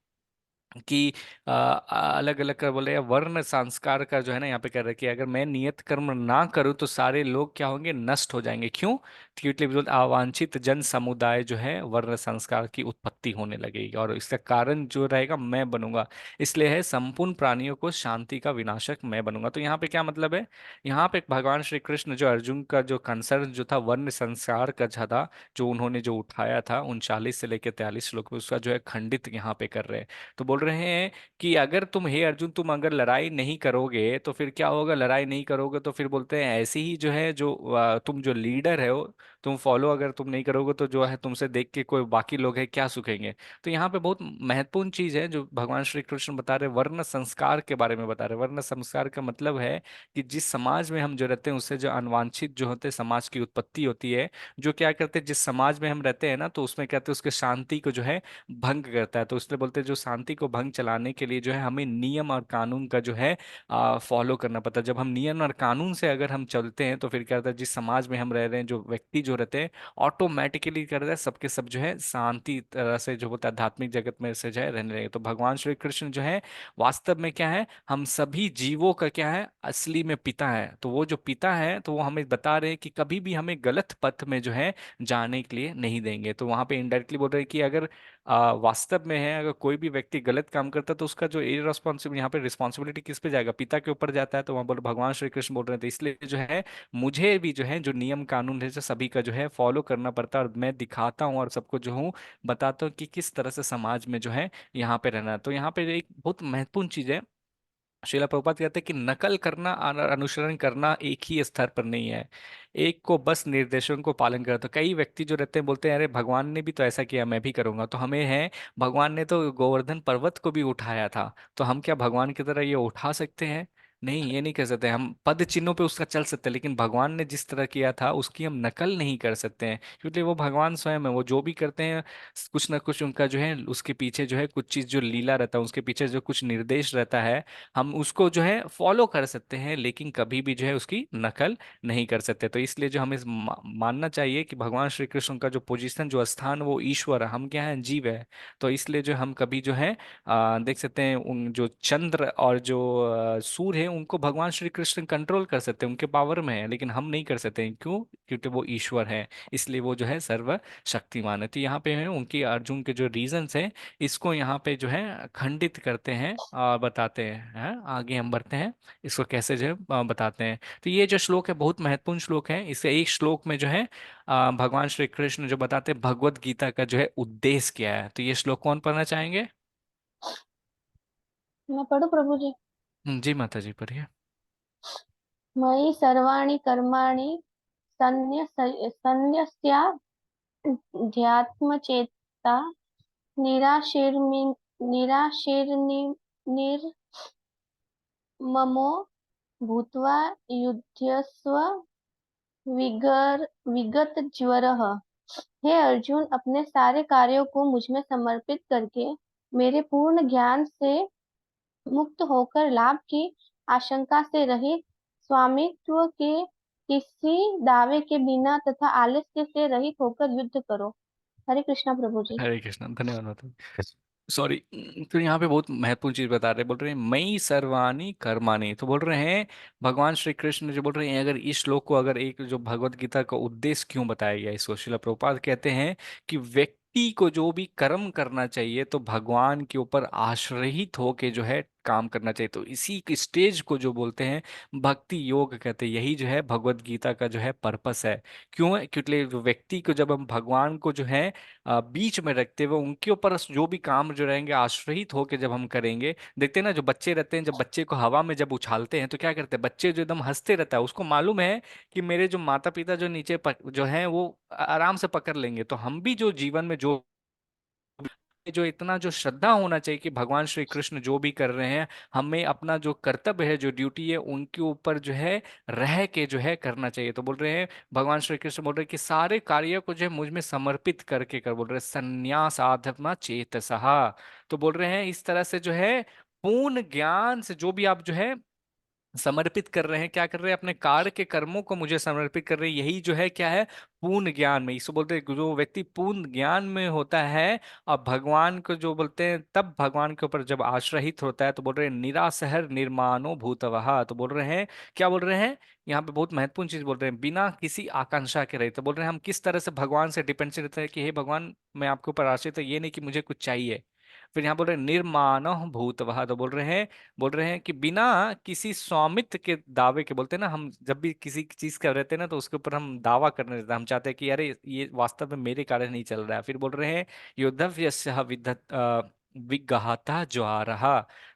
कि अलग अलग कर बोले वर्ण संस्कार का जो है ना यहाँ पे कह रहे हैं कि अगर मैं नियत कर्म ना करूं तो सारे लोग क्या होंगे, नष्ट हो जाएंगे। क्यों? क्योंकि अवांछित जन समुदाय जो है वर्ण संस्कार की उत्पत्ति होने लगेगी और इसका कारण जो रहेगा मैं बनूंगा। इसलिए है संपूर्ण प्राणियों को शांति का विनाशक मैं बनूंगा। तो यहाँ पे क्या मतलब है? यहाँ पे भगवान श्री कृष्ण जो अर्जुन का जो कंसर्न जो था वर्ण संस्कार का था, जो उन्होंने जो उठाया था 39 से लेकर 43 श्लोक में, उसका जो है खंडित यहाँ पे कर रहे हैं। तो बोल रहे हैं कि अगर तुम, हे अर्जुन, तुम अगर लड़ाई नहीं करोगे तो फिर क्या होगा? लड़ाई नहीं करोगे तो फिर बोलते हैं ऐसे ही जो है जो तुम जो लीडर है हो तुम फॉलो अगर तुम नहीं करोगे तो जो है तुमसे देख के कोई बाकी लोग है क्या सीखेंगे। तो यहाँ पे बहुत महत्वपूर्ण चीज है जो भगवान श्री कृष्ण बता रहे, वर्ण संस्कार के बारे में बता रहे। वर्ण संस्कार का मतलब है कि जिस समाज में हम जो रहते हैं उससे जो अनवांछित जो होते हैं समाज की उत्पत्ति होती है, जो क्या करते हैं जिस समाज में हम रहते हैं ना, तो उसमें कहते हैं उसके शांति को जो है भंग करता है। तो इसलिए बोलते हैं जो शांति को भंग चलाने के लिए जो है हमें नियम और कानून का जो है फॉलो करना पड़ता है। जब हम नियम और कानून से अगर हम चलते हैं तो फिर क्या होता है, जिस समाज में हम रह रहे हैं जो व्यक्ति जो रहते हैं ऑटोमेटिकली कर रहे हैं सबके सब जो है शांति तरह से जो होता है आध्यात्मिक जगत में से जो है रहने लगे। तो भगवान श्री कृष्ण जो है वास्तव में क्या है, हम सभी जीवों का क्या है, असली में पिता है। तो वो जो पिता है तो वो हमें बता रहे हैं कि कभी भी हमें गलत पथ में जो है जाने के लिए नहीं देंगे। तो वहां पे इनडायरेक्टली बोल रहे हैं कि अगर वास्तव में है अगर कोई भी व्यक्ति गलत काम करता है तो उसका जो इररिस्पॉन्सिबल यहाँ पे रिस्पॉन्सिबिलिटी किस पे जाएगा, पिता के ऊपर जाता है। तो वहां बोल भगवान श्री कृष्ण बोल रहे थे इसलिए जो है मुझे भी जो है जो नियम कानून है जो सभी का जो है फॉलो करना पड़ता है, और मैं दिखाता हूँ और सबको जो हूँ बताता हूँ कि किस तरह से समाज में जो है यहाँ पे रहना है। तो यहाँ पे एक बहुत महत्वपूर्ण चीज है, श्रीला प्रभुपाद कहते हैं कि नकल करना और अनुसरण करना एक ही स्तर पर नहीं है, एक को बस निर्देशों को पालन करा। तो कई व्यक्ति जो रहते हैं बोलते हैं अरे भगवान ने भी तो ऐसा किया मैं भी करूंगा। तो हमें है, भगवान ने तो गोवर्धन पर्वत को भी उठाया था, तो हम क्या भगवान की तरह ये उठा सकते हैं? नहीं, ये नहीं कर सकते। हम पद चिन्हों पे उसका चल सकते हैं, लेकिन भगवान ने जिस तरह किया था उसकी हम नकल नहीं कर सकते हैं, क्योंकि वो भगवान स्वयं है। वो जो भी करते हैं कुछ ना कुछ उनका जो है उसके पीछे जो है कुछ चीज जो लीला रहता है, उसके पीछे जो कुछ निर्देश रहता है, हम उसको जो है फॉलो कर सकते हैं लेकिन कभी भी जो है उसकी नकल नहीं कर सकते। तो इसलिए जो हमें मानना चाहिए कि भगवान श्री कृष्ण का जो पोजीशन जो स्थान वो ईश्वर है, हम क्या है, जीव है। तो इसलिए जो हम कभी जो है देख सकते हैं उन जो चंद्र और जो सूर्य है उनको भगवान श्री कृष्ण कंट्रोल कर सकते हैं, उनके पावर में है, लेकिन हम नहीं कर सकते हैं। क्यों? क्योंकि वो ईश्वर है, इसलिए वो जो है सर्वशक्तिमान है। तो यहाँ पे है उनकी अर्जुन के जो रीजंस है इसको यहाँ पे जो है खंडित करते हैं और बताते हैं। आगे हम बढ़ते हैं, इसको कैसे जो है बताते हैं। तो ये जो श्लोक है बहुत महत्वपूर्ण श्लोक है। इसे एक श्लोक में जो है भगवान श्री कृष्ण जो बताते हैं भगवत गीता का जो है उद्देश्य क्या है। तो ये श्लोक कौन पढ़ना चाहेंगे? मैं पढ़ू प्रभु जी? जी माता जी पढ़िए। मयि सर्वाणि कर्माणि सन्न्यस्याध्यात्मचेता निराशीर्मि निराशीर्निर्ममो भूत्वा युध्यस्व विगत ज्वरः। हे अर्जुन, अपने सारे कार्यों को मुझ में समर्पित करके मेरे पूर्ण ज्ञान से मुक्त होकर लाभ की आशंका से रहित, स्वामित्व के किसी दावे के बिना तथा आलस्य से रहित होकर युद्ध करो। हरे कृष्णा प्रभु जी। हरे कृष्ण, धन्यवाद माता जी। सॉरी। तो यहाँ पे बहुत महत्वपूर्ण चीज बता रहे हैं, बोल रहे हैं मई सर्वाणी कर्माणि। तो बोल रहे हैं भगवान श्री कृष्ण जो बोल रहे हैं, अगर इस श्लोक को अगर एक जो भगवत गीता का उद्देश्य क्यों बताया गया इसको, श्रील प्रभुपाद कहते हैं कि व्यक्ति को जो भी कर्म करना चाहिए तो भगवान के ऊपर आश्रहित होके जो है काम करना चाहिए। तो इसी स्टेज को जो बोलते हैं भक्ति योग कहते हैं, यही जो है भगवत गीता का जो है पर्पस है। क्यों है? क्योंकि जो व्यक्ति को जब हम भगवान को जो है बीच में रखते हुए उनके ऊपर जो भी काम जो रहेंगे आश्रित होकर जब हम करेंगे, देखते हैं ना जो बच्चे रहते हैं, जब बच्चे को हवा में जब उछालते हैं तो क्या करते हैं, बच्चे जो एकदम हंसते रहता है, उसको मालूम है कि मेरे जो माता पिता जो नीचे जो है वो आराम से पकड़ लेंगे। तो हम भी जो जीवन में जो जो इतना जो श्रद्धा होना चाहिए कि भगवान श्री कृष्ण जो भी कर रहे हैं हमें अपना जो कर्तव्य है जो ड्यूटी है उनके ऊपर जो है रह के जो है करना चाहिए। तो बोल रहे हैं भगवान श्री कृष्ण बोल रहे हैं कि सारे कार्य को जो है मुझ में समर्पित करके कर, बोल रहे हैं संन्यास आत्मा चेतसः। तो बोल रहे हैं इस तरह से जो है पूर्ण ज्ञान से जो भी आप जो है समर्पित कर रहे हैं, क्या कर रहे हैं, अपने कार्य के कर्मों को मुझे समर्पित कर रहे हैं, यही जो है क्या है, पूर्ण ज्ञान में। इसको बोलते हैं जो व्यक्ति पूर्ण ज्ञान में होता है और भगवान को जो बोलते हैं तब भगवान के ऊपर जब आश्रहित होता है तो बोल रहे हैं निरासहर निर्माणो भूतवः। तो बोल रहे हैं क्या बोल रहे हैं, यहाँ पे बहुत महत्वपूर्ण चीज बोल रहे हैं, बिना किसी आकांक्षा के रहे। तो बोल रहे हैं हम किस तरह से भगवान से डिपेंड रहते हैं कि हे भगवान मैं आपके ऊपर आश्रित है, ये नहीं कि मुझे कुछ चाहिए। फिर यहाँ बोल रहे हैं निर्माण भूतवः। तो बोल रहे हैं कि बिना किसी स्वामित्व के दावे के, बोलते हैं ना हम जब भी किसी चीज का रहते हैं ना तो उसके ऊपर हम दावा करने देते हैं, हम चाहते हैं कि अरे ये वास्तव में मेरे कारण नहीं चल रहा है। फिर बोल रहे हैं योद्धव्यस्य विगहाता ज्वारः।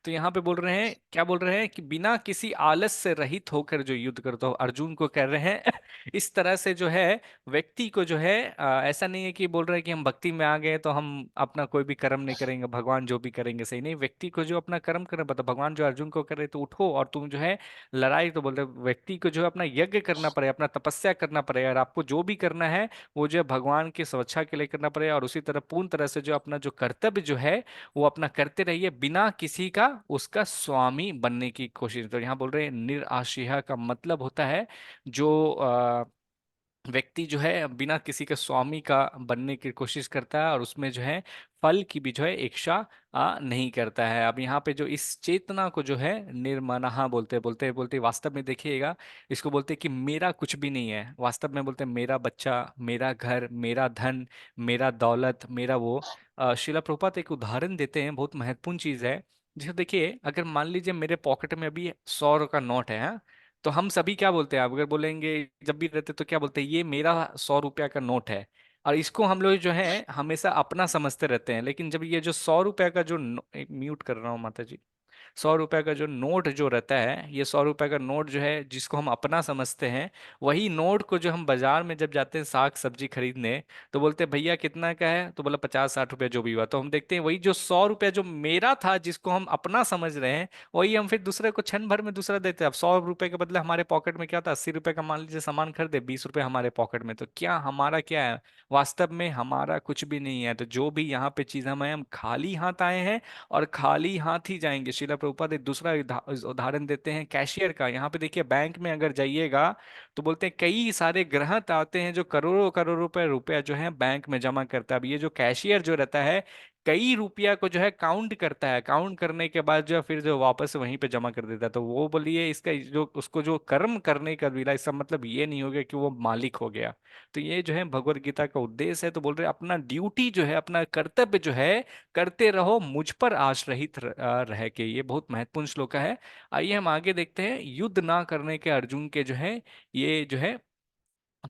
तो यहाँ पे बोल रहे हैं, क्या बोल रहे हैं कि बिना किसी आलस से रहित होकर जो युद्ध करता हो, अर्जुन को कह रहे हैं इस तरह से जो है व्यक्ति को जो है ऐसा नहीं है कि बोल रहे हैं कि हम भक्ति में आ गए तो हम अपना कोई भी कर्म नहीं करेंगे, भगवान जो भी करेंगे सही नहीं, व्यक्ति को जो अपना कर्म करना पड़ता, भगवान जो अर्जुन को कर रहे तो उठो और तुम जो है लड़ाई, तो बोल रहे व्यक्ति को जो है अपना यज्ञ करना पड़ेगा, अपना तपस्या करना पड़ेगा, और आपको जो भी करना है वो जो है भगवान की सुरक्षा के लिए करना पड़ेगा, और उसी तरह पूर्ण तरह से जो अपना जो कर्तव्य जो है वो अपना करते रहिए बिना किसी का उसका स्वामी बनने की कोशिश। तो यहाँ बोल रहे हैं निराशिहा का मतलब होता है जो व्यक्ति जो है बिना किसी के स्वामी का बनने की कोशिश करता है और उसमें जो है फल की भी जो है इच्छा नहीं करता है। अब यहाँ पे जो इस चेतना को जो है निर्मनहा बोलते बोलते बोलते वास्तव में देखिएगा, इसको बोलते हैं कि मेरा कुछ भी नहीं है, वास्तव में बोलते हैं मेरा बच्चा, मेरा घर, मेरा धन, मेरा दौलत, मेरा वो। शिला प्रभुपाद एक उदाहरण देते हैं, बहुत महत्वपूर्ण चीज है। जैसे देखिए, अगर मान लीजिए मेरे पॉकेट में अभी 100 का नोट है, हाँ? तो हम सभी क्या बोलते हैं, आप अगर बोलेंगे जब भी रहते तो क्या बोलते हैं, ये मेरा 100 रुपया का नोट है। और इसको हम लोग जो है हमेशा अपना समझते रहते हैं, लेकिन जब ये जो 100 रुपया का जो एक म्यूट कर रहा हूँ माता जी, 100 रुपए का जो नोट जो रहता है, ये 100 रुपए का नोट जो है जिसको हम अपना समझते हैं, वही नोट को जो हम बाजार में जब जाते हैं साग सब्जी खरीदने, तो बोलते हैं भैया कितना का है, तो बोला 50-60 रुपया जो भी हुआ, तो हम देखते हैं वही जो 100 रुपया जो मेरा था जिसको हम अपना समझ रहे हैं, वही हम फिर दूसरे को क्षण भर में दूसरा देते हैं। अब 100 रुपए के बदले हमारे पॉकेट में क्या था, 80 रुपए का मान लीजिए सामान खरीदे, 20 रुपए हमारे पॉकेट में, तो क्या हमारा क्या है, वास्तव में हमारा कुछ भी नहीं है। तो जो भी यहाँ पे चीज हम खाली हाथ आए हैं और खाली हाथ ही जाएंगे। शिला प्रभुपाद एक दूसरा उदाहरण देते हैं कैशियर का। यहाँ पे देखिए, बैंक में अगर जाइएगा तो बोलते हैं कई सारे ग्राहक आते हैं जो करोड़ों करोड़ रुपए रुपया जो है बैंक में जमा करता है। अब ये जो कैशियर जो रहता है कई रुपया को जो है काउंट करता है, काउंट करने के बाद जो है फिर जो वापस वहीं पे जमा कर देता है। तो वो बोलिए इसका जो उसको जो कर्म करने का विला, इसका मतलब ये नहीं हो गया कि वो मालिक हो गया। तो ये जो है भगवत गीता का उद्देश्य है। तो बोल रहे अपना ड्यूटी जो है, अपना कर्तव्य जो है करते रहो, मुझ पर आश्रित रह के। ये बहुत महत्वपूर्ण श्लोक है। आइए हम आगे देखते हैं, युद्ध ना करने के अर्जुन के जो है ये जो है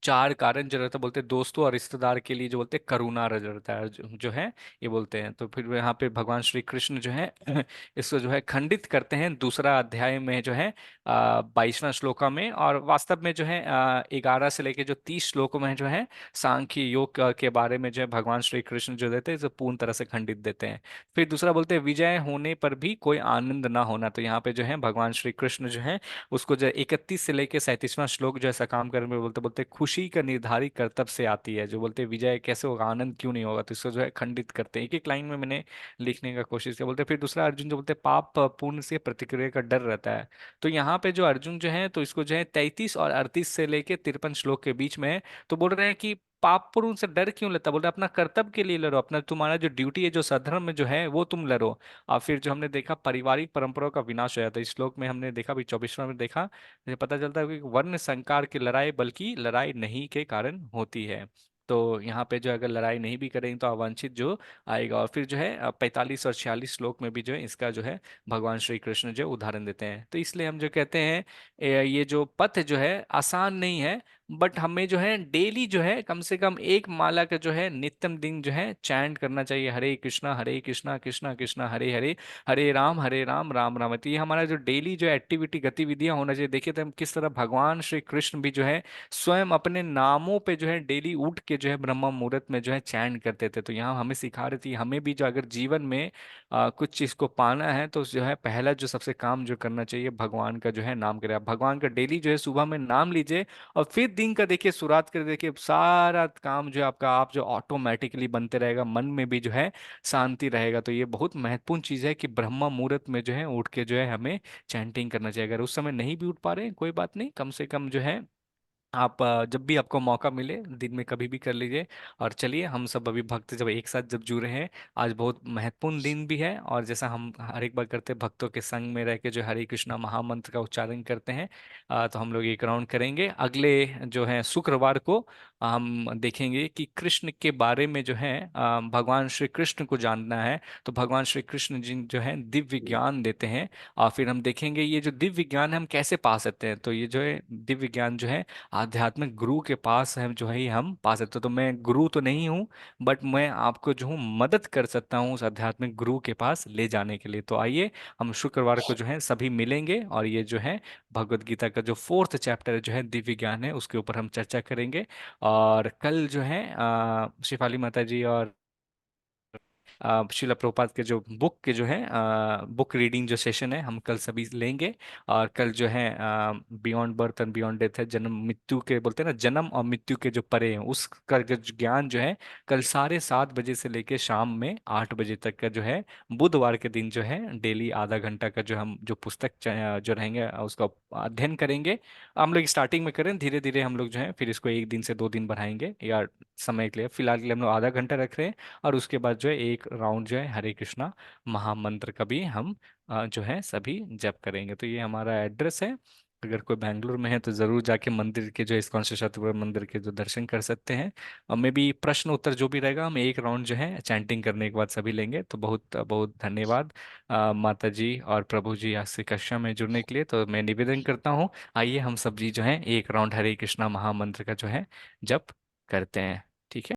चार कारण जो रहता है, बोलते हैं दोस्तों और रिश्तेदार के लिए जो बोलते हैं करुणा रहता है जो है ये बोलते हैं। तो फिर यहाँ पे भगवान श्री कृष्ण जो है इसको जो है खंडित करते हैं दूसरा अध्याय में जो है 22वां श्लोका में, और वास्तव में जो है 11 से लेके जो 30 श्लोकों में जो है सांख्य योग के बारे में जो है भगवान श्री कृष्ण जो देते हैं जो पूर्ण तरह से खंडित देते हैं। फिर दूसरा बोलते हैं विजय होने पर भी कोई आनंद ना होना। तो यहाँ पे जो है भगवान श्री कृष्ण जो है उसको जो 31 से लेके 37वां श्लोक जो है सकाम कर्म में बोलते बोलते खुशी का निर्धारित कर्तव्य से आती है, जो बोलते हैं विजय कैसे होगा, आनंद क्यों नहीं होगा, तो इसको जो है खंडित करते हैं। एक एक लाइन में मैंने लिखने का कोशिश किया। बोलते हैं फिर दूसरा अर्जुन जो बोलते हैं पाप पुण्य से प्रतिक्रिया का डर रहता है। तो यहाँ पे जो अर्जुन जो है तो इसको जो है 33 और 38 से लेके 53 श्लोक के बीच में तो बोल रहे हैं कि पाप पुण्य से डर क्यों लेता, बोल रहे अपना कर्तव्य के लिए लड़ो, अपना तुम्हारा जो ड्यूटी है जो सधर्म में जो है वो तुम लड़ो। और फिर जो हमने देखा पारिवारिक परंपराओं का विनाश हो जाता है, इस श्लोक में हमने देखा भी 24वां में देखा, मुझे पता चलता है कि वर्ण संकार की लड़ाई बल्कि लड़ाई नहीं के कारण होती है। तो यहाँ पे जो अगर लड़ाई नहीं भी करेंगे तो अवांछित जो आएगा। और फिर जो है 45 और 46 श्लोक में भी जो है इसका जो है भगवान श्री कृष्ण जो उदाहरण देते हैं। तो इसलिए हम जो कहते हैं ये जो पथ जो है आसान नहीं है, बट हमें जो है डेली जो है कम से कम एक माला का जो है नित्यम दिन जो है चैंट करना चाहिए, हरे कृष्णा कृष्णा कृष्णा हरे हरे, हरे राम राम राम। तो ये हमारा जो डेली जो एक्टिविटी गतिविधियां होना चाहिए। देखिए तो हम किस तरह भगवान श्री कृष्ण भी जो है स्वयं अपने नामों पे जो है डेली उठ के जो है ब्रह्म मुहूर्त में जो है चैंट करते थे। तो यहाँ हमें सिखा रही थी, हमें भी जो अगर जीवन में कुछ चीज को पाना है तो जो है पहला जो सबसे काम जो करना चाहिए भगवान का जो है नाम करें। आप भगवान का डेली जो है सुबह में नाम लीजिए और फिर दिन का देखिए शुरुआत कर देखिए सारा काम जो है आपका आप जो ऑटोमेटिकली बनते रहेगा, मन में भी जो है शांति रहेगा। तो ये बहुत महत्वपूर्ण चीज है कि ब्रह्म मुहूर्त में जो है उठ के जो है हमें चैंटिंग करना चाहिए। अगर उस समय नहीं भी उठ पा रहे हैं कोई बात नहीं, कम से कम जो है आप जब भी आपको मौका मिले दिन में कभी भी कर लीजिए। और चलिए हम सब अभी भक्त जब एक साथ जब जुड़े हैं, आज बहुत महत्वपूर्ण दिन भी है, और जैसा हम हर एक बार करते हैं भक्तों के संग में रह के जो हरे कृष्णा महामंत्र का उच्चारण करते हैं, तो हम लोग एक राउंड करेंगे अगले जो है शुक्रवार को हम देखेंगे कि कृष्ण के बारे में जो है भगवान श्री कृष्ण को जानना है तो भगवान श्री कृष्ण जी जो है दिव्य ज्ञान देते हैं। और फिर हम देखेंगे ये जो दिव्य ज्ञान है हम कैसे पा सकते हैं। तो ये जो है दिव्य ज्ञान जो है आध्यात्मिक गुरु के पास हम जो है ये हम पा सकते हैं। तो मैं गुरु तो नहीं हूँ बट मैं आपको जो हूँ मदद कर सकता हूँ उस आध्यात्मिक गुरु के पास ले जाने के लिए। तो आइए हम शुक्रवार को जो है सभी मिलेंगे और ये जो है भगवत गीता का जो 4th चैप्टर जो है दिव्य ज्ञान है उसके ऊपर हम चर्चा करेंगे। और कल जो है शिफाली माता जी और शिला प्रभुपाद के जो बुक के जो है बुक रीडिंग जो सेशन है हम कल सभी लेंगे। और कल जो है beyond birth and beyond death है, जन्म मृत्यु के बोलते हैं ना, जन्म और मृत्यु के जो परे हैं उसका जो ज्ञान जो है कल 7:30 बजे से लेके शाम में 8 बजे तक का जो है बुधवार के दिन जो है डेली आधा घंटा का जो हम जो पुस्तक जो रहेंगे उसका अध्ययन करेंगे। हम लोग स्टार्टिंग में करें, धीरे धीरे हम लोग जो है फिर इसको 1 दिन से 2 दिन बढ़ाएंगे या समय के लिए फिलहाल के लिए हम लोग आधा घंटा रख रहे हैं। और उसके बाद जो है एक राउंड जो है हरे कृष्णा महामंत्र का भी हम जो है सभी जप करेंगे। तो ये हमारा एड्रेस है। अगर कोई बेंगलुरु में है तो जरूर जाके मंदिर के जो इस्कॉन श्री सत्यव्रत मंदिर के जो दर्शन कर सकते हैं। और मे भी प्रश्न उत्तर जो भी रहेगा हम एक राउंड जो है चैंटिंग करने के बाद सभी लेंगे। तो बहुत बहुत धन्यवाद माता जी और प्रभु जी आज से कक्षा में जुड़ने के लिए। तो मैं निवेदन करता हूँ आइए हम सब जी जो है एक राउंड हरे कृष्णा महामंत्र का जो है जप करते हैं। ठीक है।